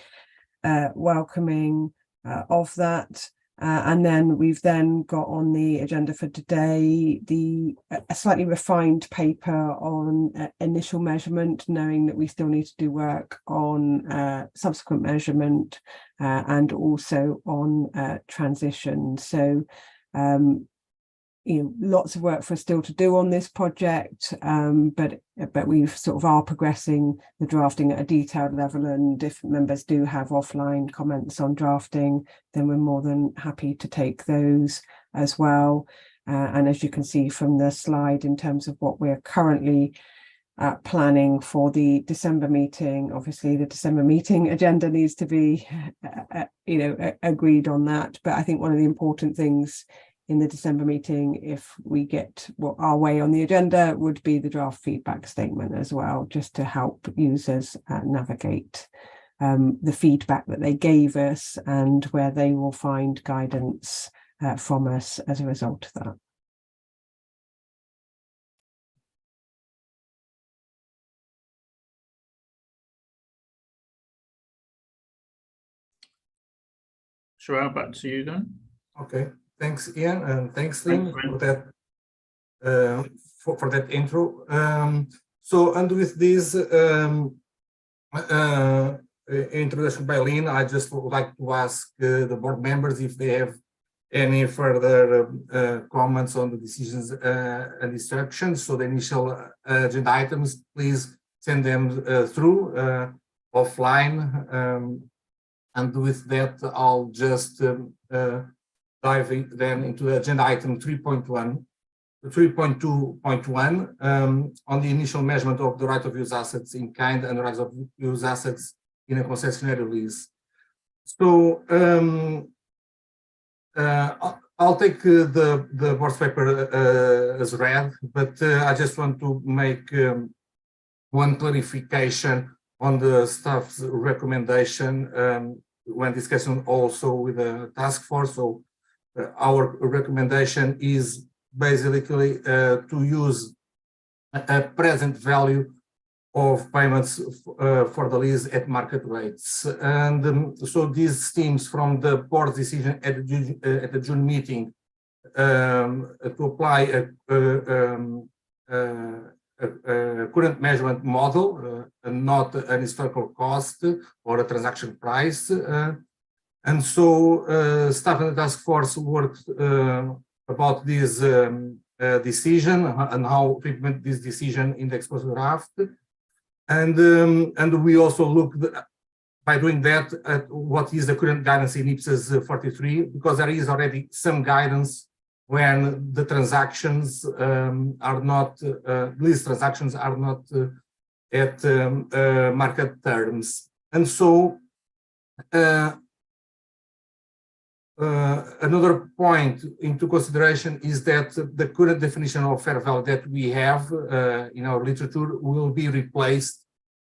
welcoming of that. And then we've then got on the agenda for today a slightly refined paper on initial measurement, knowing that we still need to do work on subsequent measurement and also on transition. So you know, lots of work for us still to do on this project, but we sort of are progressing the drafting at a detailed level, and if members do have offline comments on drafting, then we're more than happy to take those as well. And as you can see from the slide, in terms of what we're currently planning for the December meeting, obviously the December meeting agenda needs to be agreed on that. But I think one of the important things in the December meeting, if we get our way on the agenda, would be the draft feedback statement as well, just to help users navigate the feedback that they gave us and where they will find guidance from us as a result of that. João, back to you then. Okay, thanks, Ian, and thanks, Lynn, for that for that intro. So, and with this introduction by Lynn, I just would like to ask the board members if they have any further comments on the decisions and instructions. So the initial agenda items, please send them through offline. And with that, I'll just dive in, then into agenda item 3.2.1 on the initial measurement of the right of use assets in kind and the right of use assets in a concessionary lease. So I'll take the board's paper as read, but I just want to make one clarification on the staff's recommendation when discussing also with the task force. So our recommendation is basically to use a present value of payments for the lease at market rates. And so this stems from the board's decision at the June meeting to apply a current measurement model, and not an historical cost or a transaction price. And so staff and the task force worked about this decision and how to implement this decision in the exposed draft. And we also looked, by doing that, at what is the current guidance in IPSASB 43, because there is already some guidance when the transactions are not, lease transactions are not at market terms. And so another point into consideration is that the current definition of fair value that we have in our literature will be replaced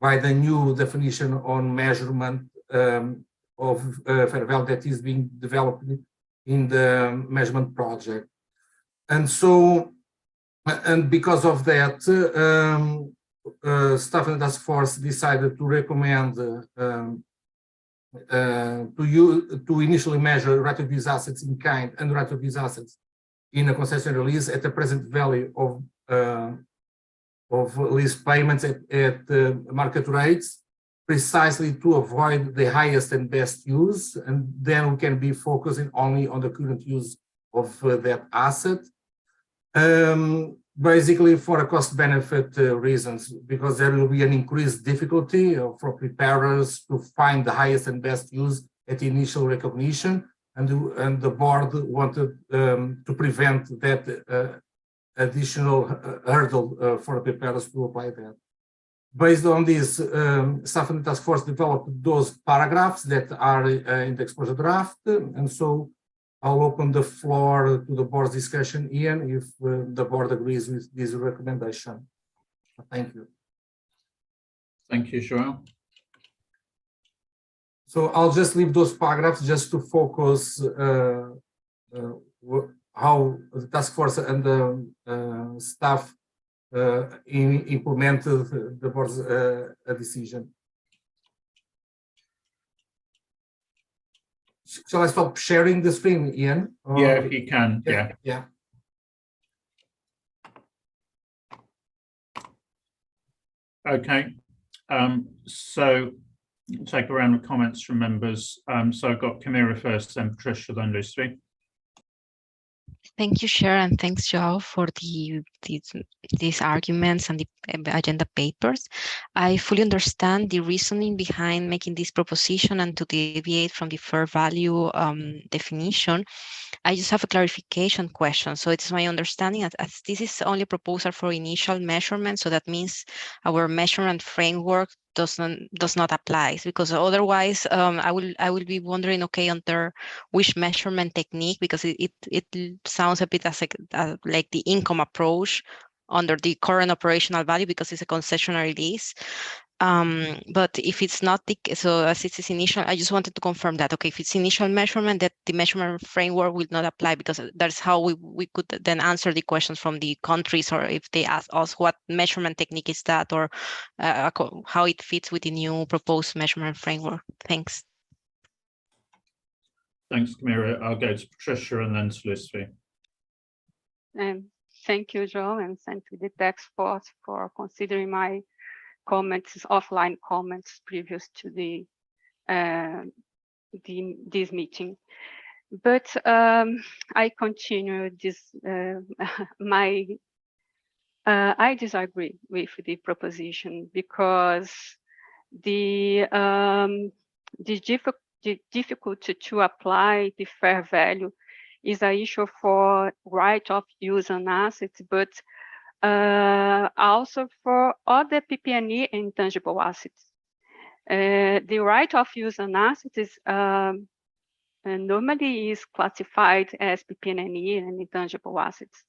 by the new definition on measurement of fair value that is being developed in the measurement project. And so, and because of that, staff and task force decided to recommend to initially measure right of use assets in kind and right of use assets in a concession release at the present value of lease payments at market rates, precisely to avoid the highest and best use, and then we can be focusing only on the current use of that asset. Basically for a cost-benefit reasons, because there will be an increased difficulty for preparers to find the highest and best use at initial recognition, and the board wanted to prevent that additional hurdle for preparers to apply that. Based on this, staff and task force developed those paragraphs that are in the exposure draft, and so I'll open the floor to the board's discussion, Ian, if the board agrees with this recommendation. Thank you. Thank you, João. So I'll just leave those paragraphs just to focus how the task force and the staff implemented the board's decision. Shall I stop sharing the screen, Ian? Yeah, if you can. Yeah. Yeah. Okay. So take a round of comments from members. So I've got Camilla first, then Patricia, then Lucy. Thank you, Chair, and thanks, João, for these arguments and the agenda papers. I fully understand the reasoning behind making this proposition and to deviate from the fair value definition. I just have a clarification question. So it's my understanding that as this is only a proposal for initial measurement, so that means our measurement framework does not apply, because otherwise I will be wondering, okay, under which measurement technique, because it sounds a bit as like the income approach under the current operational value, because it's a concessionary lease. But if it's not the so as it is initial, I just wanted to confirm that. Okay, if it's initial measurement, that the measurement framework will not apply, because that's how we could then answer the questions from the countries, or if they ask us what measurement technique is that, or how it fits with the new proposed measurement framework. Thanks. Thanks, Camilla. I'll go to Patricia and then to Lucy. Thank you, Joe, and thank you the task force for considering my comments, offline comments previous to this meeting. But I continue this. I disagree with the proposition, because the difficulty to apply the fair value is an issue for right of use on assets, but also for other PP&E and intangible assets. The right of use on assets is normally is classified as PP&E and intangible assets.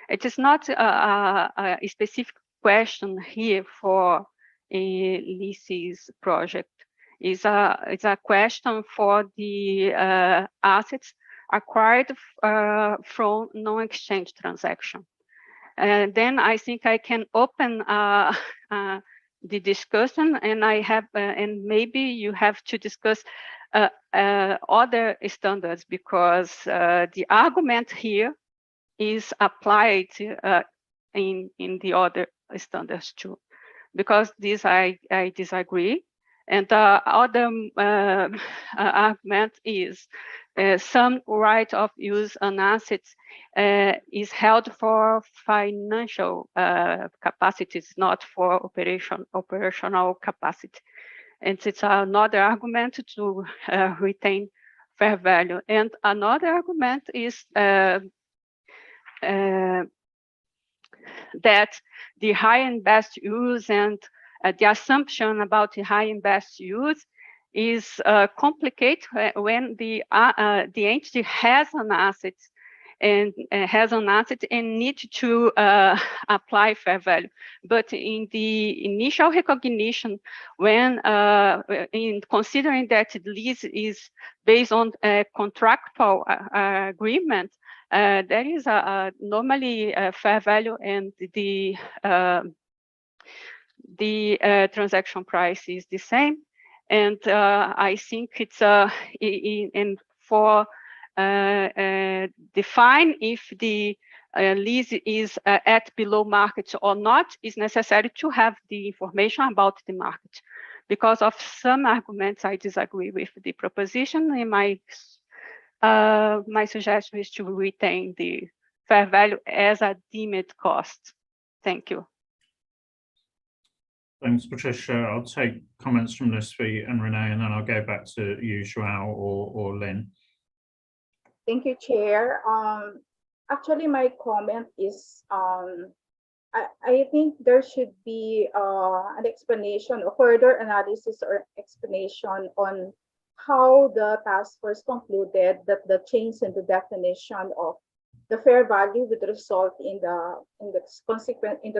It is not a specific question here for a leases project. It's a question for the assets acquired from non-exchange transaction. And then I think I can open the discussion, and I have, and maybe you have to discuss other standards, because the argument here is applied in the other standards too, because this I disagree. And the other argument is some right of use on assets is held for financial capacities, not for operational capacity. And it's another argument to retain fair value. And another argument is that the high and best use and the assumption about the high and best use is complicated when the entity has an asset and need to apply fair value. But in the initial recognition, when in considering that the lease is based on a contractual agreement, there is normally a fair value, and the transaction price is the same. And I think it's and for define if the lease is at below market or not, is necessary to have the information about the market. Because of some arguments, I disagree with the proposition, and my suggestion is to retain the fair value as a deemed cost. Thank you. Thanks, Patricia. I'll take comments from Lucy and Renee, and then I'll go back to you, João or Lynn. Thank you, Chair. Actually, my comment is I think there should be an explanation, or further analysis or explanation on how the task force concluded that the change in the definition of the fair value would result in the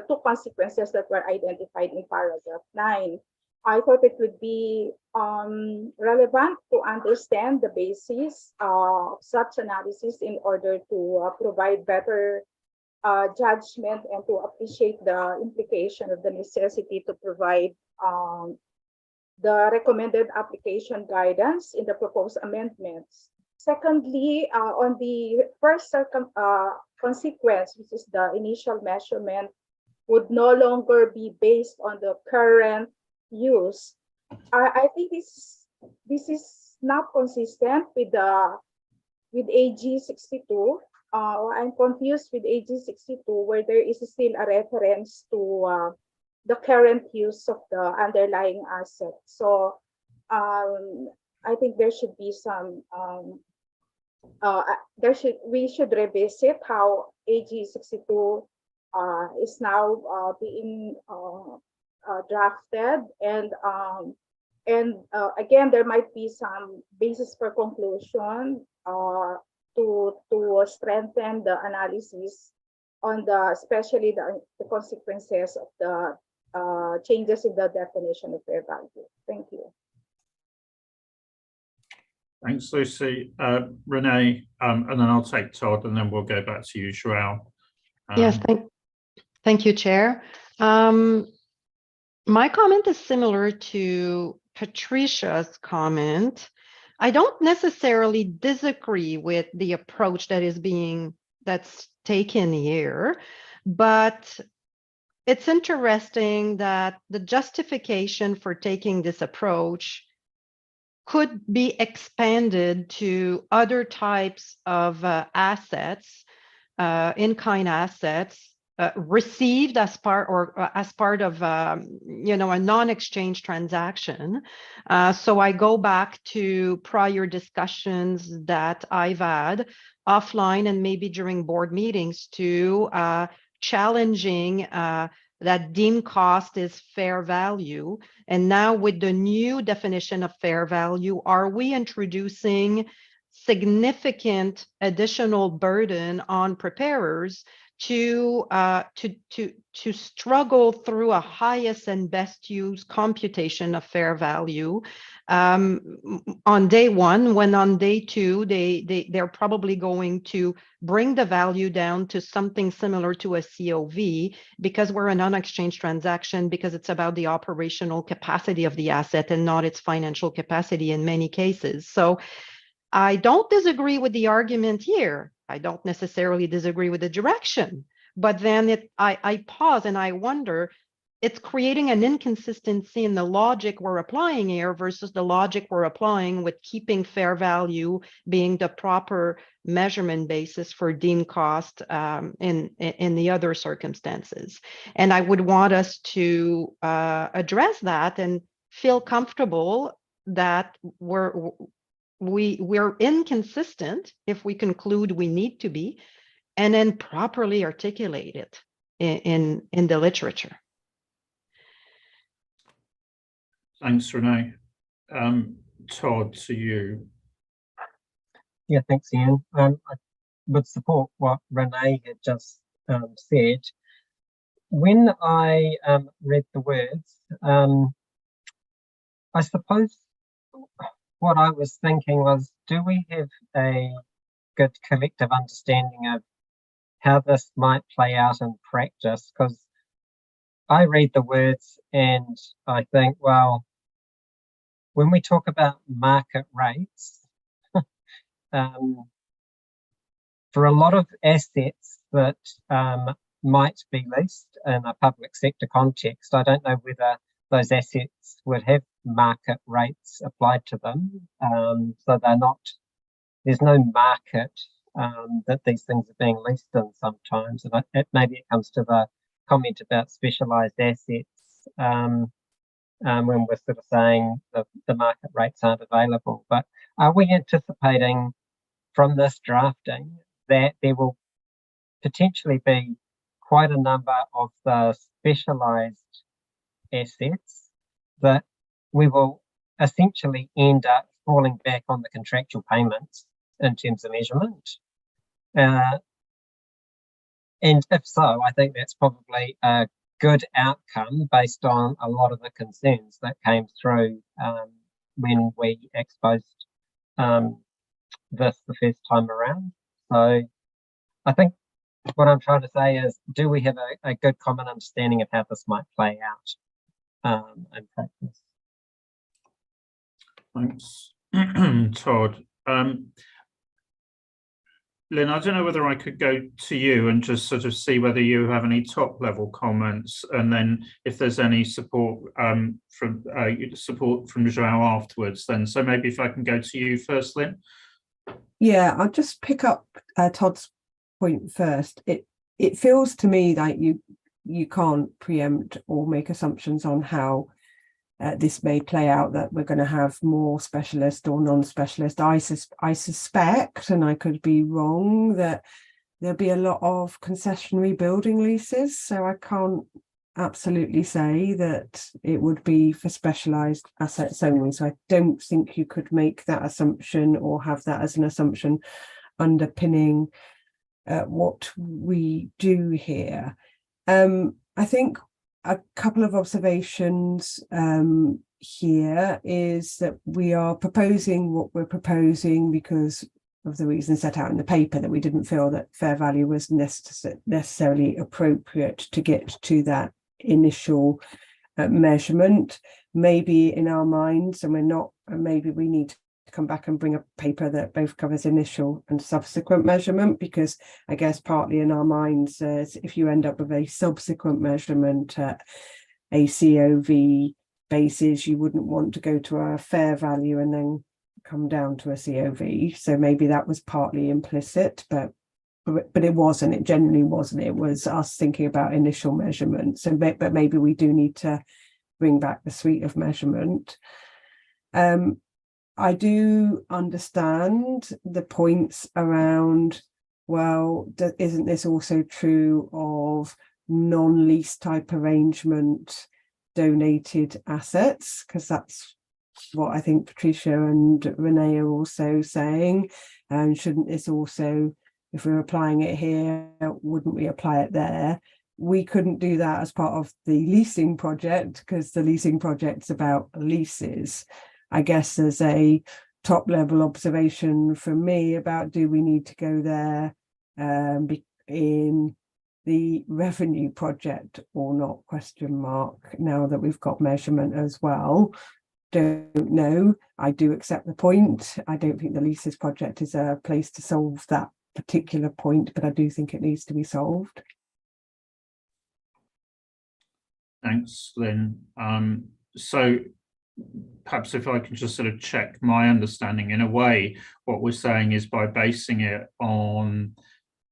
two consequences that were identified in paragraph 9. I thought it would be relevant to understand the basis of such analysis in order to provide better judgment and to appreciate the implication of the necessity to provide the recommended application guidance in the proposed amendments. Secondly, on the first consequence, which is the initial measurement, would no longer be based on the current use. I think this is not consistent with AG 62. I'm confused with AG 62, where there is still a reference to the current use of the underlying asset. So I think there should be some we should revisit how AG 62 is now being drafted, and again, there might be some basis for conclusion to strengthen the analysis on especially the consequences of the changes in the definition of fair value. Thank you. Thanks, Lucy. Renee, and then I'll take Todd, and then we'll go back to you, João. Yes, thank you, Chair. My comment is similar to Patricia's comment. I don't necessarily disagree with the approach that's taken here, but it's interesting that the justification for taking this approach could be expanded to other types of assets, in-kind assets, received as part of a non-exchange transaction. So I go back to prior discussions that I've had offline and maybe during board meetings to challenging that deemed cost is fair value. And now with the new definition of fair value, are we introducing significant additional burden on preparers to struggle through a highest and best use computation of fair value on day one, when on day two they're probably going to bring the value down to something similar to a COV, because we're a non-exchange transaction, because it's about the operational capacity of the asset and not its financial capacity in many cases. So I don't disagree with the argument here. I don't necessarily disagree with the direction, but then I pause and I wonder, it's creating an inconsistency in the logic we're applying here versus the logic we're applying with keeping fair value being the proper measurement basis for deemed cost in the other circumstances. And I would want us to address that and feel comfortable that we're inconsistent if we conclude we need to be, and then properly articulate it in the literature. Thanks, Renee. Todd, to you. Yeah, thanks, Ian. I would support what Renee had just said. When I read the words, I suppose what I was thinking was, do we have a good collective understanding of how this might play out in practice? Because I read the words and I think, well, when we talk about market rates, for a lot of assets that might be leased in a public sector context, I don't know whether those assets would have market rates applied to them. So there's no market that these things are being leased in sometimes. And maybe it comes to the comment about specialised assets when we're sort of saying the market rates aren't available. But are we anticipating from this drafting that there will potentially be quite a number of the specialised assets that we will essentially end up falling back on the contractual payments in terms of measurement? And if so, I think that's probably a good outcome based on a lot of the concerns that came through when we exposed this the first time around. So I think what I'm trying to say is, do we have a good common understanding of how this might play out in practice? Thanks, Todd. Lynn, I don't know whether I could go to you and just sort of see whether you have any top level comments, and then if there's any support from João afterwards. Then, so maybe if I can go to you first, Lynn. Yeah, I'll just pick up Todd's point first. It feels to me like you can't preempt or make assumptions on how this may play out, that we're going to have more specialist or non-specialist. I suspect, and I could be wrong, that there'll be a lot of concessionary building leases. So I can't absolutely say that it would be for specialised assets only. So I don't think you could make that assumption or have that as an assumption underpinning what we do here. I think a couple of observations here is that we are proposing what we're proposing because of the reasons set out in the paper, that we didn't feel that fair value was necessarily appropriate to get to that initial measurement. Maybe in our minds, and we're not, and maybe we need to come back and bring a paper that both covers initial and subsequent measurement, because I guess partly in our minds, if you end up with a subsequent measurement at a COV basis, you wouldn't want to go to a fair value and then come down to a COV. So maybe that was partly implicit, but it wasn't. It genuinely wasn't. It was us thinking about initial measurements. So, but maybe we do need to bring back the suite of measurement. I do understand the points around, well, isn't this also true of non-lease type arrangement donated assets? Because that's what I think Patricia and Renee are also saying. And shouldn't this also, if we're applying it here, wouldn't we apply it there? We couldn't do that as part of the leasing project because the leasing project's about leases. I guess there's a top level observation from me about, do we need to go there in the revenue project or not, question mark, now that we've got measurement as well. Don't know. I do accept the point. I don't think the leases project is a place to solve that particular point, but I do think it needs to be solved. Thanks, Lynn. So perhaps if I can just sort of check my understanding, in a way, what we're saying is by basing it on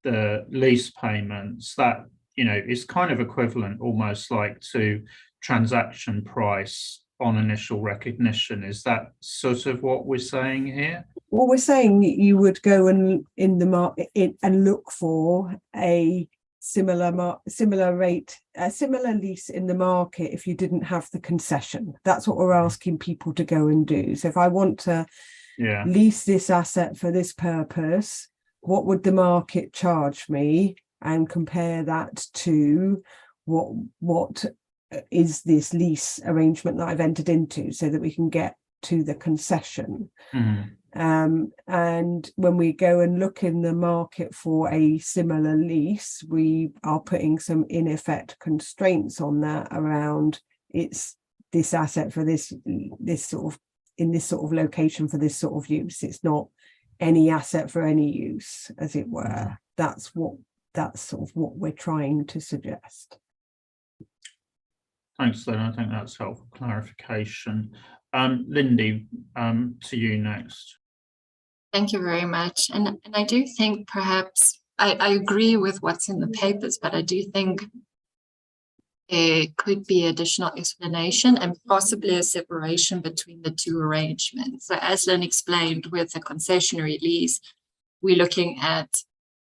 the lease payments, that, you know, is kind of equivalent almost like to transaction price on initial recognition. Is that sort of what we're saying here? Well, we're saying you would go and in the market and look for a similar rate, a similar lease in the market if you didn't have the concession. That's what we're asking people to go and do. So if I want to lease this asset for this purpose, what would the market charge me, and compare that to what is this lease arrangement that I've entered into, so that we can get to the concession. And when we go and look in the market for a similar lease, we are putting some in effect constraints on that around it's this asset for this sort of, in this sort of location for this sort of use. It's not any asset for any use, as it were. That's sort of what we're trying to suggest. Thanks, Lynn. I think that's helpful clarification. Lindy, to you next. Thank you very much. And I do think perhaps I agree with what's in the papers, but I do think there could be additional explanation and possibly a separation between the two arrangements. So as Lynn explained, with a concessionary lease, we're looking at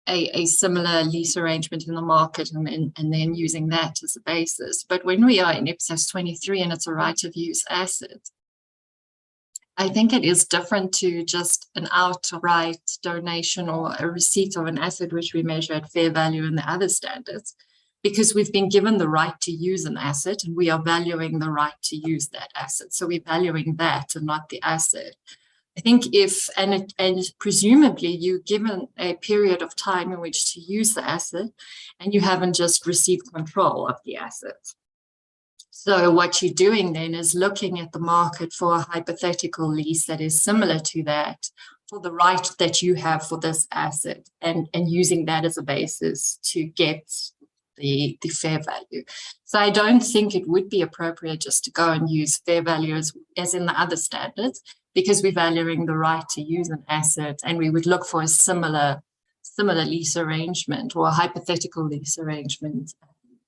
a similar lease arrangement in the market and then using that as a basis. But when we are in IPSASB 23 and it's a right of use asset, I think it is different to just an outright donation or a receipt of an asset which we measure at fair value and the other standards, because we've been given the right to use an asset and we are valuing the right to use that asset. So we're valuing that and not the asset. I think if, and presumably you're given a period of time in which to use the asset and you haven't just received control of the asset. So what you're doing then is looking at the market for a hypothetical lease that is similar to that for the right that you have for this asset, and using that as a basis to get the fair value. So I don't think it would be appropriate just to go and use fair value as in the other standards, because we're valuing the right to use an asset, and we would look for a similar lease arrangement or a hypothetical lease arrangement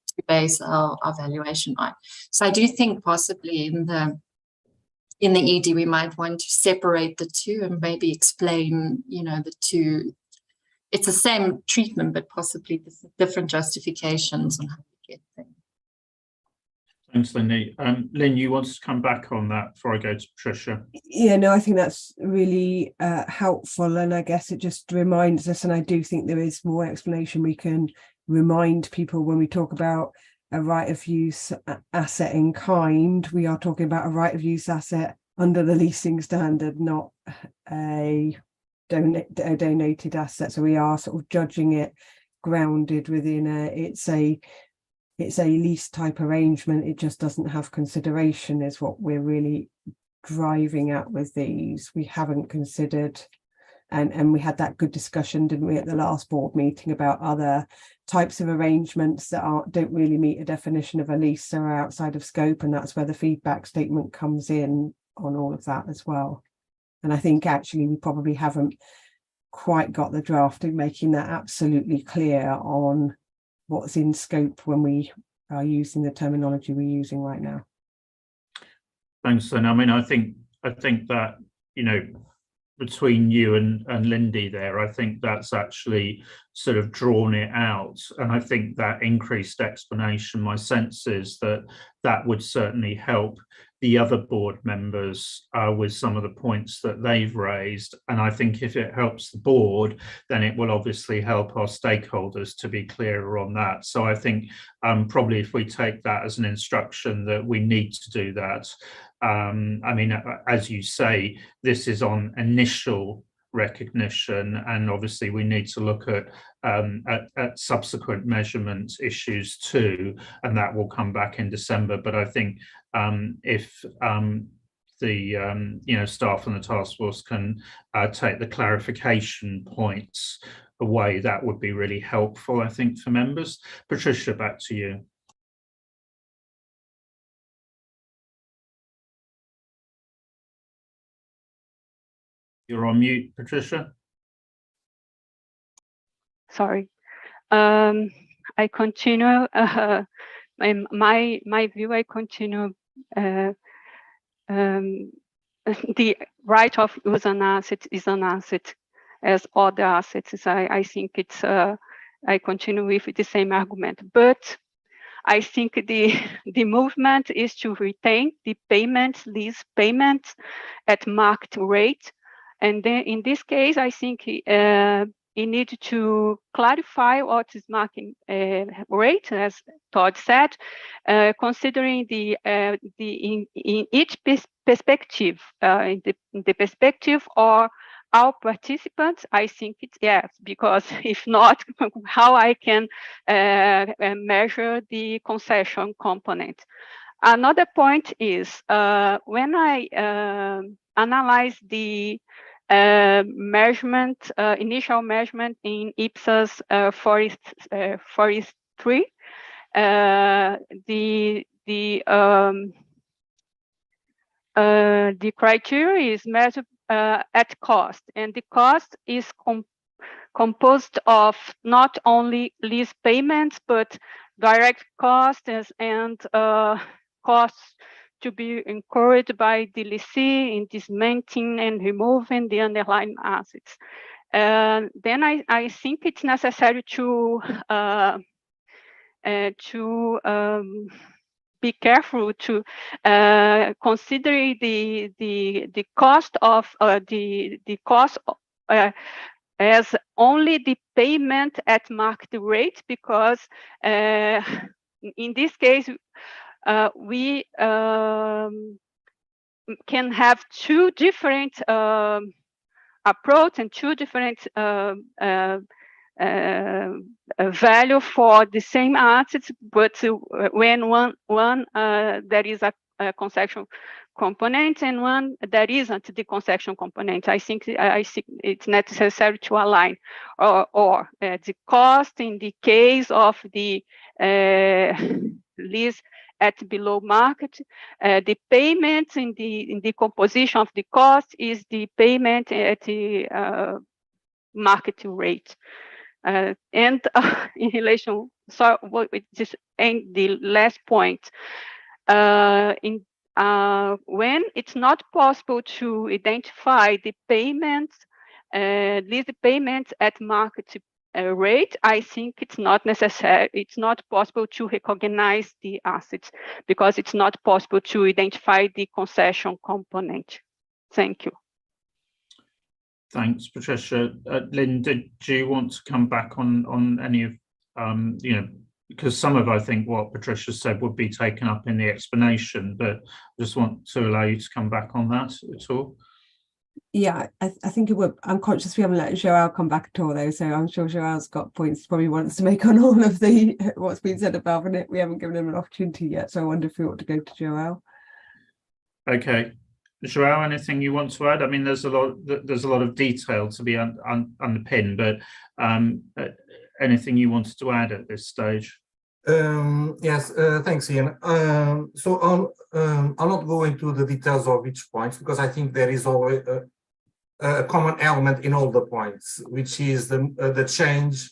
to base our valuation on. So I do think possibly in the ED we might want to separate the two and maybe explain, you know, the two. It's the same treatment, but possibly different justifications on how to get things. Thanks, Lindy. Lynn, you want to come back on that before I go to Patricia? Yeah, no, I think that's really helpful, and I guess it just reminds us, and I do think there is more explanation we can remind people when we talk about a right of use asset in kind, we are talking about a right of use asset under the leasing standard, not a donated asset. So we are sort of judging it grounded within it's a lease type arrangement. It just doesn't have consideration is what we're really driving at with these. We haven't considered, and we had that good discussion, didn't we, at the last board meeting about other types of arrangements that don't really meet a definition of a lease, so are outside of scope, and that's where the feedback statement comes in on all of that as well. And I think actually we probably haven't quite got the drafting making that absolutely clear on what's in scope when we are using the terminology we're using right now. Thanks, and I mean, I think that, you know, between you and Lindy there, I think that's actually sort of drawn it out, and I think that increased explanation, my sense is that that would certainly help the other board members with some of the points that they've raised. And I think if it helps the board, then it will obviously help our stakeholders to be clearer on that. So I think probably if we take that as an instruction that we need to do that. I mean, as you say, this is on initial recognition, and obviously we need to look at subsequent measurement issues too, and that will come back in December. But I think if the you know, staff and the task force can take the clarification points away, that would be really helpful, I think, for members. Patricia, back to you. You're on mute, Patricia. Sorry. I continue. My view. I continue. The right of use an asset is an asset as other assets. I think it's. I continue with the same argument, but I think the movement is to retain the payments, lease payments at market rate. And then in this case, I think it needs to clarify what is market rate, as Todd said, considering in each perspective, in the perspective or our participants. I think it's yes, because if not, how I can measure the concession component. Another point is when I analyze the measurement, initial measurement in IPSASB 43, the criteria is measured at cost, and the cost is composed of not only lease payments but direct costs and costs to be incurred by the lessee in dismantling and removing the underlying assets. Then I think it's necessary to be careful to consider the cost of the cost as only the payment at market rate, because in this case we can have two different approach and two different value for the same assets, but when one there is a concession component and one that isn't the concession component, I think it's necessary to align, or the cost in the case of the lease at below market, the payment in the composition of the cost is the payment at the market rate. And in relation, so what just and the last point, when it's not possible to identify the payments, lease payments at market rate, I think it's not necessary. It's not possible to recognize the assets because it's not possible to identify the concession component. Thank you. Thanks, Patricia. Lynn, do you want to come back on any of because some of, I think, what Patricia said would be taken up in the explanation, but I just want to allow you to come back on that at all. Yeah, I think it would. I'm conscious we haven't let Joao come back at all, though, so I'm sure Joao's got points he probably wants to make on all of the what's been said about it. We haven't given him an opportunity yet, so I wonder if we ought to go to Joao. Okay, Joao, anything you want to add? I mean, there's a lot of detail to be underpinned, but anything you wanted to add at this stage? Yes, thanks, Ian. So I'll not go into the details of each point, because I think there is always a common element in all the points, which is the change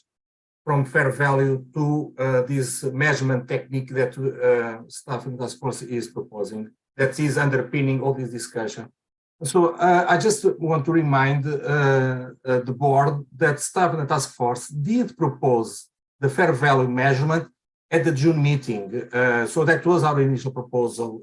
from fair value to this measurement technique that Staff and Task Force is proposing, that is underpinning all this discussion. So I just want to remind the board that Staff and the Task Force did propose the fair value measurement at the June meeting. So that was our initial proposal.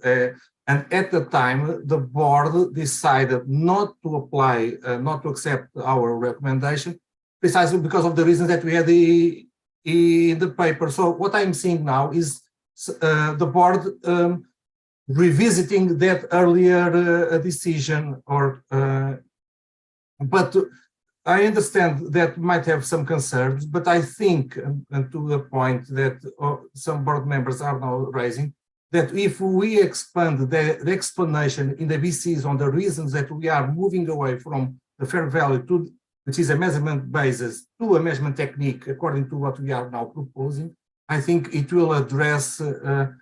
And at the time, the board decided not to apply, not to accept our recommendation, precisely because of the reasons that we had in the paper. So what I'm seeing now is the board revisiting that earlier decision, but I understand that might have some concerns, but I think, and to the point that some board members are now raising, that if we expand the explanation in the VCs on the reasons that we are moving away from the fair value to, which is a measurement basis, to a measurement technique, according to what we are now proposing, I think it will address the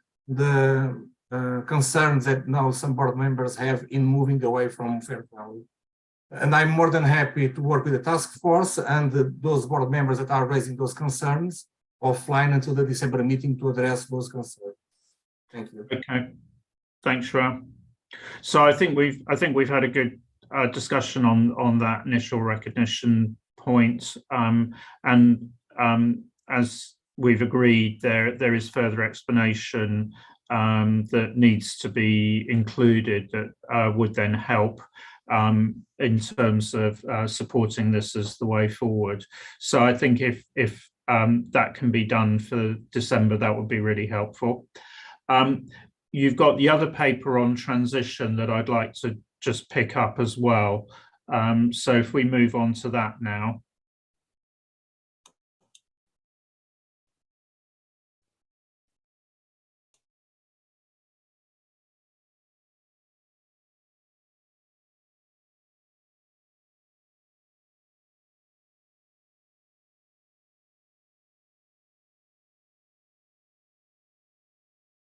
concerns that now some board members have in moving away from fair value. And I'm more than happy to work with the task force and those board members that are raising those concerns offline until the December meeting to address those concerns. Thank you. Okay, thanks, Joao. So I think we've had a good discussion on that initial recognition point, and as we've agreed, there is further explanation that needs to be included that would then help in terms of supporting this as the way forward. So I think if that can be done for December, that would be really helpful. You've got the other paper on transition that I'd like to just pick up as well. So if we move on to that now.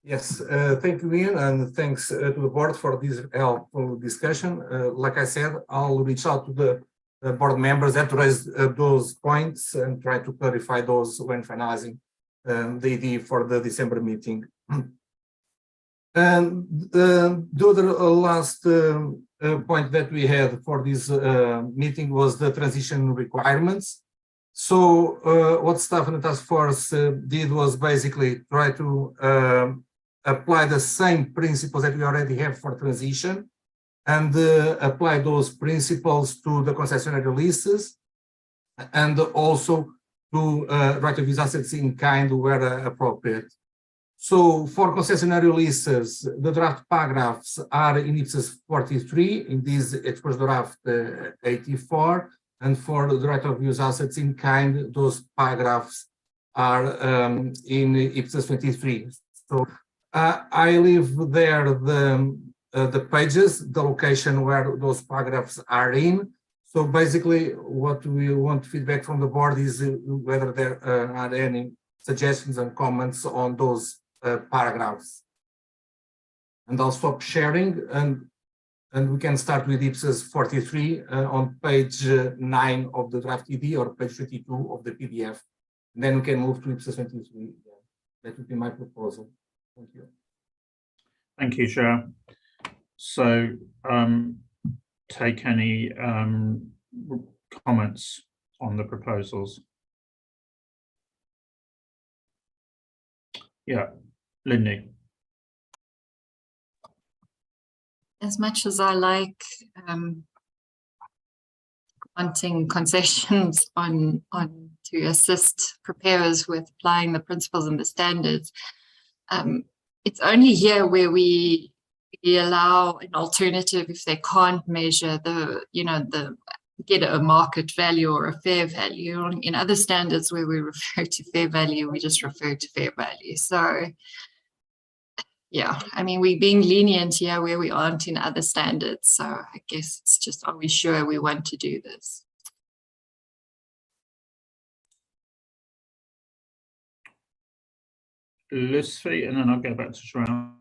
Yes, thank you, Ian, and thanks to the board for this helpful discussion. Like I said, I'll reach out to the board members that raised those points and try to clarify those when finalizing the idea for the December meeting. And the other last point that we had for this meeting was the transition requirements. So what Staff and the Task Force did was basically try to apply the same principles that we already have for transition and apply those principles to the concessionary leases and also to right of use assets in kind where appropriate. So for concessionary leases, the draft paragraphs are in IPSASB 43, in this express draft 84, and for the right of use assets in kind, those paragraphs are in IPSASB 23. So I leave there the pages, the location where those paragraphs are in. So basically, what we want feedback from the board is whether there are any suggestions and comments on those paragraphs. And I'll stop sharing and we can start with IPSASB 43 on page 9 of the draft ED or page 52 of the PDF. And then we can move to IPSASB 23. That would be my proposal. Thank you. Thank you, Joao. So take any comments on the proposals. Yeah, Lindy. As much as I like granting concessions on to to assist preparers with applying the principles and the standards. It's only here where we allow an alternative if they can't measure get a market value or a fair value. In other standards where we refer to fair value, we just refer to fair value. So yeah, I mean, we're being lenient here where we aren't in other standards. So I guess it's just, are we sure we want to do this? Lucy, and then I'll go back to Joelle.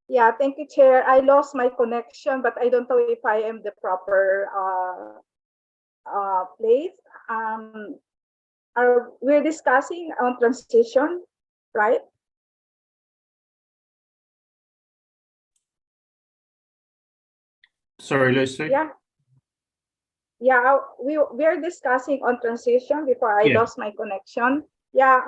Yeah, thank you, Chair. I lost my connection, but I don't know if I am the proper place. We're discussing on transition, right? Sorry, Lucy. Yeah, we're discussing on transition before I lost my connection. Yeah,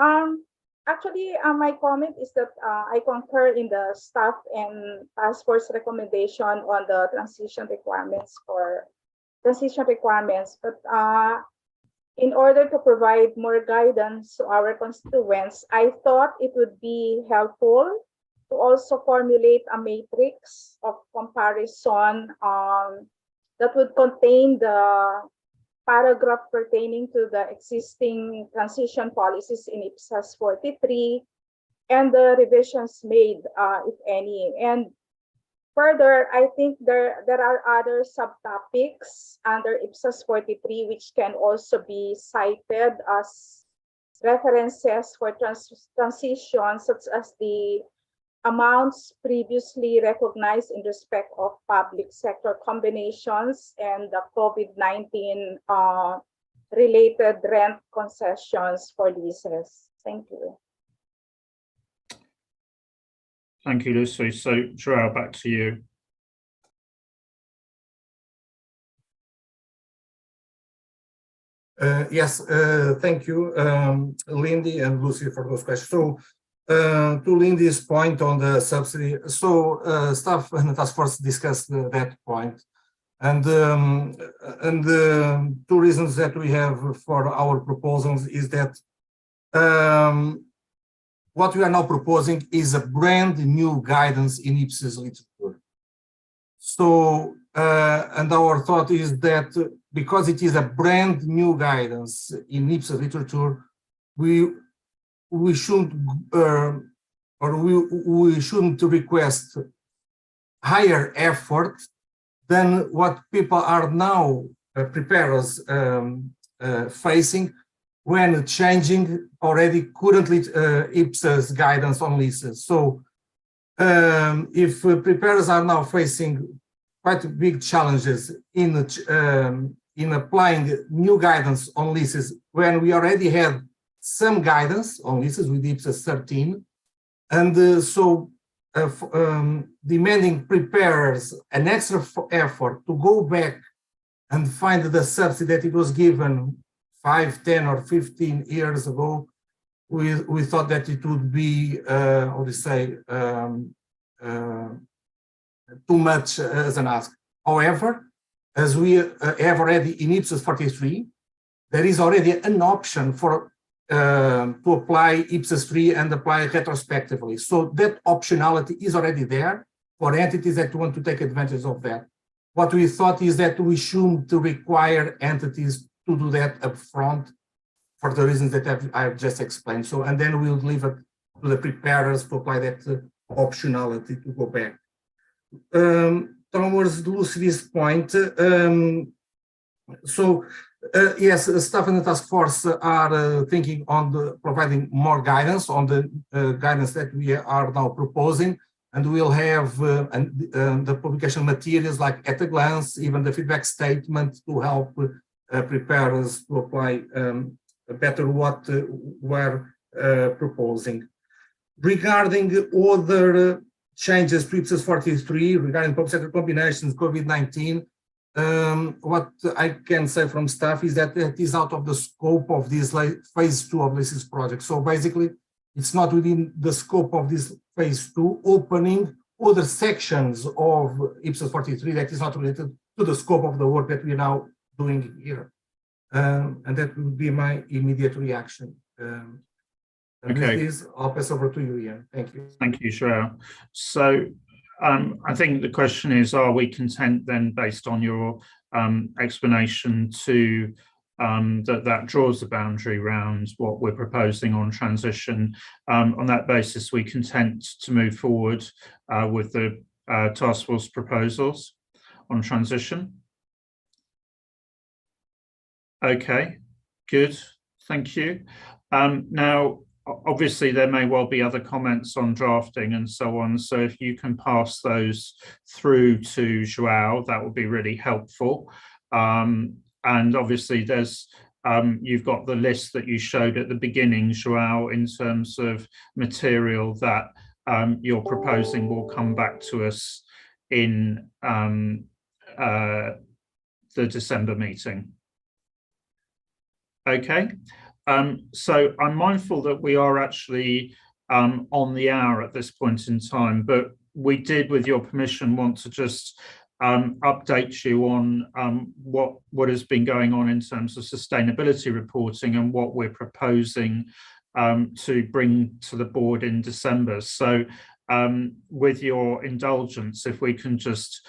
actually, my comment is that I concur in the staff and task force recommendation on the transition requirements. But in order to provide more guidance to our constituents, I thought it would be helpful to also formulate a matrix of comparison that would contain the paragraph pertaining to the existing transition policies in IPSAS 43 and the revisions made, if any. And further, I think there are other subtopics under IPSAS 43 which can also be cited as references for transition, such as the amounts previously recognized in respect of public sector combinations and the COVID-19 related rent concessions for leases. Thank you. Thank you, Lucy. So, Joelle, back to you. Yes, thank you, Lindy and Lucy, for those questions. So, to Lindy's point on the subsidy, so staff and the task force discussed that point, and the two reasons that we have for our proposals is that what we are now proposing is a brand new guidance in IPSAS literature. So, and our thought is that because it is a brand new guidance in IPSAS literature, we shouldn't we shouldn't request higher effort than what people are now preparers facing when changing already currently IPSAS guidance on leases. So if preparers are now facing quite big challenges in applying new guidance on leases when we already had some guidance on leases with IPSAS 13, and demanding preparers an extra effort to go back and find the subsidy that it was given 5, 10, or 15 years ago, we thought that it would be, how to say, too much as an ask. However, as we have already in IPSAS 43, there is already an option for to apply IPSAS 3 and apply retrospectively. So that optionality is already there for entities that want to take advantage of that. What we thought is that we shouldn't require entities to do that upfront for the reasons that I've just explained. So, and then we'll leave it to the preparers to apply that optionality to go back. Towards Lucy's point, yes, staff and the task force are thinking on providing more guidance on the guidance that we are now proposing, and we'll have the publication materials like at a glance, even the feedback statement to help preparers to apply better what we're proposing. Regarding other changes to IPSAS 43, regarding public sector combinations, COVID-19, what I can say from staff is that it is out of the scope of this phase 2 of this project. So basically, it's not within the scope of this phase 2 opening other sections of IPSAS 43 that is not related to the scope of the work that we are now doing here. And that would be my immediate reaction. And Okay. with this, I'll pass over to you, Ian. Thank you. Thank you, João. So I think the question is, are we content then, based on your explanation, to that draws the boundary around what we're proposing on transition? On that basis, we content to move forward with the task force proposals on transition? Okay, good, thank you. Now, obviously, there may well be other comments on drafting and so on, so if you can pass those through to João, that would be really helpful. And obviously, there's you've got the list that you showed at the beginning, João, in terms of material that you're proposing will come back to us in the December meeting. Okay. So I'm mindful that we are actually on the hour at this point in time, but we did, with your permission, want to just update you on what has been going on in terms of sustainability reporting and what we're proposing to bring to the board in December. So with your indulgence, if we can just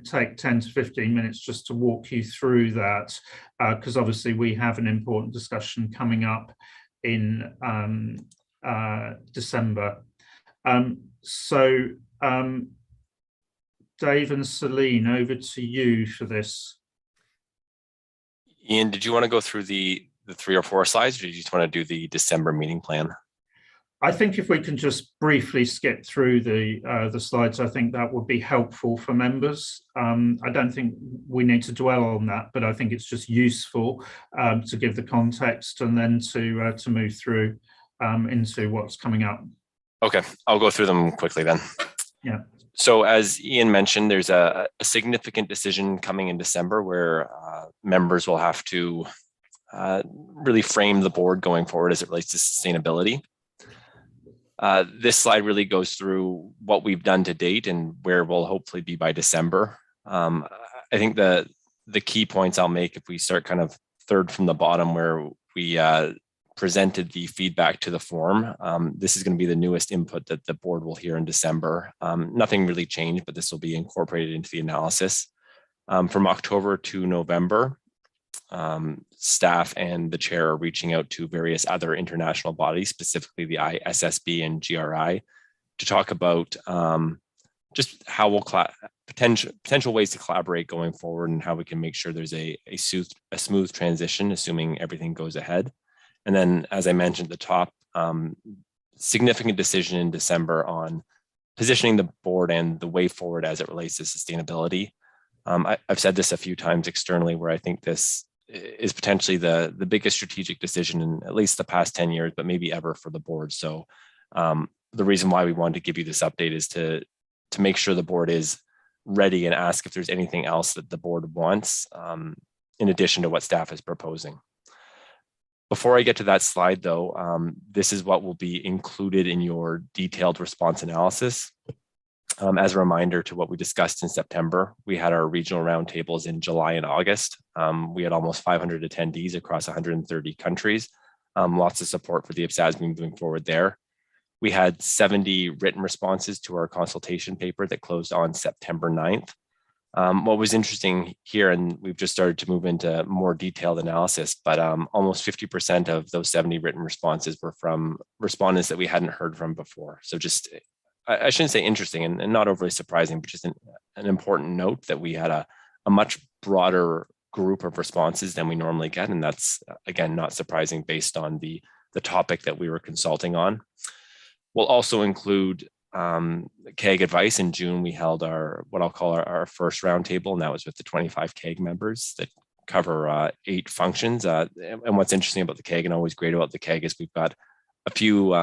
take 10 to 15 minutes just to walk you through that, because obviously we have an important discussion coming up in December. So Dave and Celine, over to you for this. Ian, did you want to go through the 3 or 4 slides, or do you just want to do the December meeting plan? I think if we can just briefly skip through the slides, I think that would be helpful for members. I don't think we need to dwell on that, but I think it's just useful to give the context and then to move through into what's coming up. Okay, I'll go through them quickly then. Yeah. So as Ian mentioned, there's a significant decision coming in December where members will have to really frame the board going forward as it relates to sustainability. This slide really goes through what we've done to date and where we'll hopefully be by December. I think the key points I'll make, if we start kind of third from the bottom where we presented the feedback to the forum, this is going to be the newest input that the board will hear in December. Nothing really changed, but this will be incorporated into the analysis. From October to November, staff and the chair are reaching out to various other international bodies, specifically the IPSASB and GRI, to talk about just how we'll potential ways to collaborate going forward and how we can make sure there's a smooth transition, assuming everything goes ahead. And then, as I mentioned at the top, significant decision in December on positioning the board and the way forward as it relates to sustainability. I've said this a few times externally, where I think this is potentially the biggest strategic decision in at least the past 10 years, but maybe ever for the board. So the reason why we wanted to give you this update is to make sure the board is ready and ask if there's anything else that the board wants in addition to what staff is proposing. Before I get to that slide though, this is what will be included in your detailed response analysis. As a reminder to what we discussed in September, we had our regional roundtables in July and August. We had almost 500 attendees across 130 countries. Lots of support for the IPSASB moving forward there. We had 70 written responses to our consultation paper that closed on September 9th. What was interesting here, and we've just started to move into more detailed analysis, but almost 50% of those 70 written responses were from respondents that we hadn't heard from before. So just, I shouldn't say interesting and not overly surprising, but just an important note that we had a much broader group of responses than we normally get. And that's, again, not surprising based on the topic that we were consulting on. We'll also include KEG advice. In June, we held what I'll call our first roundtable, and that was with the 25 KEG members that cover 8 functions. And what's interesting about the KEG and always great about the KEG is we've got a few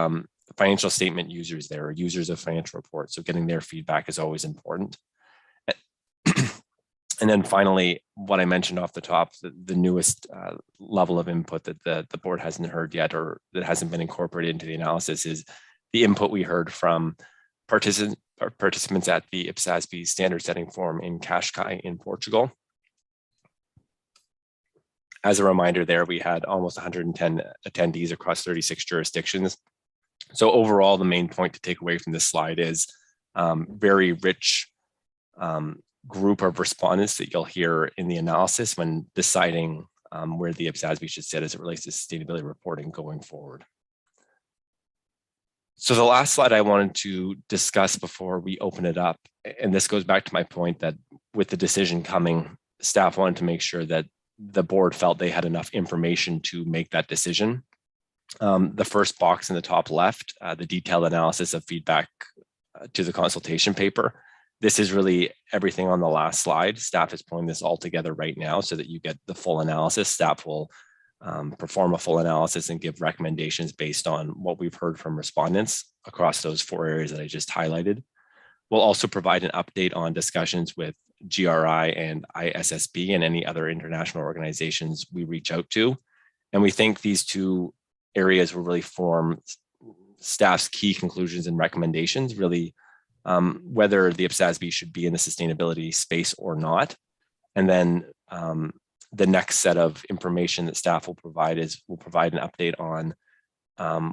financial statement users there, or users of financial reports. So getting their feedback is always important. And then finally, what I mentioned off the top, the newest level of input that the board hasn't heard yet, or that hasn't been incorporated into the analysis, is the input we heard from participants at the IPSASB standard setting forum in Cascais in Portugal. As a reminder there, we had almost 110 attendees across 36 jurisdictions. So overall, the main point to take away from this slide is very rich group of respondents that you'll hear in the analysis when deciding where the IPSASB should sit as it relates to sustainability reporting going forward. So the last slide I wanted to discuss before we open it up, and this goes back to my point that with the decision coming, staff wanted to make sure that the board felt they had enough information to make that decision. The first box in the top left, the detailed analysis of feedback to the consultation paper. This is really everything on the last slide. Staff is pulling this all together right now so that you get the full analysis. Staff will perform a full analysis and give recommendations based on what we've heard from respondents across those 4 areas that I just highlighted. We'll also provide an update on discussions with GRI and IPSASB and any other international organizations we reach out to. And we think these 2 areas will really form staff's key conclusions and recommendations, really whether the IPSASB should be in the sustainability space or not. And then the next set of information that staff will provide is we'll provide an update on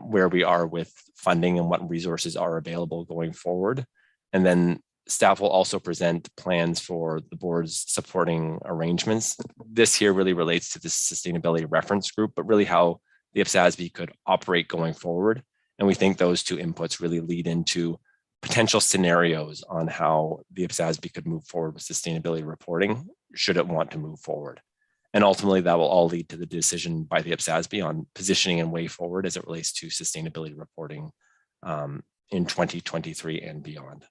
where we are with funding and what resources are available going forward. And then staff will also present plans for the board's supporting arrangements. This here really relates to the sustainability reference group, but really how the IPSASB could operate going forward. And we think those 2 inputs really lead into potential scenarios on how the IPSASB could move forward with sustainability reporting, should it want to move forward. And ultimately, that will all lead to the decision by the IPSASB on positioning and way forward as it relates to sustainability reporting in 2023 and beyond.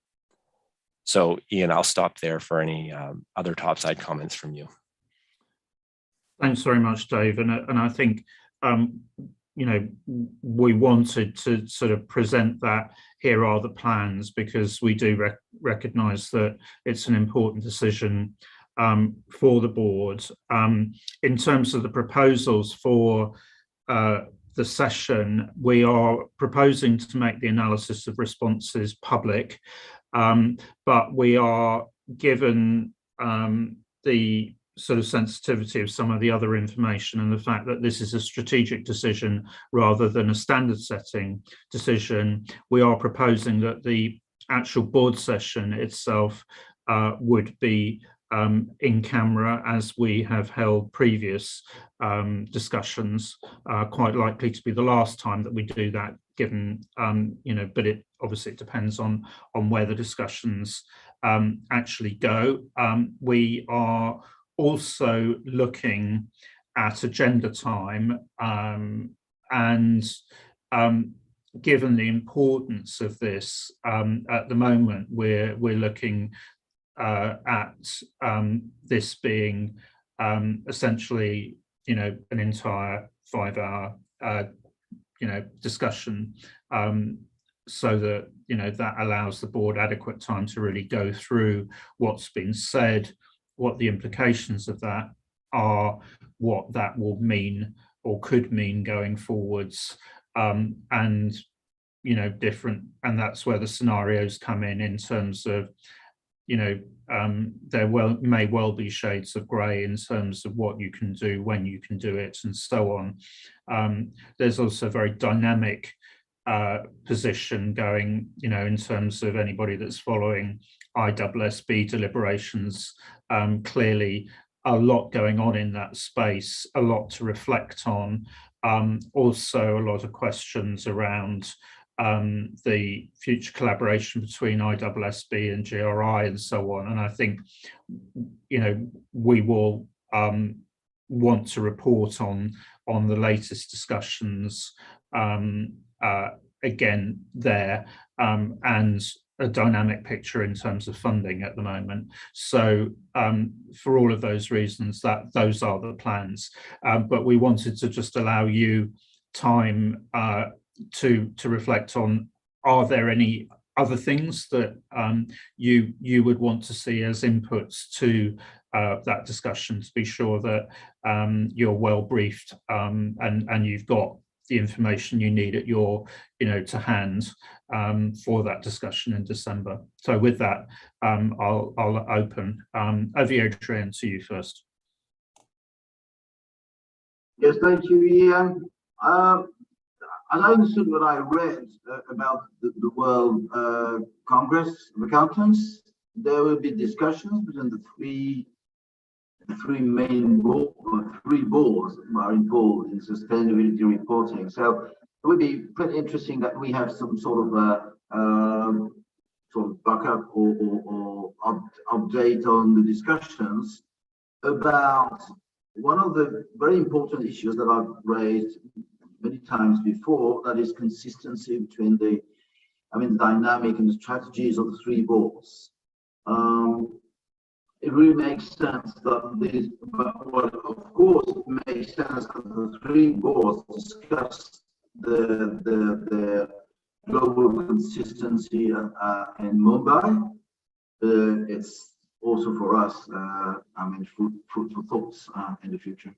So, Ian, I'll stop there for any other topside comments from you. Thanks very much, Dave. And I think, you know, we wanted to sort of present that here are the plans because we do recognise that it's an important decision for the board. In terms of the proposals for the session, we are proposing to make the analysis of responses public, but we are given the sort of sensitivity of some of the other information and the fact that this is a strategic decision rather than a standard setting decision. We are proposing that the actual board session itself would be in camera, as we have held previous discussions, quite likely to be the last time that we do that, given you know, but it obviously it depends on where the discussions actually go. We are also looking at agenda time, and given the importance of this, at the moment we're looking at this being essentially, you know, an entire 5-hour you know, discussion, so that, you know, that allows the board adequate time to really go through what's been said, what the implications of that are, what that will mean or could mean going forwards, and, you know, different, and that's where the scenarios come in terms of, you know, there may well be shades of grey in terms of what you can do, when you can do it, and so on. There's also a very dynamic position going, you know, in terms of anybody that's following IPSASB deliberations. Clearly a lot going on in that space, a lot to reflect on. Also a lot of questions around the future collaboration between IPSASB and GRI and so on. And I think, you know, we will want to report on the latest discussions again there, and a dynamic picture in terms of funding at the moment. So for all of those reasons, those are the plans. But we wanted to just allow you time to reflect on, are there any other things that you would want to see as inputs to that discussion, to be sure that you're well briefed, and you've got the information you need at your, you know, to hand for that discussion in December. So with that, I'll open. Over, Adrian, to you first. Yes, thank you, Ian. As I understood what I read about the World Congress of Accountants, there will be discussions between the three main boards, or three boards are involved in sustainability reporting. So it would be pretty interesting that we have some sort of backup or update on the discussions about one of the very important issues that I've raised many times before, that is consistency between the dynamic and the strategies of the three boards. It really makes sense that this, but of course it makes sense that the three boards discuss the global consistency in Mumbai. It's also for us, fruitful thoughts in the future.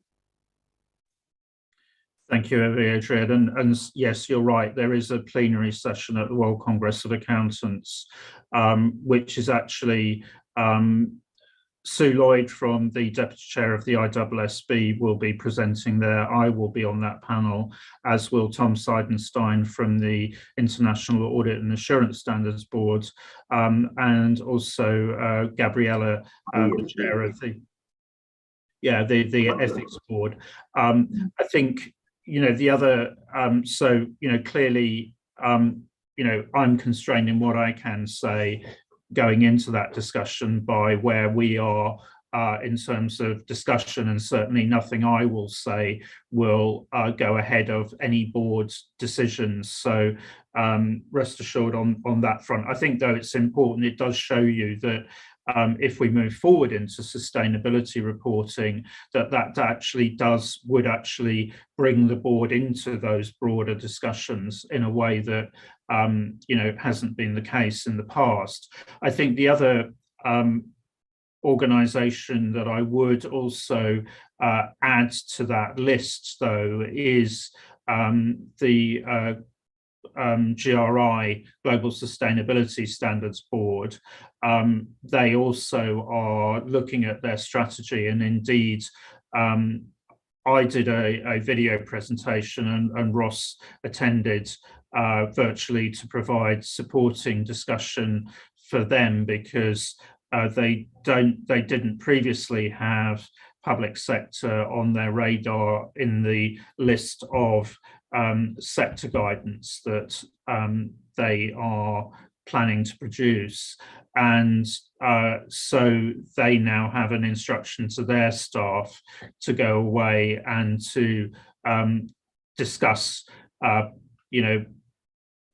Thank you, Adrian. And yes, you're right. There is a plenary session at the World Congress of Accountants, which is actually Sue Lloyd from the Deputy Chair of the IPSASB will be presenting there. I will be on that panel, as will Tom Seidenstein from the International Audit and Assurance Standards Board, and also Gabriella, the Chair of the Ethics Board. I think, the other, clearly, I'm constrained in what I can say going into that discussion by where we are in terms of discussion, and certainly nothing I will say will go ahead of any board's decisions. So rest assured on that front. I think, though, it's important, it does show you that if we move forward into sustainability reporting, that actually would actually bring the board into those broader discussions in a way that hasn't been the case in the past. I think the other organisation that I would also add to that list, though, is the GRI, Global Sustainability Standards Board. They also are looking at their strategy, and indeed I did a video presentation and Ross attended virtually to provide supporting discussion for them, because they didn't previously have public sector on their radar in the list of sector guidance that they are planning to produce. And so they now have an instruction to their staff to go away and to discuss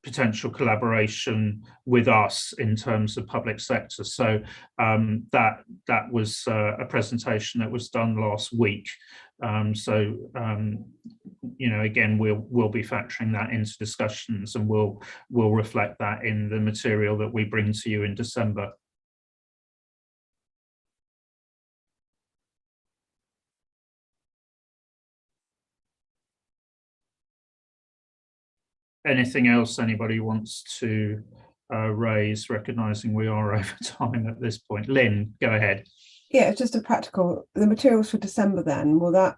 potential collaboration with us in terms of public sector. So that was a presentation that was done last week. Again, we'll be factoring that into discussions, and we'll reflect that in the material that we bring to you in December. Anything else anybody wants to raise, recognizing we are over time at this point? Lynn, go ahead. Yeah, it's just a practical, the materials for December then, will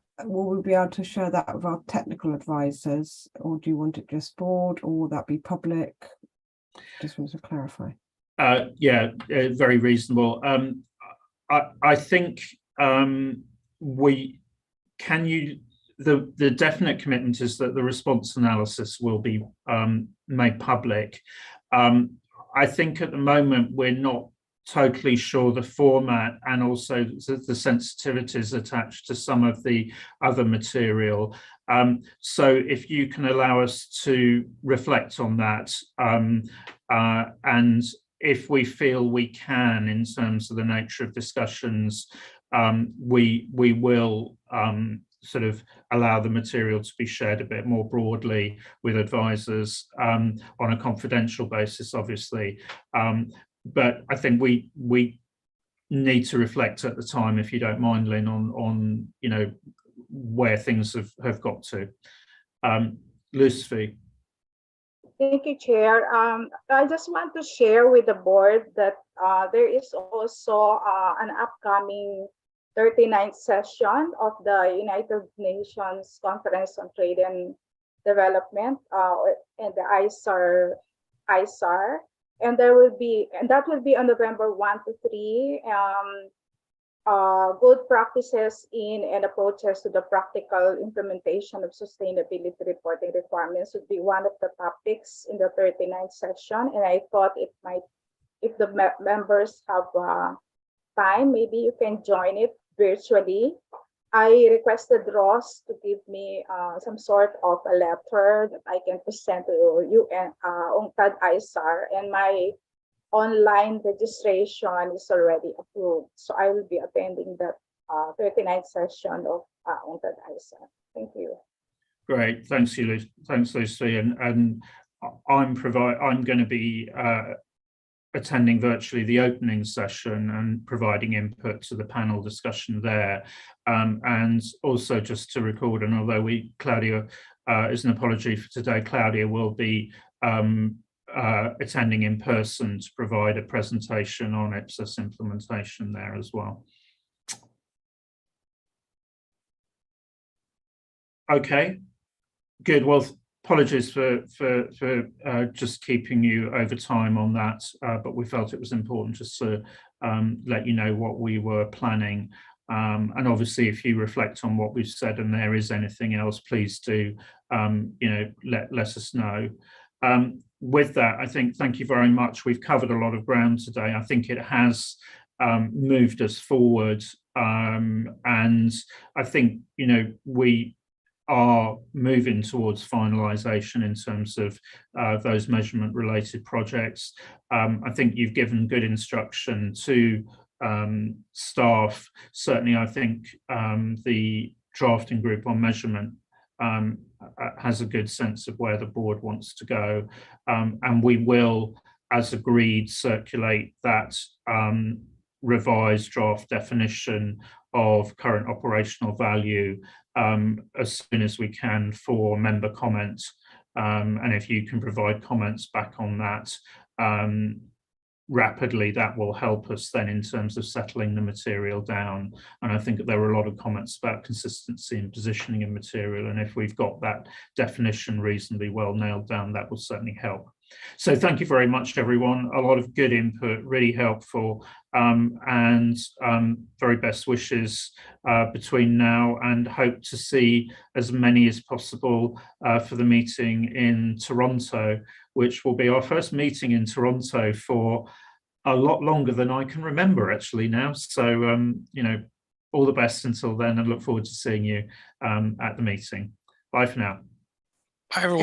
we be able to share that with our technical advisors, or do you want it just board, or will that be public? Just wanted to clarify. Yeah, very reasonable. I think the definite commitment is that the response analysis will be made public. I think at the moment we're not totally sure the format, and also the sensitivities attached to some of the other material. So if you can allow us to reflect on that, and if we feel we can, in terms of the nature of discussions, we will sort of allow the material to be shared a bit more broadly with advisors on a confidential basis, obviously. But I think we need to reflect at the time, if you don't mind, Lynn, on where things have got to. Lucy. Thank you, Chair. I just want to share with the board that there is also an upcoming 39th session of the United Nations Conference on Trade and Development and the ISAR. And that will be on November 1 to 3. Good practices in and approaches to the practical implementation of sustainability reporting requirements would be one of the topics in the 39th session. And I thought it might, if the members have time, maybe you can join it virtually. I requested Ross to give me some sort of a letter that I can present to UN, UNCTAD ISAR, and my online registration is already approved. So I will be attending the 39th session of UNCTAD ISAR. Thank you. Great, thanks, Lucy. And I'm going to be attending virtually the opening session and providing input to the panel discussion there. And also just to record, and although Claudia is an apology for today, Claudia will be attending in person to provide a presentation on IPSAS implementation there as well. Okay, good. Well, apologies for just keeping you over time on that, but we felt it was important just to let you know what we were planning. And obviously, if you reflect on what we've said and there is anything else, please do let us know. With that, I think, thank you very much. We've covered a lot of ground today. I think it has moved us forward, and I think we are moving towards finalisation in terms of those measurement related projects. I think you've given good instruction to staff. Certainly, I think the drafting group on measurement has a good sense of where the board wants to go, and we will, as agreed, circulate that revised draft definition of current operational value as soon as we can for member comments, and if you can provide comments back on that rapidly, that will help us then in terms of settling the material down. And I think that there were a lot of comments about consistency and positioning in material, and if we've got that definition reasonably well nailed down, that will certainly help. So thank you very much, everyone. A lot of good input, really helpful, and very best wishes between now and hope to see as many as possible for the meeting in Toronto, which will be our first meeting in Toronto for a lot longer than I can remember actually now. So, all the best until then, and look forward to seeing you at the meeting. Bye for now. Bye, everyone.